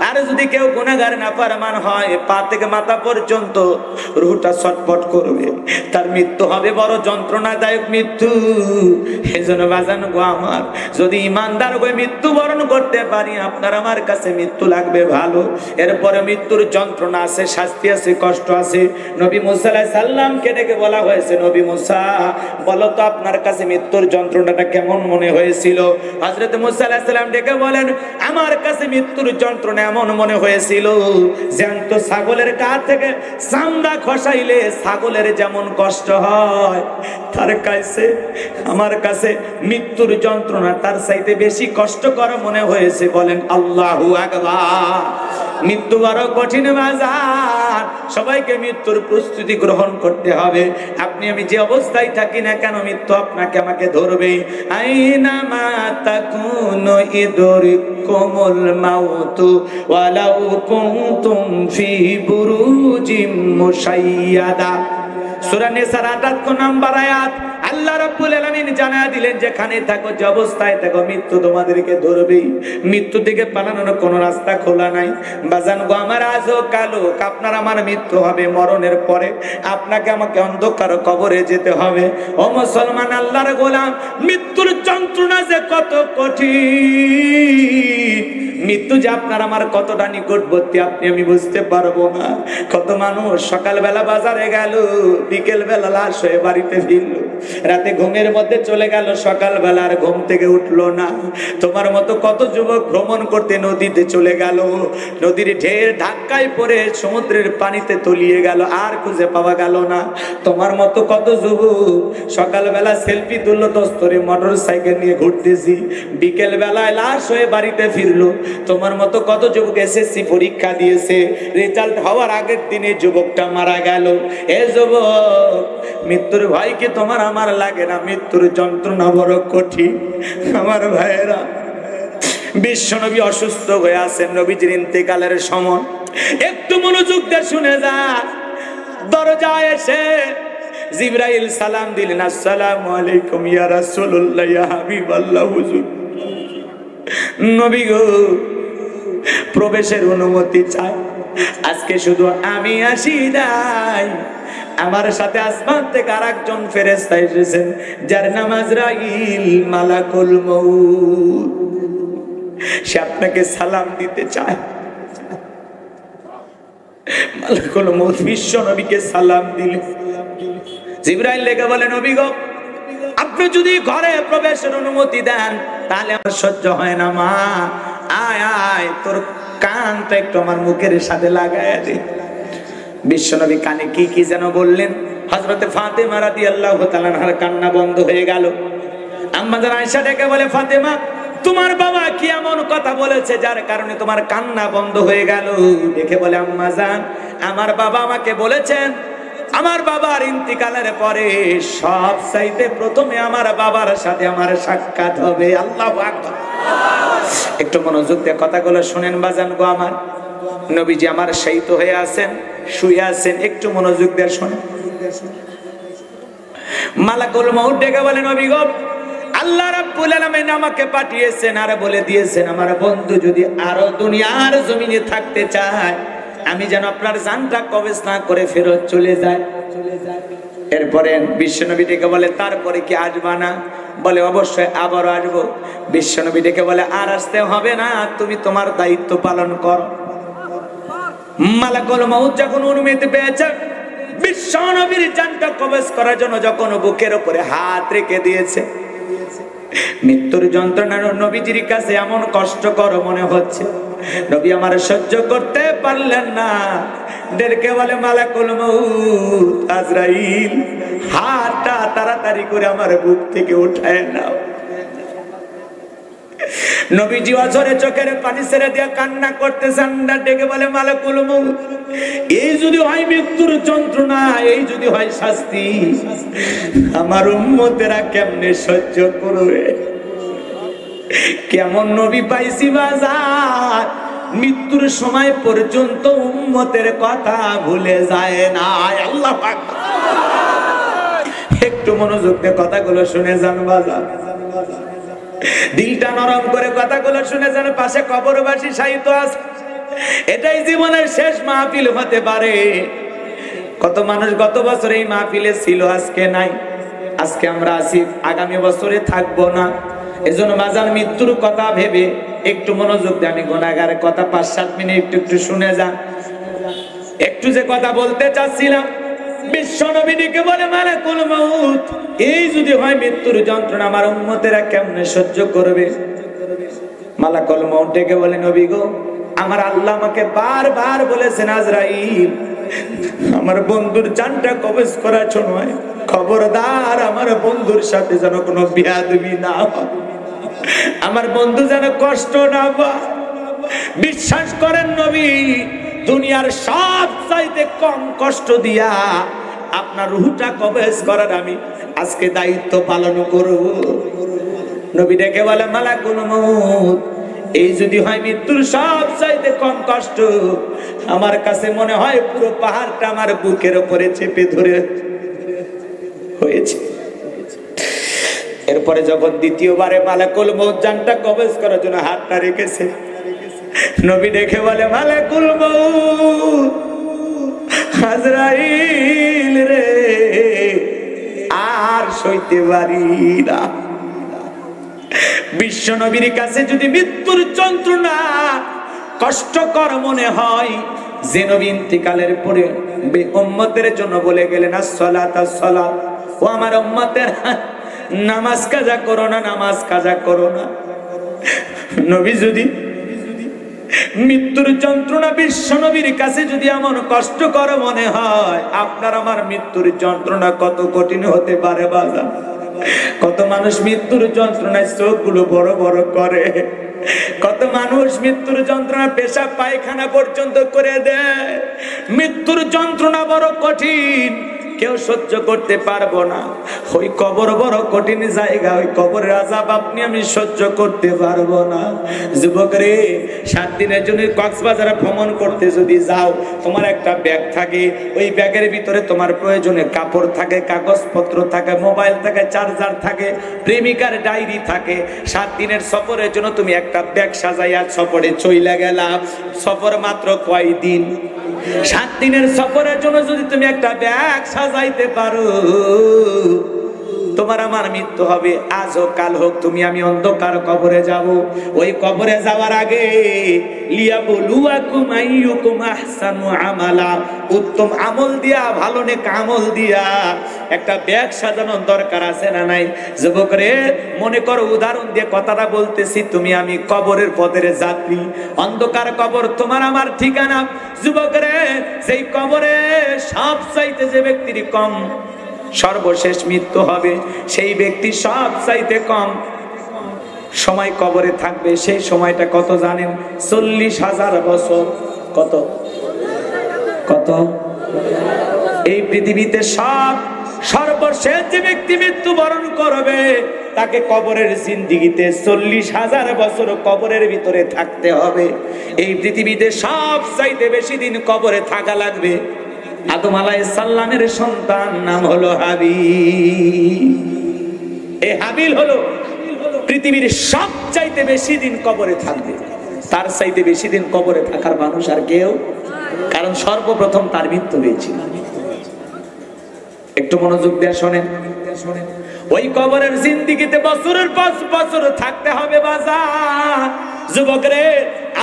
আর যদি কেউ গুনাহগার নাফরমান হয়, পা থেকে মাথা পর্যন্ত রূহটা ছটফট করবে, তার মৃত্যু হবে বড় যন্ত্রণাদায়ক মৃত্যু। এজন্য বাজান গো আমার, যদি ইমানদার হয়ে মৃত্যুবরণ করতে পারি, আপনার আমার কাছে মৃত্যু লাগবে ভালো। এরপরে মৃত্যুর যন্ত্রণা আছে, শাস্তি আছে, কষ্ট আছে। নবী মুসা আলাইহিস সালামকে ডেকে বলা হয়েছে, নবী মুসা বলো তো আপনার কাছে মৃত্যুর যন্ত্রণাটা কেমন মনে হয়েছিল? হযরত মুসা আলাইহিস সালাম ডেকে বলেন, আমার কাছে মৃত্যুর যন্ত্রণা এমন মনে হয়েছিল, জ্যান্ত ছাগলের গা থেকে চামড়া খসাইলে ছাগলের যেমন কষ্ট হয়, তার কাছে আমার কাছে মৃত্যুর যন্ত্রণা তার চাইতে বেশি কষ্টকর মনে হয়েছে। বলেন আল্লাহু আকবার। মৃত্যু বড় কঠিন বাজার, সবাইকে মৃত্যুর প্রস্তুতি গ্রহণ করতে হবে। আপনি আমি যে অবস্থায় থাকি না কেন, মৃত্যু আপনাকে আমাকে ধরবে। আইনামা তাকুনু ইদরিকুমুল মাউতু ওয়ালাউ কুনতুম ফি বুরুজিম মুশাইয়াদা। সূরা নিসার 78 নম্বর আয়াত। আল্লাহ রাব্বুল আলামিন জানায়া দিলেন, যেখানে থাকো, যে অবস্থায় থাকো, মৃত্যু তোমাদেরকে ধরবেই। মৃত্যু থেকে পালানোর কোনো রাস্তা খোলা নাই। বাজান গো আমার, আজও কালো আপনার আমার মৃত্যু হবে। মরণের পরে আপনাকে আমাকে অন্ধকার কবরে যেতে হবে। ও মুসলমান, আল্লাহর গোলাম, মৃত্যুর যন্ত্রণা যে কত কঠিন, মৃত্যু যে আপনার আমার কতটা নিকটবর্তী আপনি আমি বুঝতে পারবো না। কত মানুষ সকালবেলা বাজারে গেল, বিকেল বেলা লাশ হয়ে বাড়িতে ফিরল। রাতে ঘুমের মধ্যে চলে গেল, সকালবেলা আর ঘুম থেকে উঠলো না। তোমার মতো কত যুবক ভ্রমণ করতে নদীতে চলে গেল, নদীর ঢের ধাক্কায় পড়ে সমুদ্রের পানিতে তলিয়ে গেল, আর খুঁজে পাওয়া গেল না। তোমার মতো কত যুবক সকালবেলা সেলফি তুললো, দস্তরে মোটর সাইকেল নিয়ে ঘুরতেছি, বিকেল বেলায় লাশ হয়ে বাড়িতে ফিরলো। তোমার মতো কত যুবক এসএসসি পরীক্ষা দিয়েছে, রেজাল্ট হওয়ার আগের দিনে যুবকটা মারা গেল। এ যুবক, মৃত্যুর ভয় কি তোমার আমার লাগে না? মৃত্যুর যন্ত্রণা বড় কঠিন। আমার ভাইয়েরা, বিশ্বনবী অসুস্থ হয়ে আছেন, নবীজির ইন্তেকালের সময়। একটু মনোযোগ দিয়ে শুনে যা। দরজায় এসে জিবরাইল সালাম দিলেন, আসসালামু আলাইকুম ইয়া রাসূলুল্লাহ, ইয়া হাবিবাল্লাহ। হুজুর, নবী গো, প্রবেশের অনুমতি চাই। আজকে শুধু আমি আসি নাই, আমার সাথে আসমান থেকে আরেকজন ফেরেশতা এসেছেন, যার নাম আজরাইল, মালাকুল মউত। সে আপনাকে সালাম দিতে চায়। মালাকুল মউত বিশ্ব নবীকে সালাম দিলেন। জিবরাইল লেগে বলে, নবী গো, আপনি যদি ঘরে প্রবেশের অনুমতি দেন তাহলে আমার সহ্য হয় না। মা, আয় আয়, তোর কানটা একটু আমার মুখের সাথে লাগায় দে। বিশ্বনবী কানে কি কি যেন বললেন। হযরতে ফাতেমা রাদিয়াল্লাহু তাআলা আনহার কান্না বন্ধ হয়ে গেল। আম্মা জান আয়েশা ডেকে বলে, ফাতেমা, তোমার বাবা কি এমন কথা বলেছে যার কারণে তোমার কান্না বন্ধ হয়ে গেল? দেখে বলে, আম্মা জান, আমার বাবা আমাকে বলেছেন আমার বাবার ইন্তিকালের পরে সব চাইতে প্রথমে আমার বাবার সাথে আমার সাক্ষাৎ হবে। আল্লাহু আকবার। একটু মনোযোগ দিয়ে কথাগুলো শুনেন বাজান গো আমার। নবীজি আমার শহীদ হয়ে আছেন, শুয়ে আছেন, একটু মনোযোগ দিয়ে শুনেন। মালাকুল মউত ডেকে বলে, নবী গো, আল্লাহ রাব্বুল আলামিন আমাকে পাঠিয়েছেন আর বলে দিয়েছেন আমার বন্ধু যদি আরো দুনিয়ার জমিনে থাকতে চায়, আমি যেন আপনার জানটা কবজ না করে ফেরত চলে যায়। এরপরে বিশ্বনবী ডেকে বলে, তারপরে কি আসবা না? বলে, অবশ্যই আবারও আসবো। বিশ্বনবী ডেকে বলে, আর আসতে হবে না, তুমি তোমার দায়িত্ব পালন করো। মালাকুল মউত যখন অনুমতি পেয়েছে, বিশ্বনবীর জানটা কবজ করার জন্য যখন বুকের উপরে হাত রেখে দিয়েছে, মৃত্যুর যন্ত্রণা নবীজির কাছে এমন কষ্টকর মনে হচ্ছে, নবী আমার সহ্য করতে পারলেন না। ডেকে বলে, মালাকুল মউত, আজরাইল, হাতটা তাড়াতাড়ি করে আমার বুক থেকে উঠায় নাও। নবীজি অঝরে চোখের পানি ছেড়ে দিয়ে কান্না করতেছেন। ডেকে বলে, মালাকুল মউত, এই যদি হয় মৃত্যুর যন্ত্রণা, এই যদি হয় শাস্তি, আমার উম্মতেরা কেমনে সহ্য করবে? কেমন নবী পাইছি বাজার, মৃত্যুর সময় পর্যন্ত উম্মতের কথা ভুলে যায় না। আল্লাহু আকবার। একটু মনোযোগ দিয়ে কথাগুলো শুনে যান বাজার, দিলটা নরম করে কথাগুলো শুনে যান। পাশে কবরবাসী শায়িত আছে, এটাই জীবনের শেষ মাহফিল হতে পারে। কত মানুষ গত বছর এই মাহফিলে ছিল, আজকে নাই। আজকে আমরা আছি, আগামী বছরে থাকবো না। এজন্য বাজার মৃত্যুর কথা ভেবে একটু মনোযোগ দিয়ে, আমি গুনাহগারের কথা 5-7 মিনিট একটু শুনে যান। একটু যে কথা বলতে চাচ্ছিলাম, বিশ্বনবী ডেকে বলে, মালাকুল মউত, এই যদি হয় মৃত্যুর যন্ত্রণা, আমার উম্মতেরা কেমনে সহ্য করবে? মালাকুল মউত ডেকে বলে, নবী গো, আমার আল্লাহ আমাকে বারবার বলেছেন, আজরাইল, আমার বন্ধুর জানটা কবজ করার সময় খবরদার আমার বন্ধুর সাথে যেন কোনো বেয়াদবি না হয়, আমার বন্ধু যেন কষ্ট না পায়। বিশ্বাস করেন নবী, দুনিয়ার সব চাইতে কম কষ্ট দিয়া আপনার রূহটা কবজ করার আমি আজকে দায়িত্ব পালন করব। নবী ডেকে বলে, মালাকুল মউত, এই যদি হয় মৃত্যুর সব চাইতে কম কষ্ট, আমার কাছে মনে হয় পুরো পাহাড়টা আমার বুকের উপরে চেপে ধরে হয়েছে। এরপরে যখন দ্বিতীয়বারে মালাকুল মউত জানটা কবজ করার জন্য হাতটা রেখেছে, নবী দেখে বলে, মালাকুল মউত, আজরাইল রে, আর সইতে পারি না। বিশ্ব নবীর কাছে যদি মৃত্যুর যন্ত্রণা কষ্টকর মনে হয়, যে নবী ইন্তিকালের পরে উম্মতের জন্য বলে গেলেন, আসসালাত আসসালাত, ও আমার উম্মতের, নামাজ কাজা করো না, নামাজ কাজা করো না। নবী যদি মৃত্যুর যন্ত্রণা বিশ্ব নবীর কাছে যদি এমন কষ্টকর মনে হয়, আপনার আমার মৃত্যুর যন্ত্রণা কত কঠিন হতে পারে বাজার। কত মানুষ মৃত্যুর যন্ত্রণায় চোখগুলো বড় বড় করে, কত মানুষ মৃত্যুর যন্ত্রণা পেশাব পায়খানা পর্যন্ত করে দেয়। মৃত্যুর যন্ত্রণা বড় কঠিন, কেউ সহ্য করতে পারবো না। ওই কবর বড় কঠিন জায়গা, ওই কবরের আযাব আপনি আমি সহ্য করতে পারবো না। যুবক রে, 7 দিনের জন্য কক্সবাজারে ভ্রমণ করতে যদি যাও, তোমার একটা ব্যাগ থাকে, ওই ব্যাগের ভিতরে তোমার প্রয়োজনে কাপড় থাকে, কাগজপত্র থাকে, মোবাইল থাকে, চার্জার থাকে, প্রেমিকার ডায়েরি থাকে। 7 দিনের সফরের জন্য তুমি একটা ব্যাগ সাজাইয়া সফরে চইলা গেলা। সফর মাত্র কয় দিন? 7 দিনের সফরের জন্য যদি তুমি একটা ব্যাগ সাজাইতে পারো, তোমার আমার মৃত্যু হবে আজ হোক কাল হোক, তুমি আমি অন্ধকার কবরে যাব। ওই কবরে যাওয়ার আগে লিয়াবলুয়াকুম আইয়ুকুম আহসানু আমালা, উত্তম আমল দিয়া, ভালো নেক আমল দিয়া একটা ব্যাগ সাজানোর দরকার আছে না নাই? যুবক রে, মনে করো উদাহরণ দিয়ে কথাটা বলতেছি, তুমি আমি কবরের পথের যাত্রী, অন্ধকার কবর তোমার আমার ঠিকানা। যুবক রে, সেই কবরে সব চাইতে যে ব্যক্তির কম সর্বশেষ মৃত্যু হবে, সেই ব্যক্তি সব চাইতে কম সময় কবরে থাকবে। সেই সময়টা কত জানেন? 40,000 বছর। কত কত? এই পৃথিবীতে সর্বশেষ যে ব্যক্তি মৃত্যুবরণ করবে, তাকে কবরের জিন্দেগিতে 40,000 বছর কবরের ভিতরে থাকতে হবে। এই পৃথিবীতে সব চাইতে বেশি দিন কবরে থাকা লাগবে। আদম আলাইহিস সালামের সন্তান নাম হলো হাবিল। এই হাবিল হলো পৃথিবীর সবচাইতে বেশি দিন কবরে থাকবে। তার চাইতে বেশি দিন কবরে থাকার মানুষ আর কেউ, কারণ সর্বপ্রথম তার মৃত্যু হয়েছিল। একটু মনোযোগ দিয়ে শোনেন। ওই কবরের জিন্দেগিতে বছরের পর বছর থাকতে হবে বাজার। যুবক রে,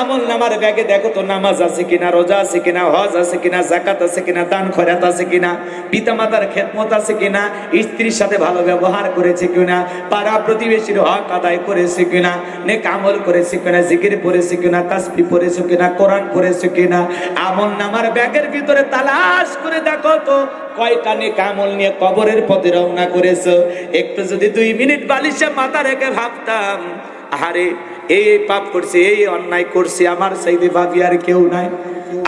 আমল নামার ব্যাগে দেখো তো নামাজ আছে কিনা, রোজা আছে কিনা, হজ আছে কিনা, যাকাত আছে কিনা, দান খয়রাত আছে কিনা, পিতামাতার খেদমত আছে কিনা, স্ত্রীর সাথে ভালো ব্যবহার করেছে কিনা, পাড়া প্রতিবেশীর হক আদায় করেছে কিনা, নেক আমল করেছে কিনা, জিকির পড়েছে কিনা, তাসবিহ পড়েছে কিনা, কোরআন পড়েছে কিনা। আমল নামার ব্যাগের ভিতরে তালাশ করে দেখো তো কয়টা নেক আমল নিয়ে কবরের পথে রওনা করেছো। একটু যদি 2 মিনিট বালিশে মাথা রেখে ভাবতাম, আরে এই পাপ করছি, এই অন্যায় করছি, আমার চাইতে পাপী আর কেউ নাই।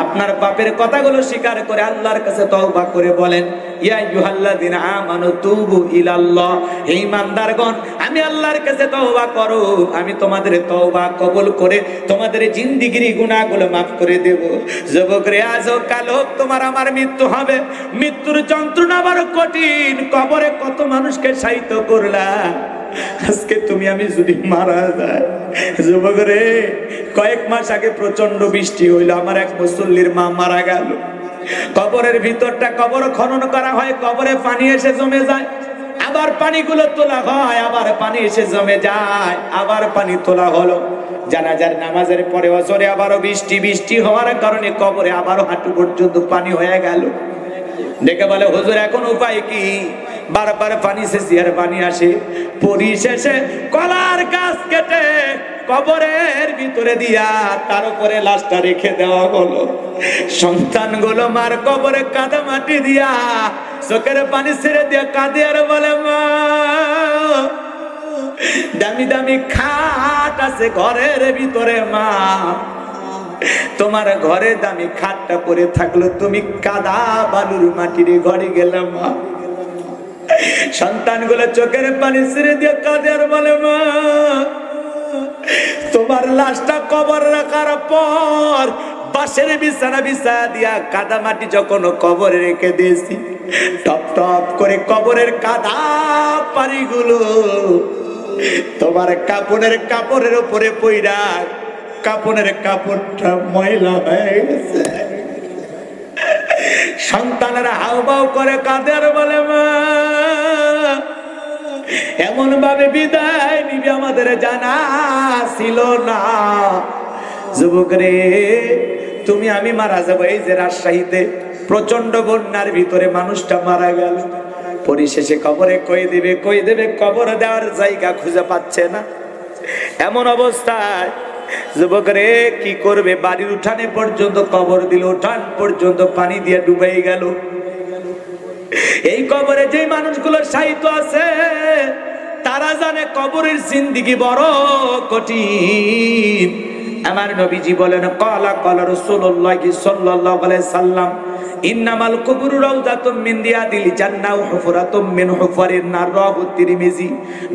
আপনার পাপের কথাগুলো স্বীকার করে আল্লাহর কাছে তওবা করে বলেন, ইয়া আইয়ুহাল্লাযিনা আমানু তুবু ইলাল্লাহ, হে ঈমানদারগণ আমি আল্লাহর কাছে তওবা করো, আমি তোমাদের তওবা কবুল করে তোমাদের জিন্দেগির গুনাহগুলো maaf করে দেব। যুবক রে, আজ হোক কাল হোক তোমার আমার মৃত্যু হবে। মৃত্যুর যন্ত্রণা বড় কঠিন। কবরে কত মানুষকে শায়িত করলা, আজকে তুমি আমি যদি মারা যায়। যুবক রে, কয়েক মাস আগে প্রচন্ড বৃষ্টি হইলো, আমার এক মুসল্লির মা মারা গেল। কবরের ভিতরটা কবর খনন করা হয়, কবরে পানি এসে জমে যায়, আবার পানিগুলো তোলা হয়, আবার পানি এসে জমে যায়, আবার পানি তোলা হলো। জানাজার নামাজের পরে অজরে আবারও বৃষ্টি হওয়ার কারণে কবরে আবারও হাঁটু পর্যন্ত পানি হয়ে গেল। ডেকে বলে, হুজুর এখন উপায় কি? বারবার পানি শেষে আর পানি আসে। পরিশেষে কলার গাছ কেটে কবরের ভিতরে দিয়া তার উপরে লাশটা রেখে দেওয়া হলো। সন্তানগুলো মার কবরে কাদা মাটি দিয়া চোখের পানি ছেড়ে দিয়া কাঁদে আর বলে, মা দামি দামি খাট আছে ঘরের ভিতরে, মা তোমার ঘরে দামি খাটটা পরে থাকলো, তুমি কাদা বালুর মাটির ঘরে গেলাম। মা সন্তানগুলো চোখের পানি ছেড়ে দিয়ে কাঁদে আর বলে, মা তোমার লাশটা কবর রাখার পর বাঁশের বিছানা বিছায়া দিয়া কাদা মাটি যখন কবরে রেখে দিয়েছি, টপ টপ করে কবরের কাদা পানিগুলো তোমার কাপড়ের উপরে পইরা কাপড়ের কাপড়টা ময়লা হয়ে গেছে। সন্তানেরা হাউবাউ করে কাঁদে আর বলে, মা এমন ভাবে বিদায় নিবি আমাদের জানা ছিল না। যুবক রে, তুমি আমি মারা যাবো। এই যে রাজশাহীতে প্রচন্ড বন্যার ভিতরে মানুষটা মারা গেল, পরিশেষে কবরে কই দেবে, কবর দেওয়ার জায়গা খুঁজে পাচ্ছে না। এমন অবস্থায় যুবকরে কি করবে, বাড়ির উঠানে পর্যন্ত কবর দিল, উঠান পর্যন্ত পানি দিয়ে ডুবাই গেল। এই কবরে যে মানুষগুলো শায়িত আছে তারা জানে কবরের জিন্দেগি বড় কঠিন। আমার নবীজি বলেন, ক্বালা রাসূলুল্লাহ সাল্লাল্লাহু আলাইহি সাল্লাম, ইন্নামাল কুবুরু রাউযাতুম মিন রিয়াদিল জান্নাহ ওয়া হুফরাতুম মিন হুফারিন নার। রাওয়াহু তিরমিজি।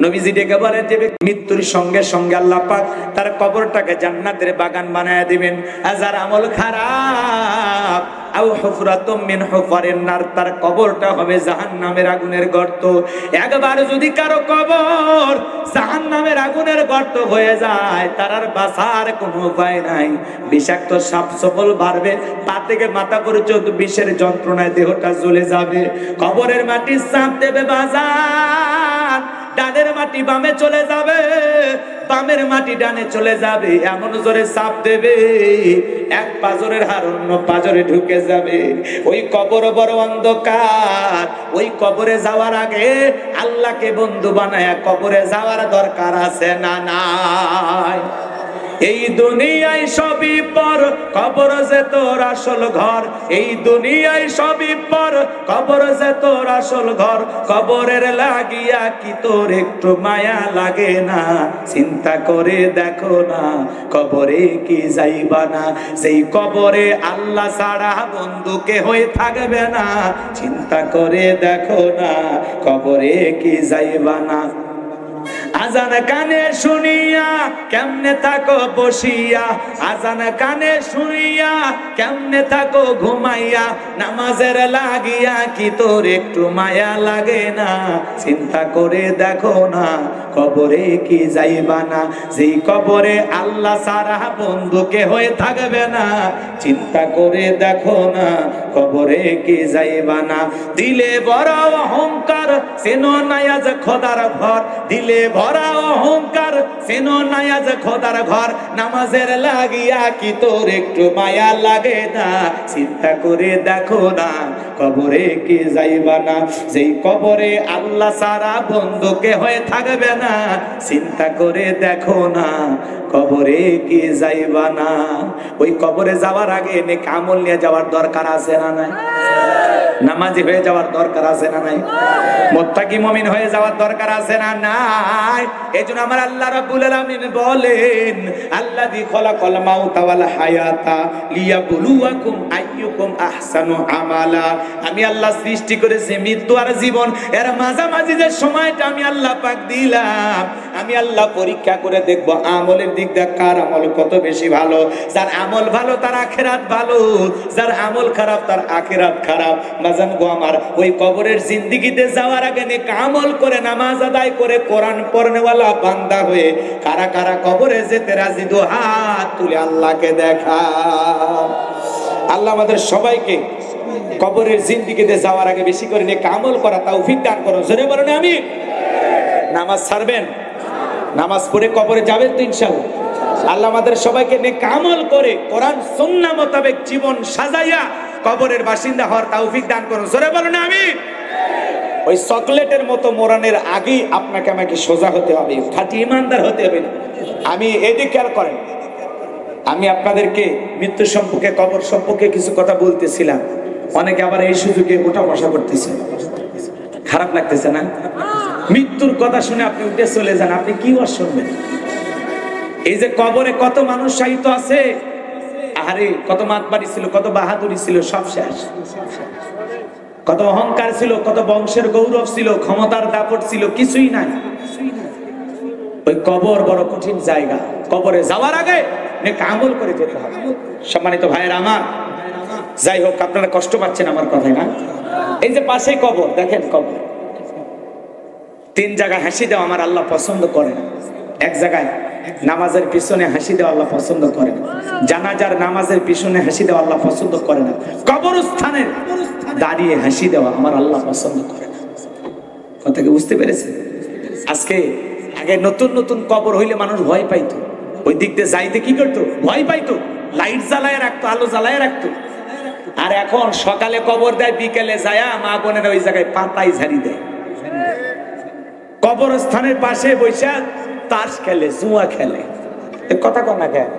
নবীজি ডেকে বলেন যে মৃত্যুর সঙ্গে সঙ্গে আল্লাহ পাক তার কবরটাকে জান্নাতের বাগান বানায় দিবেন। আর যার আমল খারাপ, আও হুফরাতুম মিন হুফারিন নার, তার কবরটা হবে জাহান্নামের আগুনের গর্ত। একবার যদি কারো কবর জাহান্নামের আগুনের গর্ত হয়ে যায়, তার আর বাঁচার কোনো উপায় নাই। বিষাক্ত সাপ সবল বাড়বে, পা থেকে মাথা পর্যন্ত বিষের যন্ত্রণায় দেহটা জ্বলে যাবে। কবরের মাটি চাপ দেবে বাজার, ডানের মাটি বামে চলে যাবে, বামের মাটি ডানে চলে যাবে। এমন জোরে চাপ দেবে, এক পাজরের হাড় অন্য পাজরে ঢুকে যাবে। ওই কবর বড় অন্ধকার। ওই কবরে যাওয়ার আগে আল্লাহকে বন্ধু বানায় কবরে যাওয়ার দরকার আছে না নাই? এই দুনিয়ায় সবই পর, কবর যে তোর আসল ঘর। এই দুনিয়ায় সবই পর, কবর যে তোর আসল ঘর। কবরের লাগিয়া কি তোর একটু মায়া লাগে না? চিন্তা করে দেখো না, কবরে কি যাইবা না? সেই কবরে আল্লাহ ছাড়া বন্ধু কে হয়ে থাকবে না। চিন্তা করে দেখো না, কবরে কি যাইবা না? আজান কানে শুনিয়া কেমনে থাকো বসিয়া, আজান কানে শুনিয়া কেমনে থাকো ঘুমাইয়া। নামাজের লাগিয়া কি তোর একটু মায়া লাগে না? চিন্তা করে দেখো না, কবরে কি যাইবা না? যেই কবরে আল্লাহ ছাড়া বন্ধু কে হয়ে থাকবে না। চিন্তা করে দেখো না, কবরে কি যাইবা না? দিলে বড় অহংকার, সেনো নাই আজ খোদার ঘর। দিলে ভরা অহংকার, সেনো নাই আজ খোদার ঘর। নামাজের লাগিয়া কি তোর একটু মায়া লাগে না? চিন্তা করে দেখো না, কবরে কি যাইবা না? যেই কবরে আল্লাহ ছাড়া বন্ধু কে হয়ে থাকবে না। চিন্তা করে দেখো না, কবরে কি যাইবা না? ওই কবরে যাওয়ার আগে নেক আমল নিয়ে যাওয়ার দরকার আছে না নাই? নামাজি হয়ে যাওয়ার দরকার আছে না নাই? মুত্তাকি মুমিন হয়ে যাওয়ার দরকার আছে না নাই? এজন্য আমার আল্লাহ রাব্বুল আলামিন বলেন, আল্লাযী খলাকাল মাউতা ওয়াল হায়াতা লিয়াবলুয়াকুম আইয়ুকুম আহসানু আমালা। আমি আল্লাহ সৃষ্টি করেছি মৃত্যু আর জীবন, এর মাঝামাঝি যে সময়টা আমি আল্লাহ পাক দিলাম, আমি আল্লাহ পরীক্ষা করে দেখব আমলের দিক দিয়ে কার আমল কত বেশি ভালো। যার আমল ভালো তার আখিরাত ভালো, যার আমল খারাপ তার আখিরাত খারাপ। বাজান গো আমার, ওই কবরের জিন্দেগিতে যাওয়ার আগে নেক আমল করে নামাজ আদায় করে কোরআন পড়নেওয়ালা বান্দা হয়ে কারা কারা কবরে যেতে রাজি? দু হাত তুলে আল্লাহকে দেখা। আল্লাহ আমাদের সবাইকে কবরের জিন্দেগিতে যাওয়ার আগে বেশি করে নেক আমল করা তৌফিক দান করুন। জোরে বলেন আমিন। নামাজ ছাড়বেন? নামাজ পড়ে কবরে যাবেন তো ইনশাআল্লাহ। আল্লাহ আমাদের সবাইকে নেক আমল করে কোরআন সুন্নাহ মোতাবেক জীবন সাজাইয়া কবরের বাসিন্দা হওয়ার তৌফিক দান করুন। জোরে বলুন আমিন। ওই চকলেটের মতো মোড়ানোর আগেই আপনাকে আমাকে সোজা হতে হবে, খাঁটি ইমানদার হতে হবে। আমি এদিকে আর করেন, আমি আপনাদেরকে মৃত্যু সম্পর্কে কবর সম্পর্কে কিছু কথা বলতেছিলাম। অনেকে আবার এই সুযোগে ওঠা বসা করতেছে, খারাপ লাগতেছে না? মৃত্যুর কথা শুনে আপনি উঠে চলে যান, আপনি কি আর শুনবেন? এই যে কবরে কত মানুষ শায়িত আছে, আরে কত মাতবাড়ি ছিল, কত বাহাদুরি ছিল, সব শেষ। কত অহংকার ছিল, কত বংশের গৌরব ছিল, ক্ষমতার দাপট ছিল, কিছুই নাই। ওই কবর বড় কঠিন জায়গা। কবরে যাওয়ার আগে নেক আমল করে যেতে হবে। সম্মানিত ভাইয়েরা আমার, যাই হোক, আপনারা কষ্ট পাচ্ছেন আমার কথায় না? এই যে পাশেই কবর, দেখেন কবর তিন জায়গায় হাসি দেওয়া আমার আল্লাহ পছন্দ করে না। এক জায়গায় নামাজের পিছনে হাসি দেওয়া আল্লাহ পছন্দ করে না। জানাজার নামাজের পিছনে হাসি দেওয়া আল্লাহ পছন্দ করে না। কবরস্থানে দাঁড়িয়ে হাসি দেওয়া আমার আল্লাহ পছন্দ করে না। কথা কি বুঝতে পেরেছে? আজকে আগে নতুন নতুন কবর হইলে মানুষ ভয় পাইতো, ওই দিক দিয়ে যাইতে কি করতো? ভয় পাইতো। লাইট জ্বালায় রাখতো, আলো জ্বালায় রাখতো। আর এখন সকালে কবর দেয়, বিকেলে যায় মা বোনেরা ওই জায়গায় পাতাই ঝাড়ি দেয়। কবরস্থানের পাশে বৈশা তাস খেলে, জুয়া খেলে। কথা কন না কেন?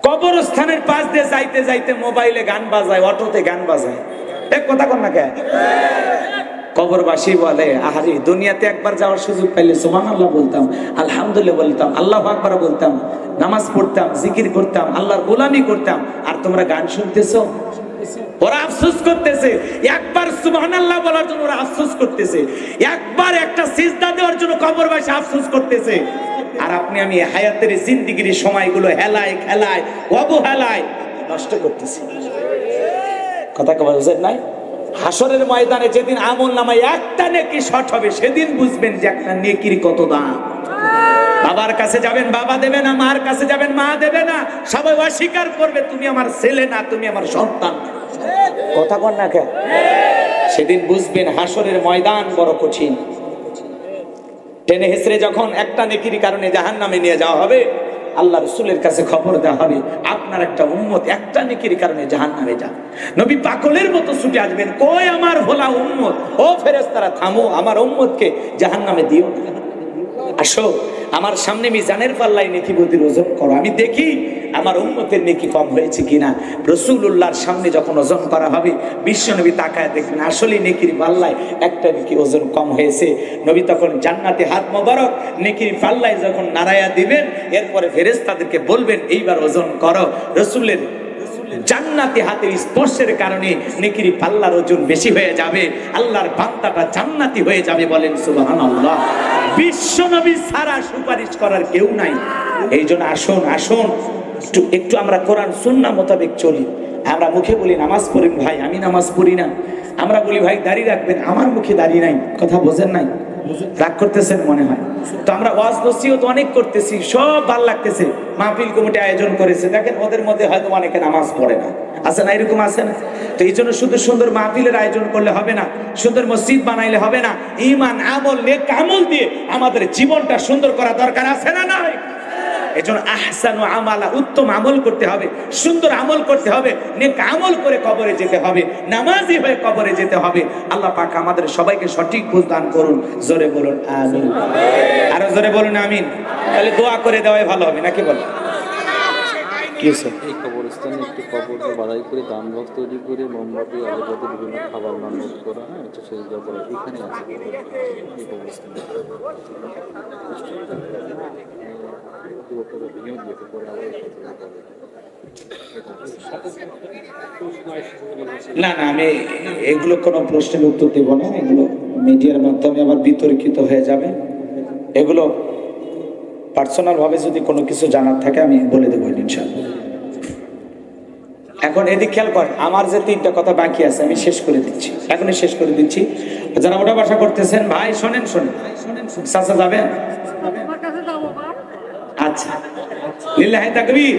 কবরস্থানের পাশ দিয়ে যাইতে যাইতে মোবাইলে গান বাজায়, অটোতে গান বাজায়। কথা কন না কেন? কবরবাসী বলে, আহারে দুনিয়াতে একবার যাওয়ার সুযোগ পাইলে সুবহানাল্লাহ বলতাম, আলহামদুলিল্লাহ বলতাম, আল্লাহু আকবার বলতাম, নামাজ পড়তাম, জিকির করতাম, আল্লাহর গোলামি করতাম, আর তোমরা গান শুনতেছো। ওরা আফসোস করতেছে, একবার সুবহানাল্লাহ বলার জন্য ওরা আফসোস করতেছে, একবার একটা সিজদা দেওয়ার জন্য কবরবাসী আফসোস করতেছে। আর আপনি আমি হায়াতের জিন্দেগির সময়গুলো হেলায় খেলায় অবহেলায় নষ্ট করতেছি। কথা কবার বুঝেন নাই? হাসরের ময়দানে যেদিন আমল নামায় একটা নেকি শর্ট হবে, সেদিন বুঝবেন যে একটা নেকির কত দাম। বাবার কাছে যাবেন, বাবা দেবে না, মার কাছে যাবেন, মা দেবে না, সবাই অস্বীকার করবে, তুমি আমার ছেলে না, তুমি আমার সন্তান। কথা কন না কেন? সেদিন বুঝবেন হাসরের ময়দান বড় কঠিন। টেনে হেসড়ে যখন একটা নেকির কারণে জাহান্নামে নিয়ে যাওয়া হবে, আল্লাহ রাসূলের কাছে খবর দেওয়া হবে, আপনার একটা উম্মত একটা নেকির কারণে জাহান্নামে যান। নবী পাগলের মতো ছুটে আসবেন, কই আমার ভোলা উম্মত, ও ফেরেশতারা থামো, আমার উম্মতকে জাহান্নামে দিও না। আসো আমার সামনে মিজানের পাল্লায় নেকি বদির ওজন করো, আমি দেখি আমার উম্মতের নেকি কম হয়েছে কিনা। রাসূলুল্লাহর সামনে যখন ওজন করা হবে, বিশ্বনবী তাকায় দেখবেন আসলে নেকির পাল্লায় একটা নেকি ওজন কম হয়েছে। নবী তখন জান্নাতে হাত মোবারক নেকির পাল্লায় যখন নাড়ায়া দিবেন, এরপরে ফেরেশতাদেরকে বলবেন এইবার ওজন করো। রাসূলের জান্নাতি হাতের স্পর্শের কারণে নেকির পাল্লার ওজন বেশি হয়ে যাবে, আল্লাহর বান্দাটা জান্নাতি হয়ে যাবে। বলেন সুবহানাল্লাহ। বিশ্বনবী ছাড়া সুপারিশ করার কেউ নাই। এই জন্য আসুন আসুন একটু আমরা কোরআন সুন্নাহ মোতাবেক চলি। আমরা মুখে বলি নামাজ পড়েন, ভাই আমি নামাজ পড়ি না। আমরা বলি ভাই দাড়ি রাখবেন, আমার মুখে দাড়ি নাই। কথা বোঝেন নাই? রাগ করতেছেন মনে হয়। তো আমরা ওয়াজ নসিহত অনেক করতেছি, সব ভালো লাগতেছে, মাহফিল কমিটি আয়োজন করেছে, দেখেন ওদের মধ্যে হয়তো অনেকে নামাজ পড়ে না, আছে না? এরকম আছে না? তো এই জন্য শুধু সুন্দর মাহফিলের আয়োজন করলে হবে না, সুন্দর মসজিদ বানাইলে হবে না, ঈমান আমল নেক আমল দিয়ে আমাদের জীবনটা সুন্দর করা দরকার, আছে না? নাই? এজন্য আহসানু আমালা, উত্তম আমল করতে হবে, সুন্দর আমল করতে হবে, নেক আমল করে কবরে যেতে হবে, নামাজি হয়ে কবরে যেতে হবে। আল্লাহ পাক আমাদের সবাইকে সঠিক বুঝ দান করুন। জোরে বলুন আমিন। আরো জোরে বলুন আমিন। তাহলে দোয়া করে দেওয়াই ভালো হবে, নাকি বল? এই কবরস্থানে একটি কবরকে বাড়াই করে দান বক্স তৈরি করে মোমবাতি আগরবাতি বিভিন্ন খাবার মানত করা হয়, এটা সেই করা এখানে আছে এই কবরস্থানে। না না, আমি এগুলো কোনো প্রশ্নের উত্তর দেব না, এগুলো মিডিয়ার মাধ্যমে আবার বিতর্কিত হয়ে যাবে। এগুলো পার্সোনাল ভাবে যদি কোনো কিছু জানার থাকে আমি বলে দেবো ইনশাআল্লাহ। এখন এদিক খেয়াল করেন, আমার যে তিনটা কথা বাকি আছে আমি শেষ করে দিচ্ছি, এখনই শেষ করে দিচ্ছি। যারা ওটা বাসা করতেছেন ভাই শোনেন, শোনেন চাচা যাবেন? আচ্ছা, লিল্লাহি তাকবীর।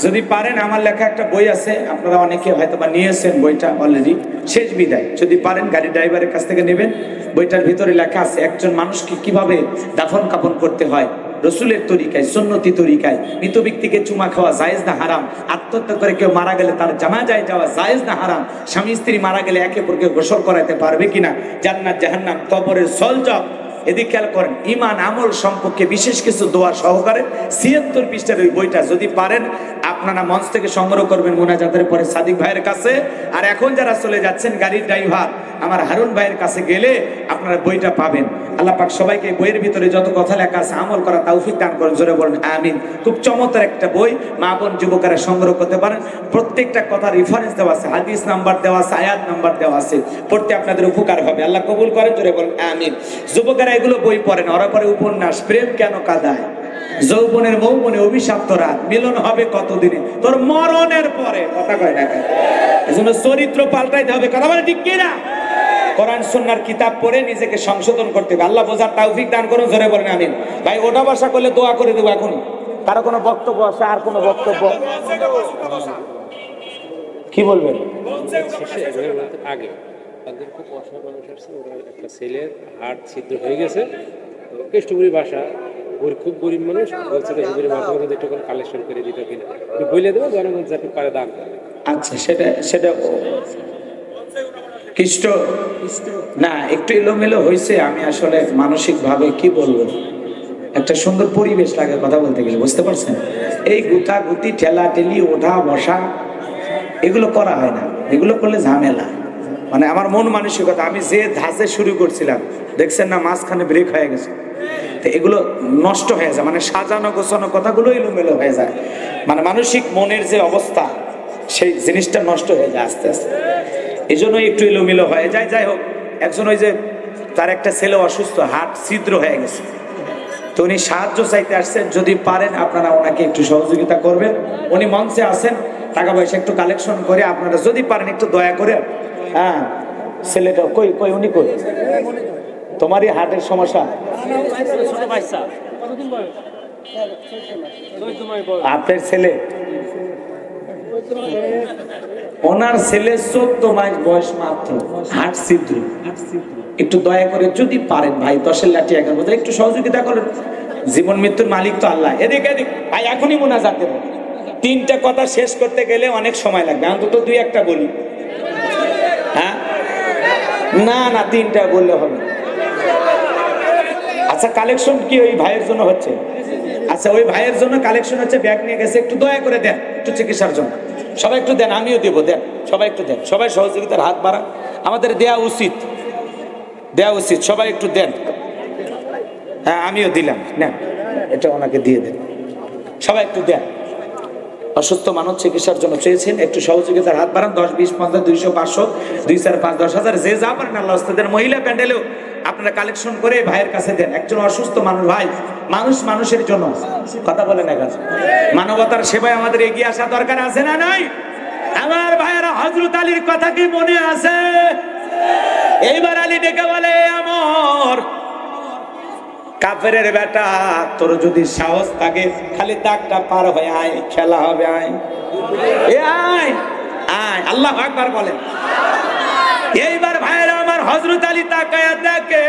যদি পারেন, আমার লেখা একটা বই আছে, আপনারা অনেকে হয়তো বা নিয়েছেন বইটা অলরেডি, শেষ বিদায়। যদি পারেন গাড়ি ড্রাইভারের কাছ থেকে নেবেন। বইটার ভিতরে লেখা আছে একজন মানুষকে কিভাবে দাফন কাফন করতে হয় রসুলের তরিকায়, সুন্নতি তরিকায়। মৃত ব্যক্তিকে চুমা খাওয়া জায়েজ না হারাম? আত্মহত্যা করে কেউ মারা গেলে তার জানাজায় যাওয়া জায়েজ না হারাম? স্বামী স্ত্রী মারা গেলে একে অপরকে গোসল করাতে পারবে কিনা? জান্নাত জাহান্নাম, কবরের সলজব। এদিক খেয়াল করেন, ঈমান আমল সম্পর্কে বিশেষ কিছু দোয়া সহকারে ৭৬ পৃষ্ঠার ওই বইটা যদি পারেন আপনারা মঞ্চ থেকে সংগ্রহ করবেন মুনাজাতের পরে সাদিক ভাইয়ের কাছে। আর এখন যারা চলে যাচ্ছেন গাড়ির ড্রাইভার আমার হারুন ভাইয়ের কাছে গেলে আপনারা বইটা পাবেন। আল্লাহ পাক সবাইকে বইয়ের ভিতরে যত কথা লেখা আছে আমল করা তৌফিক দান করেন। জোরে বলেন আমিন। খুব চমৎকার একটা বই, মা বোন যুবকেরা সংগ্রহ করতে পারেন। প্রত্যেকটা কথা রেফারেন্স দেওয়া আছে, হাদিস নাম্বার দেওয়া আছে, আয়াত নাম্বার দেওয়া আছে, পড়তে আপনাদের উপকার হবে। আল্লাহ কবুল করেন। জোরে বলেন আমিন। যুবকেরা এগুলো বই পড়েন, ওরা পরে উপন্যাস প্রেম কেন কাঁদায়, যৌবনের মৌবনে অভিশপ্ত রাত, মিলন হবে কতদিনে, তোর মরণের পরে। কথা কয় না কেন? এজন্য চরিত্র পাল্টাইতে হবে। কথা বলে ঠিক কিনা? কোরআন সুন্নাহর কিতাব পড়ে নিজেকে সংশোধন করতে হবে। আল্লাহ বোঝার তৌফিক দান করুন। জোরে বলেন আমিন। ভাই ওটা বসা করলে দোয়া করে দেবো। এখন কারো কোনো বক্তব্য আছে? আর কোনো বক্তব্য কি বলবেন? আগে তাদের খুব অসহায় মানুষ আসছে, ওরা একটা ছেলের হাড় ছিদ্র হয়ে গেছে, কেষ্টপুরি বাসা, খুব গরিব মানুষ বলছে যে হুজুরের মাঝে মাঝে একটু কালেকশন করে দিতে কিনা বলে দেবো জনগণ যাতে পারে দান করে। আচ্ছা, সেটা খ্রিস্ট না একটু এলোমেলো হয়েছে। আমি আসলে মানসিক ভাবে কি বলবো, একটা সুন্দর পরিবেশ লাগে কথা বলতে গেলে, বুঝতে পারছেন? এই গুতাগুতি ঠেলা ঠেলি ওঠা বসা এগুলো করা হয় না, এগুলো করলে ঝামেলা। মানে আমার মন মানসিকতা, আমি যে ধাঁচে শুরু করছিলাম দেখছেন না, মাঝখানে ব্রেক হয়ে গেছে, তো এগুলো নষ্ট হয়ে যায়। মানে সাজানো গোছানো কথাগুলো এলোমেলো হয়ে যায়, মানে মানসিক মনের যে অবস্থা সেই জিনিসটা নষ্ট হয়ে যায় আস্তে আস্তে, এই জন্য একটু এলোমেলো হয়ে যায়। যাই হোক, একজন ওই যে তার একটা ছেলে অসুস্থ, হাট ছিদ্র হয়ে গেছে, তো উনি সাহায্য চাইতে আসছেন। যদি পারেন আপনারা ওনাকে একটু সহযোগিতা করবেন। উনি মঞ্চে আছেন, টাকা পয়সা একটু কালেকশন করে আপনারা যদি পারেন একটু দয়া করে। হ্যাঁ, ছেলেটা কই উনি কই? তোমারই হার্টের সমস্যা? আপনার ছেলে? ওনার ছেলে 14 মাস বয়স মাত্র, হার্ট ছিদ্র। একটু দয়া করে যদি পারেন ভাই, 10-এর লাঠি 11 বোঝা, একটু সহযোগিতা করেন। জীবন মৃত্যুর মালিক তো আল্লাহ। এদিক ভাই, এখনই মোনাজাত দেব। 3টা কথা শেষ করতে গেলে অনেক সময় লাগবে, অন্তত 2-1টা বলি। হ্যাঁ, না 3টা বললে হবে। আচ্ছা, কালেকশন কি ওই ভাইয়ের জন্য হচ্ছে? আচ্ছা, ওই ভাইয়ের জন্য কালেকশন হচ্ছে, ব্যাগ নিয়ে গেছে, একটু দয়া করে দেন, একটু চিকিৎসার জন্য। সবাই একটু দেন, আমিও দেবো, দেন, সবাই একটু দেন, সবাই সহযোগিতার হাত বাড়ান, আমাদের দেয়া উচিত, সবাই একটু দেন। হ্যাঁ, আমিও দিলাম, নেন, এটা ওনাকে দিয়ে দেন, সবাই একটু দেন। অসুস্থ মানুষ চিকিৎসার জন্য চেয়েছেন, একটু সহযোগিতার হাত বাড়ান। 10, 20, 50, 200, 500, 2, 4, 5, 10,000 যে যা পারেন আল্লাহ ওস্তাদের। মহিলা প্যান্ডেলেও আপনারা কালেকশন করে ভাইয়ের কাছে দেন। একজন অসুস্থ মানুষ, ভাই, মানুষের জন্য কথা বলে না, মানবতার সেবায় আমাদের এগিয়ে আসা দরকার আছে না নাই? আমার ভাইয়েরা, হযরত আলীর কথা কি মনে আছে? এইবার আলী ডেকে বলে, আমর কাফেরের বেটা, তোর যদি সাহস থাকে খালি দাগটা পার হয়ে আয়, খেলা হবে, আয় আয় আয়, আল্লাহু আকবার বলেন। এইবার ভাইরা আমার, হযরত আলী তাকায়া দেখে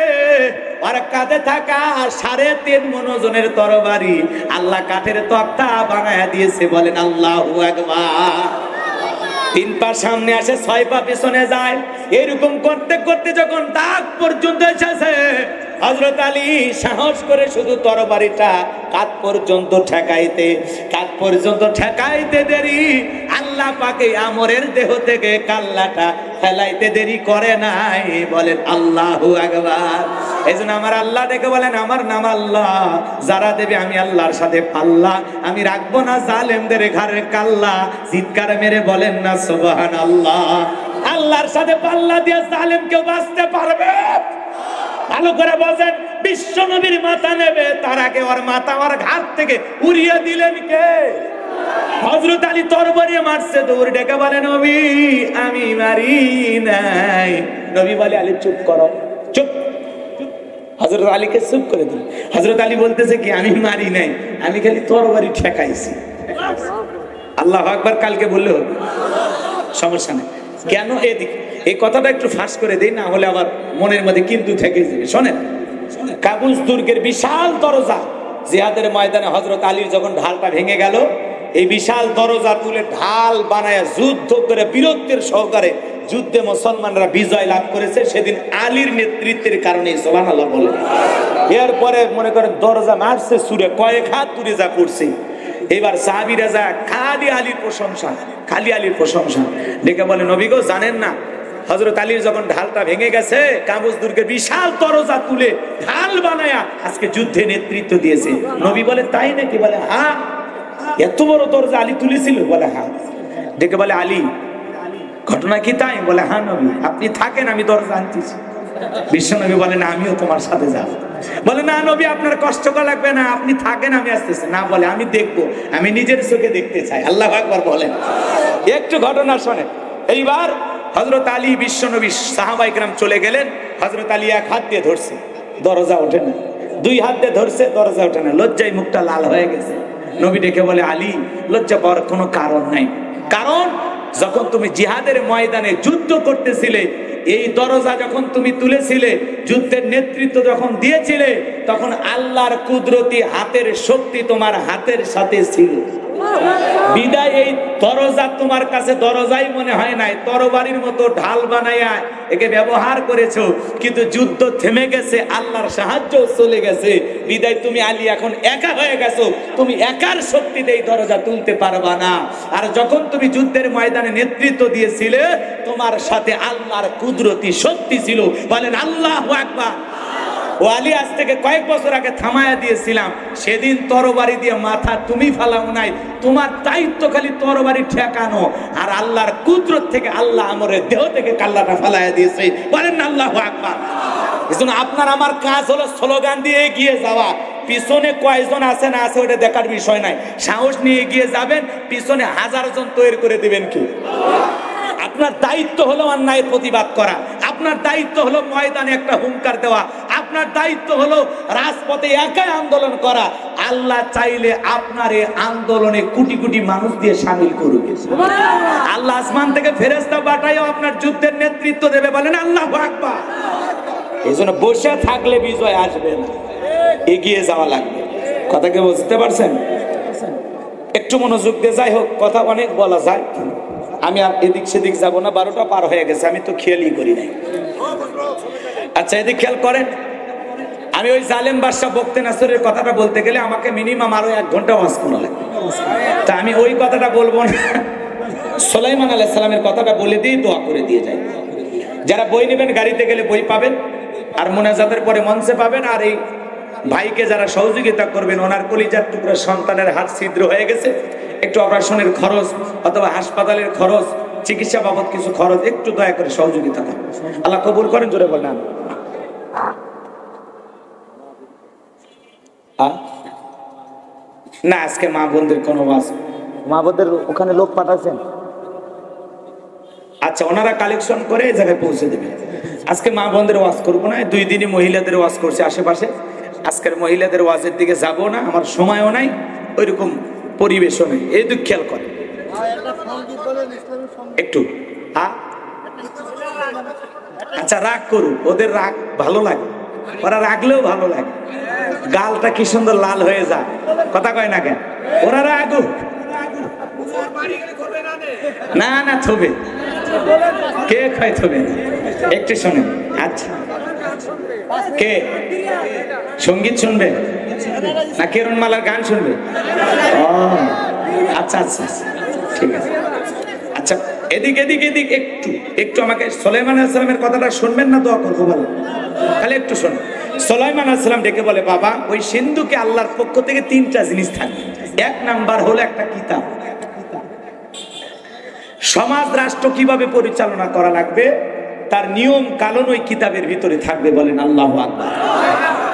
আর কাঁধে থাকা 3.5 মণ ওজনের তরবারি আল্লাহ কাঠের তক্তা বানায়া দিয়েছে, বলেন আল্লাহু আকবার। 3 পা সামনে আসে, 6 পা পিছনে যায়, এরকম করতে করতে যখন দাগ পর্যন্ত এসেছে, হযরত আলী সাহস করে শুধু তরবারিটা কাঁধ পর্যন্ত ঠেকাইতে দেরি আল্লাহ পাকে আমরের দেহ থেকে কাল্লাটা ফেলাইতে দেরি করে নাই, বলেন আল্লাহু আকবার। এজন্য আমার আল্লাহ ডেকে বলেন, আমার নাম আল্লাহ, যারা দেবে আমি আল্লাহর সাথে পাল্লা, আমি রাখবো না জালেমদের ঘাড়ে কাল্লা। চিৎকার মেরে বলেন না সুবহানাল্লাহ। আল্লাহর সাথে পাল্লা দিয়ে জালেম কেউ বাঁচতে পারবে? ভালো করে বলেন, বিশ্ব নবীর মাথা নেবে, তার আগে ওর মাথা আমার ঘাট থেকে উড়িয়ে দিলেন কে? হযরত আলী তরবারি মারছে, দৌড় ডেকে বলে, নবী আমি মারি নাই। নবী বলে, আলী চুপ করো, চুপ। হযরত আলীকে চুপ করে দিল। হযরত আলী বলতেছে কি, আমি মারি নাই, আমি খালি তরবারি ঠেকাইছি। আল্লাহু আকবার কালকে বললে হবে, সমস্যা নেই। কেন এদিকে এই কথাটা একটু ফাঁস করে দেই, না হলে আবার মনের মধ্যে কিন্তু থেকে যাবে। শোনেন, কাবুস দুর্গের বিশাল দরজা, জিহাদের ময়দানে হযরত আলীর যখন ঢালটা ভেঙে গেল, এই বিশাল দরজা তুলে ঢাল বানায় যুদ্ধ করে বীরত্বের সহকারে যুদ্ধে মুসলমানরা বিজয় লাভ করেছে। সেদিন আলীর নেতৃত্বের কারণে, সুবহানাল্লাহ বলে। এরপরে মনে করেন দরজা মারছে সুরে, কয়েক হাত দূরে যা করছে। এবার সাহাবীরা যা খালি আলীর প্রশংসা ডেকে বলে, নবী গো, জানেন না হযরত আলীর যখন ঢালটা ভেঙে গেছে, কাবুস দুর্গের বিশাল দরজা তুলে ঢাল বানায়া আজকে যুদ্ধে নেতৃত্ব দিয়েছে। নবী বলে, তাই নাকি? বলে, হ্যাঁ, এত বড় দরজা আলী তুলেছিল? বলে, হ্যাঁ। ডেকে বলে, আলী ঘটনা কি তাই? বলে, হ্যাঁ নবী, আপনি থাকেন, আমি দরজা আনতেছি। বিশ্ব নবী বলেন, আমিও তোমার সাথে যাবো। বলে, না নবী, আপনার কষ্ট করা লাগবে না, আপনি থাকেন, আমি আসতেছি। না, বলে, আমি দেখবো, আমি নিজের চোখে দেখতে চাই। আল্লাহু আকবার বলেন। একটু ঘটনা শোনেন। এইবার হযরত আলী, বিশ্ব নবী, সাহাবায়ে কেরাম চলে গেলেন। হযরত আলী 1 হাত দিয়ে ধরছে, দরজা ওঠে না। 2 হাত দিয়ে ধরছে, দরজা ওঠে না। লজ্জায় মুখটা লাল হয়ে গেছে। নবী ডেকে বলে, আলী লজ্জা পাওয়ার কোনো কারণ নাই, কারণ যখন তুমি জিহাদের ময়দানে যুদ্ধ করতেছিলে, এই দরজা যখন তুমি তুলেছিলে, যুদ্ধের নেতৃত্ব যখন দিয়েছিলে, তখন আল্লাহর কুদরতি হাতের শক্তি তোমার হাতের সাথে ছিল। বিদায় এই দরজা তোমার কাছে দরজাই মনে হয় নাই, তরবারির মতো ঢাল বানাইয়া একে ব্যবহার করেছো, কিন্তু যুদ্ধ থেমে গেছে, আল্লাহর সাহায্য চলে গেছে। বিদায় তুমি আলী এখন একা হয়ে গেছো, তুমি একার শক্তিতে এই দরজা তুলতে পারবা না। আর যখন তুমি যুদ্ধের ময়দানে নেতৃত্ব দিয়েছিলে, তোমার সাথে আল্লাহর কুদরতি শক্তি ছিল। বলেন আল্লাহু আকবার। ও আলী, আজ থেকে কয়েক বছর আগে থামায়া দিয়েছিলাম, সেদিন তরবারি দিয়ে মাথা তুমি ফালাও নাই, তোমার দায়িত্ব খালি তরবারি ঠেকানো, আর আল্লাহর কুদরত থেকে আল্লাহ আমরের দেহ থেকে কাল্লাটা ফালায়া দিয়েছে। বলেন আল্লাহু আকবার। এজন্য আপনার আমার কাজ হলো স্লোগান দিয়ে এগিয়ে যাওয়া। পিছনে কয়জন আছে না আছে ওটা দেখার বিষয় নাই, সাহস নিয়ে এগিয়ে যাবেন, পিছনে 1000 জন তৈরি করে দিবেন কি? আপনার দায়িত্ব হলো অন্যায়ের প্রতিবাদ করা, আপনার দায়িত্ব হলো ময়দানে একটা হুঙ্কার দেওয়া, আপনার দায়িত্ব হলো রাজপথে একাই আন্দোলন করা। আল্লাহ চাইলে আপনার এই আন্দোলনে কোটি কোটি মানুষ দিয়ে শামিল করবে। আল্লাহ আসমান থেকে ফেরেশতা পাঠায়ও আপনার যুদ্ধের নেতৃত্ব দেবে। বলেন আল্লাহু আকবার। এই জন্য বসে থাকলে বিজয় আসবে না, এগিয়ে যাওয়া লাগবে। কথা কি বুঝতে পারছেন? একটু মনোযোগ দিয়ে, যাই হোক কথা অনেক বলা যায়, আমি এদিক সেদিক যাব না, 12টা পার হয়ে গেছে, আমি তো খেয়ালই করি নাই। আচ্ছা এদিক খেয়াল করেন, আমি ওই জালেম বাদশাহ বখতে নাসরের কথাটা বলতে গেলে আমাকে মিনিমাম আরো 1 ঘন্টা ওয়াজ করা লাগবে। তা আমি ওই কথাটা বলবো না, সুলাইমান আলাইহিস সালামের কথাটা বলে দিয়ে দোয়া করে দিয়ে যাই। যারা বই নেবেন গাড়িতে গেলে বই পাবেন, আর মোনাজাতের পরে মঞ্চে পাবেন। আর এই ভাইকে যারা সহযোগিতা করবেন, ওনার কলিজার টুকরা সন্তানের হাত ছিদ্র হয়ে গেছে, একটু অপারেশনের খরচ অথবা হাসপাতালের খরচ, চিকিৎসা বাবদ কিছু খরচ, একটু দয়া করে সহযোগিতা করেন। আল্লাহ কবুল করেন, জোরে বলেন। না আজকে মা বোনদের কোনো ওয়াজ, মা বোনদের ওখানে লোক পাঠাচ্ছেন, আচ্ছা ওনারা কালেকশন করে এই জায়গায় পৌঁছে দেবে। আজকে মা বোনদের ওয়াজ করবো না, 2 দিনই মহিলাদের ওয়াজ করছে আশেপাশে। আজকের মহিলাদের ওয়াজের দিকে যাব না, আমার সময়ও নাই, ওইরকম পরিবেশও নেই। এই দিক খেয়াল করে একটু। আচ্ছা রাগ করুক, ওদের রাগ ভালো লাগে, ওরা রাগলেও ভালো লাগে, গালটা কি সুন্দর লাল হয়ে যায়, কথা কয় না কেন? ওরা রাগুক না, না থবে কে খায় থবে, একটু শোনেন। আচ্ছা কে সঙ্গীত শুনবে না কিরণমালার গান শুনবে? ও আচ্ছা আচ্ছা ঠিক আছে। আচ্ছা এদিক এদিক এদিক একটু একটু আমাকে সুলাইমান আলাইহিস সালামের কথাটা শুনবেন না? দোয়া করবো বলো, তাহলে একটু শোনো। সুলাইমান আলাইহিস সালাম ডেকে বলে, বাবা ওই সিন্ধুকে আল্লাহর পক্ষ থেকে 3টা জিনিস থাকবে। 1 নাম্বার হলো একটা কিতাব, সমাজ রাষ্ট্র কিভাবে পরিচালনা করা লাগবে তার নিয়ম কানুন ওই কিতাবের ভিতরে থাকবে। বলেন আল্লাহু আকবার।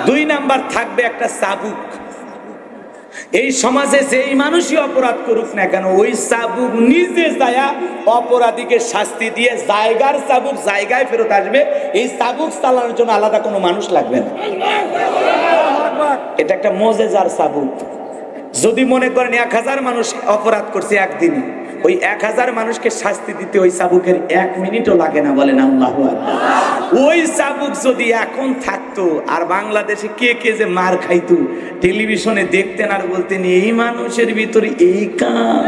2 নাম্বার থাকবে একটা চাবুক। এই সমাজে যেই মানুষই অপরাধ করুক না কেন, ওই চাবুক নিজে যায়া অপরাধীকে শাস্তি দিয়ে জায়গার চাবুক জায়গায় ফেরত আসবে। এই চাবুক চালানোর জন্য আলাদা কোনো মানুষ লাগবে না। এটা একটা মুজিজার চাবুক। যদি মনে করেন 1000 মানুষ অপরাধ করছে একদিনে, ওই 1000 মানুষকে শাস্তি দিতে ওই চাবুকের 1 মিনিটও লাগে না। বলেন আল্লাহু আকবার। ওই চাবুক যদি এখন থাকতো, আর বাংলাদেশে কে কে যে মার খাইতো, টেলিভিশনে দেখতেন আর বলতেন এই মানুষের ভিতরে এই কাম।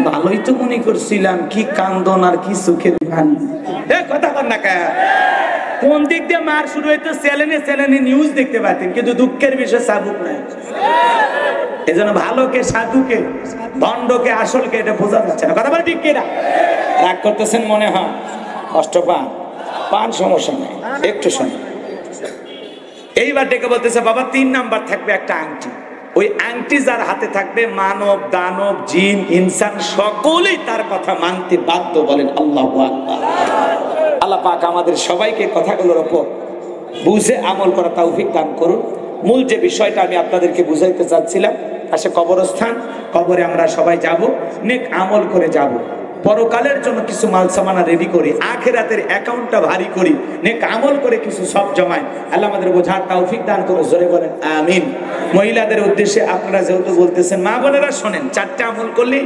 ভালোই তো মনে করছিলাম, কি কান্দন আর কি সুখের কাহিনী। কথা বল না কে, কোন দিক দিয়ে মার শুরু হইতো চ্যানেলে চ্যানেলে নিউজ দেখতে পাতেন, কিন্তু দুঃখের বিষয় চাবুক নাই। এজন্য ভালোকে সাধুকে ভণ্ডকে আসলকে এটা বোঝা যাচ্ছে না। কথা বলে ঠিক কিনা? রাগ করতেছেন মনে হয়, কষ্ট পান সমস্যা নেই, একটু শোনো। এইবার ডেকে বলতেছে, বাবা 3 নাম্বার থাকবে একটা আংটি। ওই আংটি যার হাতে থাকবে, মানব দানব জিন ইনসান সকলেই তার কথা মানতে বাধ্য। বলেন আল্লাহু আকবার। আল্লাহ পাক আমাদের সবাইকে কথাগুলোর উপর বুঝে আমল করা তৌফিক দান করুন। মূল যে বিষয়টা আমি আপনাদেরকে বুঝাইতে চাচ্ছিলাম, পাশে কবরস্থান, কবরে আমরা সবাই যাব, নেক আমল করে যাব, পরকালের জন্য কিছু মাল সামানা রেডি করি, আখিরাতের অ্যাকাউন্টটা ভারী করি, নেক আমল করে কিছু সব জমায়। আল্লাহ আমাদের বোঝার তৌফিক দান করুন, জোরে বলেন আমিন। মহিলাদের উদ্দেশ্যে আপনারা যেহেতু বলতেছেন, মা বোনেরা শোনেন, 4টা আমল করলে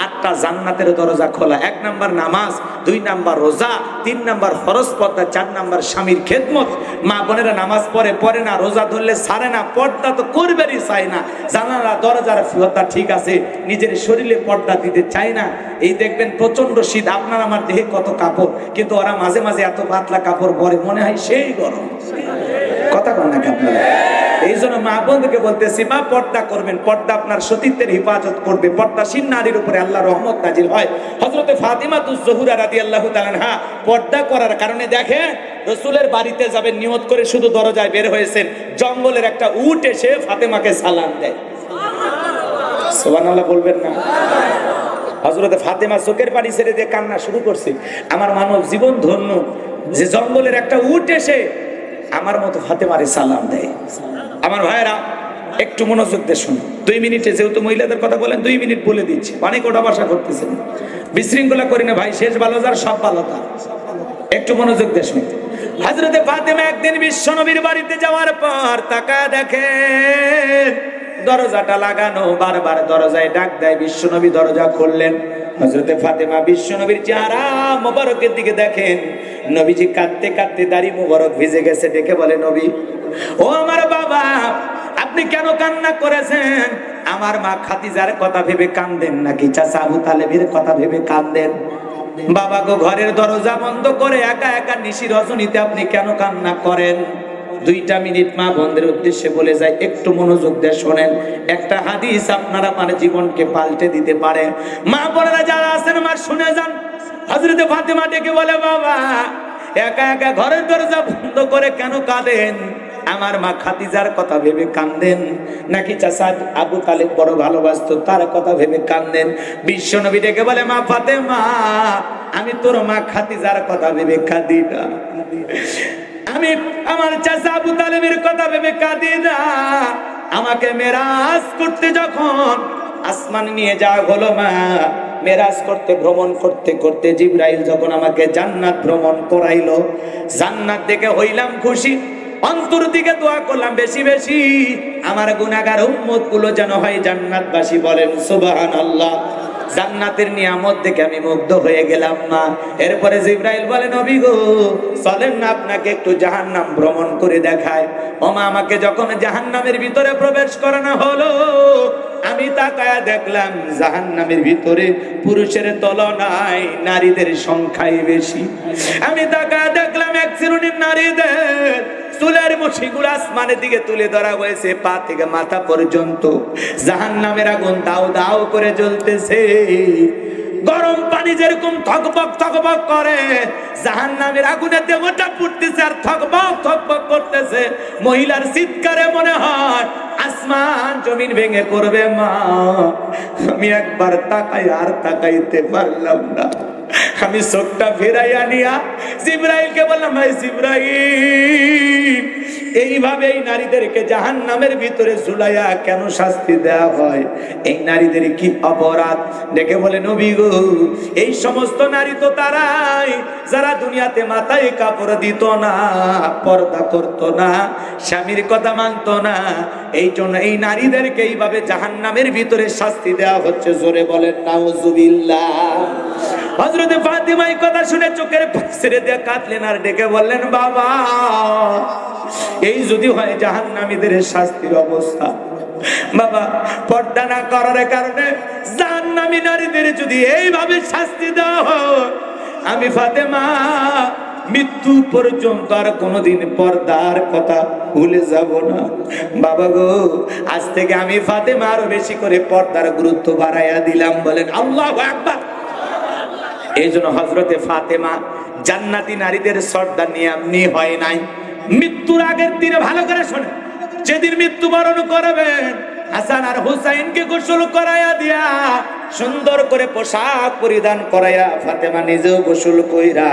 8টা জান্নাতের দরজা খোলা। 1 নাম্বার নামাজ, 2 নাম্বার রোজা, 3 নাম্বার ফরজ পর্দা, 4 নাম্বার স্বামীর খেদমত। মা বোনেরা নামাজ পড়ে না, রোজা ধরলে ছাড়ে না, পর্দা তো করবেরই চায় না, জানালা দরজার পর্দা ঠিক আছে, নিজের শরীরে পর্দা দিতে চায় না। এই দেখবেন প্রচন্ড শীত, আপনার আমার দেহে কত কাপড়, কিন্তু ওরা মাঝে মাঝে এত পাতলা কাপড় পরে মনে হয় সেই গরম। কথা বল নাকি আপনারা? এই জন্য মা বোনকে বলতেছি, মা পর্দা করবেন, পর্দা আপনার সতীত্বের হেফাজত করবে। পর্দাশীল নারীর উপরে আল্লাহর রহমত নাজিল হয়। হযরতে ফাতিমাতুজ জোহরা রাদিয়াল্লাহু তাআলা আনহা পর্দা করার কারণে দেখে রাসূলের বাড়িতে যাবেন নিয়ত করে শুধু দরজায় বের হয়েছেন, জঙ্গলের একটা উট এসে ফাতেমাকে সালাম দেয়। সুবহানাল্লাহ বলবেন না? হযরতে ফাতেমা চোখের পানি ছেড়ে দিয়ে কান্না শুরু করছে, আমার মানব জীবন ধন্য যে জঙ্গলের একটা উট এসে আমার মতো ফাতেমারে সালাম দেয়। আমার ভাইরা একটু মনোযোগ দিয়ে শুনুন, 2 মিনিটে, যেহেতু মহিলাদের কথা বলেন 2 মিনিট বলে দিচ্ছি, অনেক ওটা ভাষা করতেছেন, বিশৃঙ্খলা করি না ভাই, শেষ ভালো যার সব ভালো তার। একটু মনোযোগ দিয়ে শুনুন। হযরতে ফাতেমা একদিন বিশ্বনবীর বাড়িতে যাওয়ার পর তাকায় দেখেন দরজাটা লাগানো, বারবার দরজায় ডাক দেয়, বিশ্বনবী দরজা খুললেন। হযরতে ফাতেমা বিশ্বনবীর চেহারা মোবারকের দিকে দেখেন, নবীজি কাঁদতে কাঁদতে দাড়ি মোবারক ভিজে গেছে, ডেকে বলে, নবী ও আমার বাবা, আপনি কেন কান্না করেছেন? আমার মা খাদিজার কথা ভেবে কাঁদেন নাকি চাচা আবু তালেবের কথা ভেবে কাঁদেন? বাবা গো, ঘরের দরজা বন্ধ করে একা একা নিশি রজনীতে আপনি কেন কান্না করেন? 2টা মিনিট মা বোনদের উদ্দেশ্যে বলে যায়, একটু মনোযোগ দিয়ে শোনেন, একটা হাদিস আপনারা আমার জীবনকে পাল্টে দিতে পারে। মা বোনেরা যারা আছেন মা শুনে যান। হযরতে ফাতেমা ডেকে বলে, বাবা একা একা ঘরের দরজা বন্ধ করে কেন কাঁদেন? আমার মা খাদিজার কথা ভেবে কাঁদেন নাকি চাচা আবু তালেব বড় ভালোবাসতো তার কথা ভেবে কাঁদেন? বিশ্বনবী ডেকে বলে, মা ফাতেমা, আমি তোর মা খাদিজার কথা ভেবে কাঁদি না, আমি আমার চাচা আবু তালেবের কথা ভেবে কাঁদি না। আমাকে মেরাজ করতে যখন আসমান নিয়ে যাওয়া হলো মা, মেরাজ করতে ভ্রমণ করতে করতে জিবরাইল যখন আমাকে জান্নাত ভ্রমণ করাইলো, জান্নাত দেখে হইলাম খুশি, অন্তর দিকে দোয়া করলাম বেশি বেশি আমার গুনাহগার উম্মত গুলো যেন হয় জান্নাতবাসী। বলেন সুবহানাল্লাহ। জান্নাতের নিয়ামত দেখে আমি মুগ্ধ হয়ে গেলাম মা। এরপরে জিবরাইল বলে, নবী গো চলেন না আপনাকে একটু জাহান্নাম ভ্রমণ করে দেখায়। ও মা, আমাকে যখন জাহান্নামের ভিতরে প্রবেশ করানো হলো, আমি তাকায়া দেখলাম জাহান্নামের ভিতরে পুরুষের তুলনায় নারীদের সংখ্যাই বেশি। আমি তাকায়া দেখলাম এক শ্রেণীর নারীদের চুলের মুঠিগুলো আসমানের দিকে তুলে ধরা হয়েছে, পা থেকে মাথা পর্যন্ত জাহান্নামের আগুন দাও দাও করে জ্বলতেছে। গরম পানি যেরকম থকবক থকবক করে, জাহান্নামের আগুনে দেহটা পুড়তেছে আর থকবক থকবক করতেছে। মহিলার চিৎকারে মনে হয় আসমান জমিন ভেঙে পড়বে। মা, আমি একবার তাকাই আর তাকাইতে পারলাম না। আমি চোখটা ফেরাইয়া নিয়া জিবরাইলকে বললাম, ভাই জিবরাইল, এইভাবে এই নারীদেরকে জাহান্নামের ভিতরে ঝুলাইয়া কেন শাস্তি দেওয়া হয়? এই নারীদের কি অপরাধ? দেখে বলে, নবী গো, এই সমস্ত নারী তো তারাই যারা দুনিয়াতে মাথায় কাপড় দিত না, পর্দা করত না, স্বামীর কথা মানত না। এই জন্য এই নারীদেরকে এইভাবে জাহান্নামের ভিতরে শাস্তি দেওয়া হচ্ছে। জোরে বলেন নাউজুবিল্লাহ। হযরতে ফাতিমা এই কথা শুনে চোখের পানি ছেড়ে দিয়ে কাঁদলেন আর ডেকে বললেন, বাবা, এই যদি হয় জাহান্নামীদের শাস্তির অবস্থা, বাবা পর্দা না করার কারণে জাহান্নামী নারীদের যদি এইভাবে শাস্তি দেওয়া হয়, আমি ফাতেমা মৃত্যু পর্যন্ত আর কোনোদিন পর্দার কথা ভুলে যাব না। বাবা গো, আজ থেকে আমি ফাতেমা আরো বেশি করে পর্দার গুরুত্ব বাড়াইয়া দিলাম। বলেন আল্লাহু আকবার। এই জন্য হযরতে ফাতেমা জান্নাতি নারীদের সর্দার নিয়ে হয় নাই। মৃত্যুর আগের দিনে ভালো করে শোনেন, যেদিন মৃত্যুবরণ করবেন, হাসান আর হুসাইনকে গোসল করাইয়া দিয়া সুন্দর করে পোশাক পরিধান করাইয়া ফাতেমা নিজেও গোসল কইরা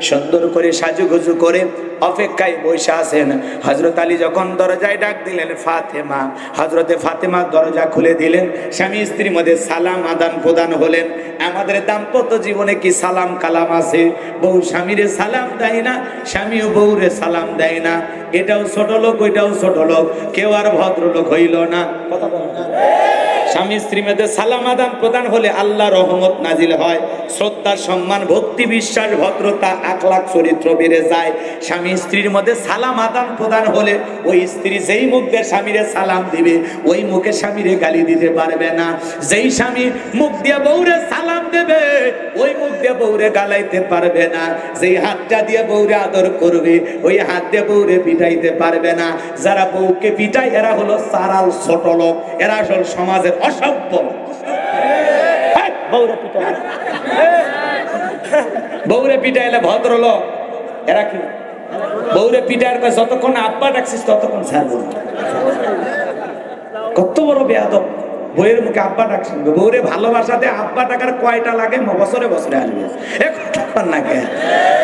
সুন্দর করে সাজুগুজু করে অপেক্ষায় বসে আছেন। হযরত আলী যখন দরজায় ডাক দিলেন ফাতেমা, হযরতে ফাতেমা দরজা খুলে দিলেন। স্বামী স্ত্রীর মধ্যে সালাম আদান প্রদান হলেন। আমাদের দাম্পত্য জীবনে কি সালাম কালাম আছে? বউ স্বামীরে সালাম দেয় না, স্বামীও বউরে সালাম দেয় না। এটাও ছোট লোক, ওইটাও ছোট লোক, কেউ আর ভদ্রলোক হইল না। কথা বলেন। স্বামী স্ত্রীর মধ্যে সালাম আদান প্রদান হলে আল্লাহ রহমত নাজিল হয়, শ্রদ্ধা সম্মান ভক্তি বিশ্বাস ভদ্রতা আখলাক চরিত্র বেড়ে যায়। স্বামী স্ত্রীর মধ্যে সালাম আদান প্রদান হলে ওই স্ত্রী যেই মুখ দিয়ে স্বামীরে সালাম দিবে ওই মুখে স্বামীরে গালি দিতে পারবে না। যেই স্বামী মুখ দিয়ে বউরে সালাম দেবে ওই মুখ দিয়ে বউরে গালাইতে পারবে না। যেই হাতটা দিয়ে বউরে আদর করবে ওই হাত দিয়ে বউরে পিটাইতে পারবে না। যারা বউকে পিটায় এরা হলো সারাল ছোট লোক, এরা আসল সমাজের অসভ্য। বউরে পিটাইলে ভদ্রলোক, এরা কি বউরে পিটাইলে যতক্ষণ আব্বা ডাকছিস ততক্ষণ ছাড়বো না। কত বড় বেয়াদব, বউয়ের মুখে আব্বা ডাকছেন। বউরে ভালোবাসাতে আব্বা ডাকার কয়টা লাগে? বছরে বছরে আসবে। এখন না কে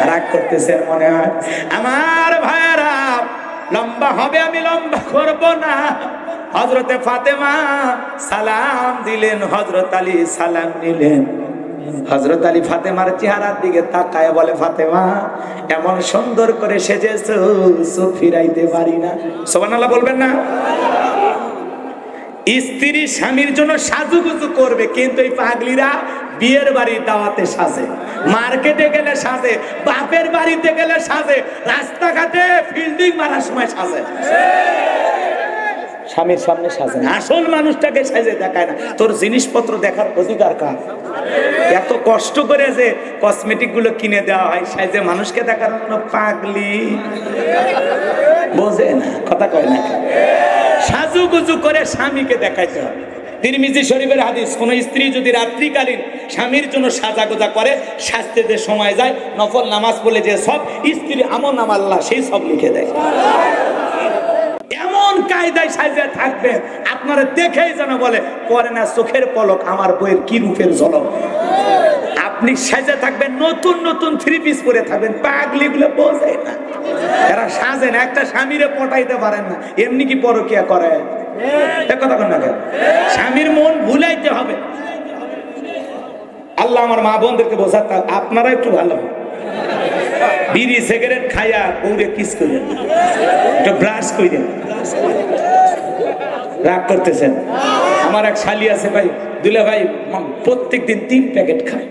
রাগ করতেছেন মনে হয়? আমার ভাইয়েরা, লম্বা হবে, আমি লম্বা করব না। হযরতে ফাতেমা সালাম দিলেন, হযরত আলী সালাম নিলেন। হযরত আলী ফাতেমার চেহারার দিকে তাকায় বলে, ফাতেমা এমন সুন্দর করে সেজেছো, চোখ ফিরাইতে পারি না। সুবহানাল্লাহ বলবেন না? স্ত্রী স্বামীর জন্য সাজুগুজু করবে, কিন্তু এই পাগলিরা বিয়ের বাড়ির দাওয়াতে সাজে, মার্কেটে গেলে সাজে, বাপের বাড়িতে গেলে সাজে, রাস্তাঘাটে ফিল্ডিং মারার সময় সাজে, স্বামীর সামনে সাজে না। আসল মানুষটাকে সাজে দেখায় না। তোর জিনিসপত্র দেখার অধিকার কার? এত কষ্ট করে যে কসমেটিক গুলো কিনে দেওয়া হয় সাজে মানুষকে দেখার জন্য, পাগলি বোঝে না, কথা কয় না। সাজুগুজু করে স্বামীকে দেখাইতে হবে। তিরমিজি শরীফের হাদিস, কোন স্ত্রী যদি রাত্রিকালীন স্বামীর জন্য সাজাগোজা করে, সাজতে যে সময় যায়, নফল নামাজ পড়লে যে সব স্ত্রী আমল নামা আল্লাহ সেই সব লিখে দেয়। এমন কায়দায় সাজিয়ে থাকবে আপনারা দেখেই যেন বলে পরে না চোখের পলক আমার বইয়ের কি রূপের ঝলক। আপনি সাজে থাকবেন, নতুন নতুন থ্রি পিস পরে থাকবেন, পাগলি গুলো বোঝে না, এরা সাজে না। একটা স্বামীরে পটাইতে পারেন না, এমনি কি পরকিয়া করে? কথা বল না, স্বামীর মন ভুলাইতে হবে। আল্লাহ আমার মা বোনদেরকে বোঝাতে, আপনারা একটু ভালো বিড়ি সিগারেট খাইয়া বউরে কিস করেন, একটু ব্রাশ করেন। রাগ করতেছেন? আমার এক শালি আছে ভাই, দুলা ভাই, প্রত্যেকদিন 3 প্যাকেট খায়।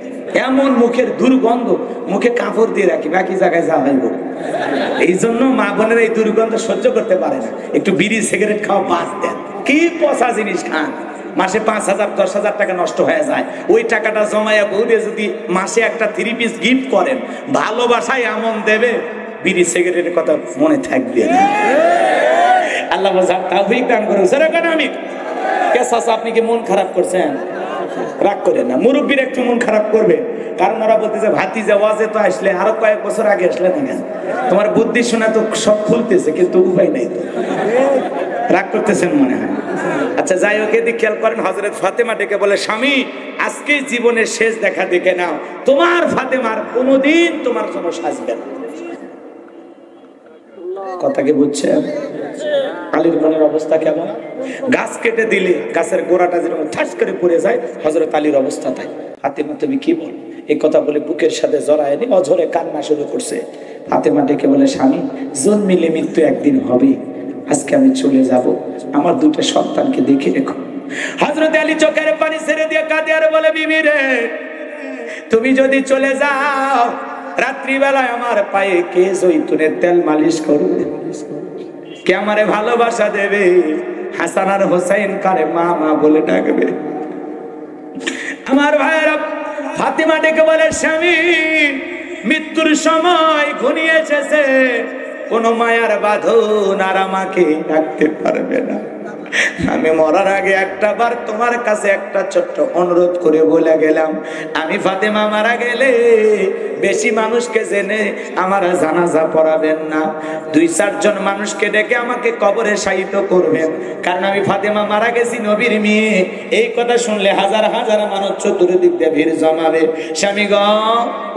এমন মুখের দুর্গন্ধ, মুখে কাপড় দিয়ে রাখি, বাকি জায়গায় যা ভাইব। এই জন্য মা বোনের এই দুর্গন্ধ সহ্য করতে পারে না। একটু বিড়ি সিগারেট খাওয়া বাদ দেন। কি পচা জিনিস খান, মাসে 5,000 10,000 টাকা নষ্ট হয়ে যায়। ওই টাকাটা জমায়া বউরে যদি মাসে একটা 3 পিস গিফট করেন, ভালোবাসায় এমন দেবে, বিড়ি সিগারেটের কথা মনে থাকবে না। আল্লাহ তাওফিক দান করুন। সেরকম আমি কেসাস, আপনি কি মন খারাপ করছেন? রাগ করেন না, মুরব্বীর একটু মন খারাপ করবে, কারণ ওরা বলতেছে ভাতিজা ওয়াজে তো আসলে, আরো কয়েক বছর আগে আসলে না কেন? তোমার বুদ্ধি শোনা তো সব খুলতেছে, কিন্তু উপায় নাই তো। রাগ করতেছেন মনে হয়। আচ্ছা যাই হোক, এদিকে খেয়াল করেন, হযরত ফাতেমা ডেকে বলে, স্বামী আজকে জীবনের শেষ দেখা দেখে নাও, তোমার ফাতেমার কোনোদিন তোমার জন্য সাজবে না। কথা কি বুঝছেন? আলীর বোনের অবস্থা কেমন? গাছ কেটে দিলে গাছের গোড়াটা যেরকম ঠাস করে পড়ে যায়, হযরত আলীর অবস্থা তাই। ফাতেমা তুমি কি বল? এই কথা বলে বুকের সাথে জড়ায় নিয়ে অঝরে কান্না শুরু করছে। ফাতেমা ডেকে বলে, স্বামী জন্মিলে মৃত্যু একদিন হবে, আজকে আমি চলে যাব, আমার 2টা সন্তানকে দেখে রেখো। হযরত আলী চোখের পানি ছেড়ে দিয়ে কাঁদে আর বলে, বিবি রে তুমি যদি চলে যাও, রাত্রিবেলায় আমার পায়ে কে জৈতুনের তেল মালিশ করবে? কে আমারে ভালোবাসা দেবে? হাসান আর হোসেন কারে মা মা বলে ডাকবে? আমার ভাইয়েরা, ফাতেমা ডেকে বলে, স্বামী মৃত্যুর সময় ঘনিয়ে এসেছে, কোন মায়ার বাঁধন আর আমাকে রাখতে পারবে না। আমি মরার আগে একটা বার তোমার কাছে একটা ছোট্ট অনুরোধ করে বলে গেলাম, আমি ফাতেমা মারা গেলে বেশি মানুষকে জেনে আমার জানাজা পড়াবেন না, 2-4 জন মানুষকে ডেকে আমাকে কবরে শায়িত করবেন, কারণ আমি ফাতেমা মারা গেছি, নবীর মেয়ে। এই কথা শুনলে হাজার হাজার মানুষ চতুর্দিক দিয়ে ভিড় জমাবে। স্বামী গো,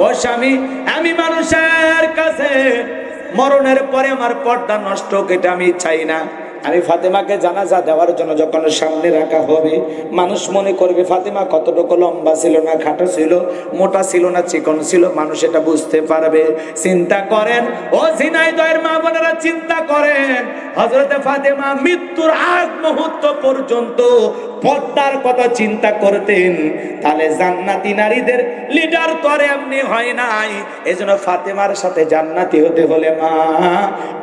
ও স্বামী, আমি মানুষের কাছে মরণের পরে আমার পর্দা নষ্ট হোক, এটা আমি চাই না। আমি ফাতেমাকে জানাজা দেওয়ার জন্য যখন সামনে রাখা হবে, মানুষ মনে করবে ফাতেমা কতটুকু লম্বা ছিল না খাটো ছিল, মোটা ছিল না চিকন ছিল, মানুষ এটা বুঝতে পারবে। চিন্তা করেন ও ঝিনাইদহের মা বোনেরা, চিন্তা করেন হযরতে ফাতেমা মৃত্যুর আগ মুহূর্ত পর্যন্ত পর্দার কথা চিন্তা করতেন। তাহলে জান্নাতি নারীদের লিডার তো আর এমনি হয় নাই। এজন্য ফাতেমার সাথে জান্নাতি হতে হলে মা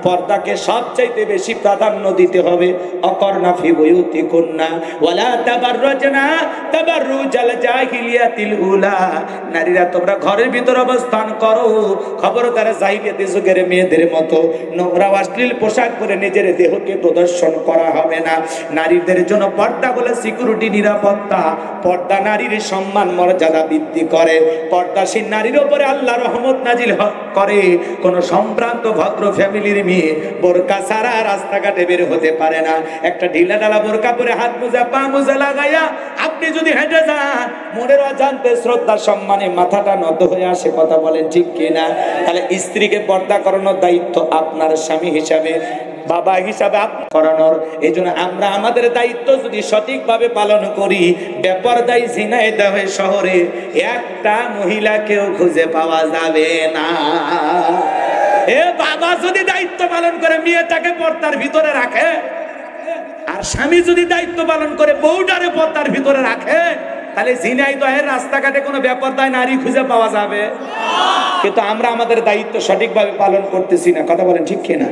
পর্দাকে সবচাইতে বেশি প্রাধান্য দিতে হবে। অকর্ণা ফি বুয়ুতিকুন্না ওয়ালা তাবাররাজনা তাবাররুজাল জাহিলিয়াতিল উলা, নারীরা তোমরা ঘরের ভিতর অবস্থান করো, খবরদার জাহিলিয়াতি যুগের মেয়েদের মতো নোংরা অশ্লীল পোশাক পরে নিজের দেহকে প্রদর্শন করা হবে না। নারীদের জন্য পর্দা বলে সিকিউরিটি, নিরাপত্তা। পর্দা নারীর সম্মান মর্যাদা বৃদ্ধি করে। পর্দাশীল নারীর উপরে আল্লাহ রহমত নাজিল করে। কোন সম্ভ্রান্ত ভদ্র ফ্যামিলির মেয়ে বোরকা ছাড়া রাস্তাঘাটে বের হতে পারে না। একটা ঢিলা ঢালা বোরকা পরে হাত মোজা পা মোজা লাগাইয়া আপনি যদি হেঁটে যান, মনের অজান্তে শ্রদ্ধা সম্মানে মাথাটা নত হয়ে আসে। কথা বলেন ঠিক কিনা? তাহলে স্ত্রীকে পর্দা করানোর দায়িত্ব আপনার স্বামী হিসাবে, বাবা হিসাবে করানোর। এই জন্য আমরা আমাদের দায়িত্ব যদি সঠিকভাবে পালন করি, বেপরদাই ঝিনাইদহ শহরে একটা মহিলাকেও খুঁজে পাওয়া যাবে না। এ বাবা যদি দায়িত্ব পালন করে মেয়েটাকে পর্দার ভিতরে রাখে, আর স্বামী যদি দায়িত্ব পালন করে বউটারে পর্দার ভিতরে রাখে, তাহলে ঝিনাইদহের রাস্তাঘাটে কোনো বেপরদায় নারী খুঁজে পাওয়া যাবে। কিন্তু আমরা আমাদের দায়িত্ব সঠিকভাবে পালন করতেছি না। কথা বলেন ঠিক কিনা?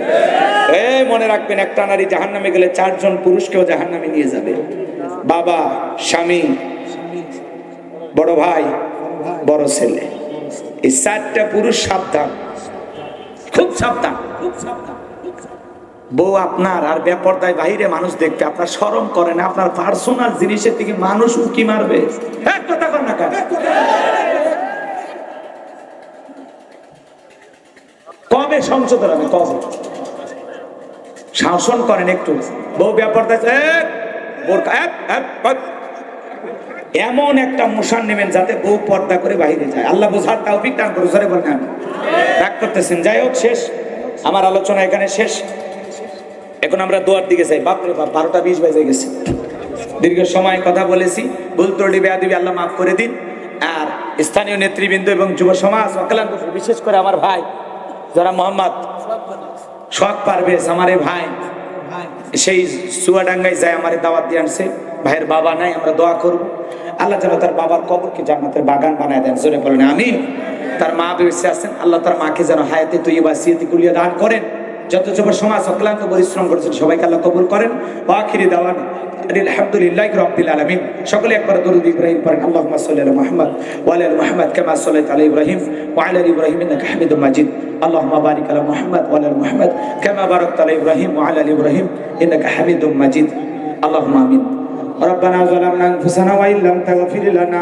মনে রাখবেন, একটা নারী জাহান্নামে গেলে 4 জন পুরুষকেও জাহান্নামে নিয়ে যাবে। বাবা, স্বামী, বড় ভাই, বড় ছেলে, এই 4টা পুরুষ সাবধান, খুব সাবধান। বউ আপনার আর বেপরদায় বাহিরে মানুষ দেখতে আপনার শরম করে না? আপনার পার্সোনাল জিনিসের থেকে মানুষ উকি মারবে। এক কথা কর না কেন? কবে সংশোধন হবে? কবে শাসন করেন একটু? বউ বেপরদায় এমন একটা মোশান নেবেন যাতে বউ পর্দা করে বাইরে যায়। আল্লাহ বোঝার তৌফিক দান করুন। সরে বলেন রাগ করতেছেন। যাই হোক, শেষ আমার আলোচনা এখানে শেষ। এখন আমরা দোয়ার দিকে যাই। বাপরে বাপ, 12টা 20 বেজে গেছে। দীর্ঘ সময় কথা বলেছি, ভুল ত্রুটি বেয়াদবি আল্লাহ মাফ করে দিন। আর স্থানীয় নেতৃবৃন্দ এবং যুব সমাজ, বিশেষ করে আমার ভাই যারা মোহাম্মদ শখ পারভেজ, আমার এই ভাই সেই চুয়াডাঙ্গায় যায় আমার দাওয়াত দিয়ে আনছে। ভাইয়ের বাবা নাই, আমরা দোয়া করব আল্লাহ যেন তার বাবার কবরকে জান্নাতের বাগান বানায় দেন। জোরে বলেন আমিন। তার মা বেঁচে আছেন, আল্লাহ তার মাকে যেন হায়াতে তৈয়বা সিয়াতি কুলিয়া দান করেন। যত যুব সমাজ অক্লান্ত পরিশ্রম করেছেন সবাইকে আল্লাহ কবুল করেন। আখিরি দাওয়ানা আলহামদুলিল্লাহি রাব্বিল আলামিন। সকলে একবার দরুদ ইব্রাহিম পড়েন। আল্লাহুম্মা সাল্লি আলা মুহাম্মদ ওয়া আলা আলি মুহাম্মদ কামা সাল্লাইতা আলা ইব্রাহিম ওয়া আলা আলি ইব্রাহিম ইন্নাকা হামিদুম মাজিদ। আল্লাহুম্মা বারিক আলা মুহাম্মদ ওয়া আলা আলি মুহাম্মদ কামা বারাকতা আলা ইব্রাহিম ওয়া আলা আলি ইব্রাহিম ইন্নাকা হামিদুম মাজিদ। আল্লাহুম্মা আমিন। ربنا ظلمنا انفسنا وان لم تغفر لنا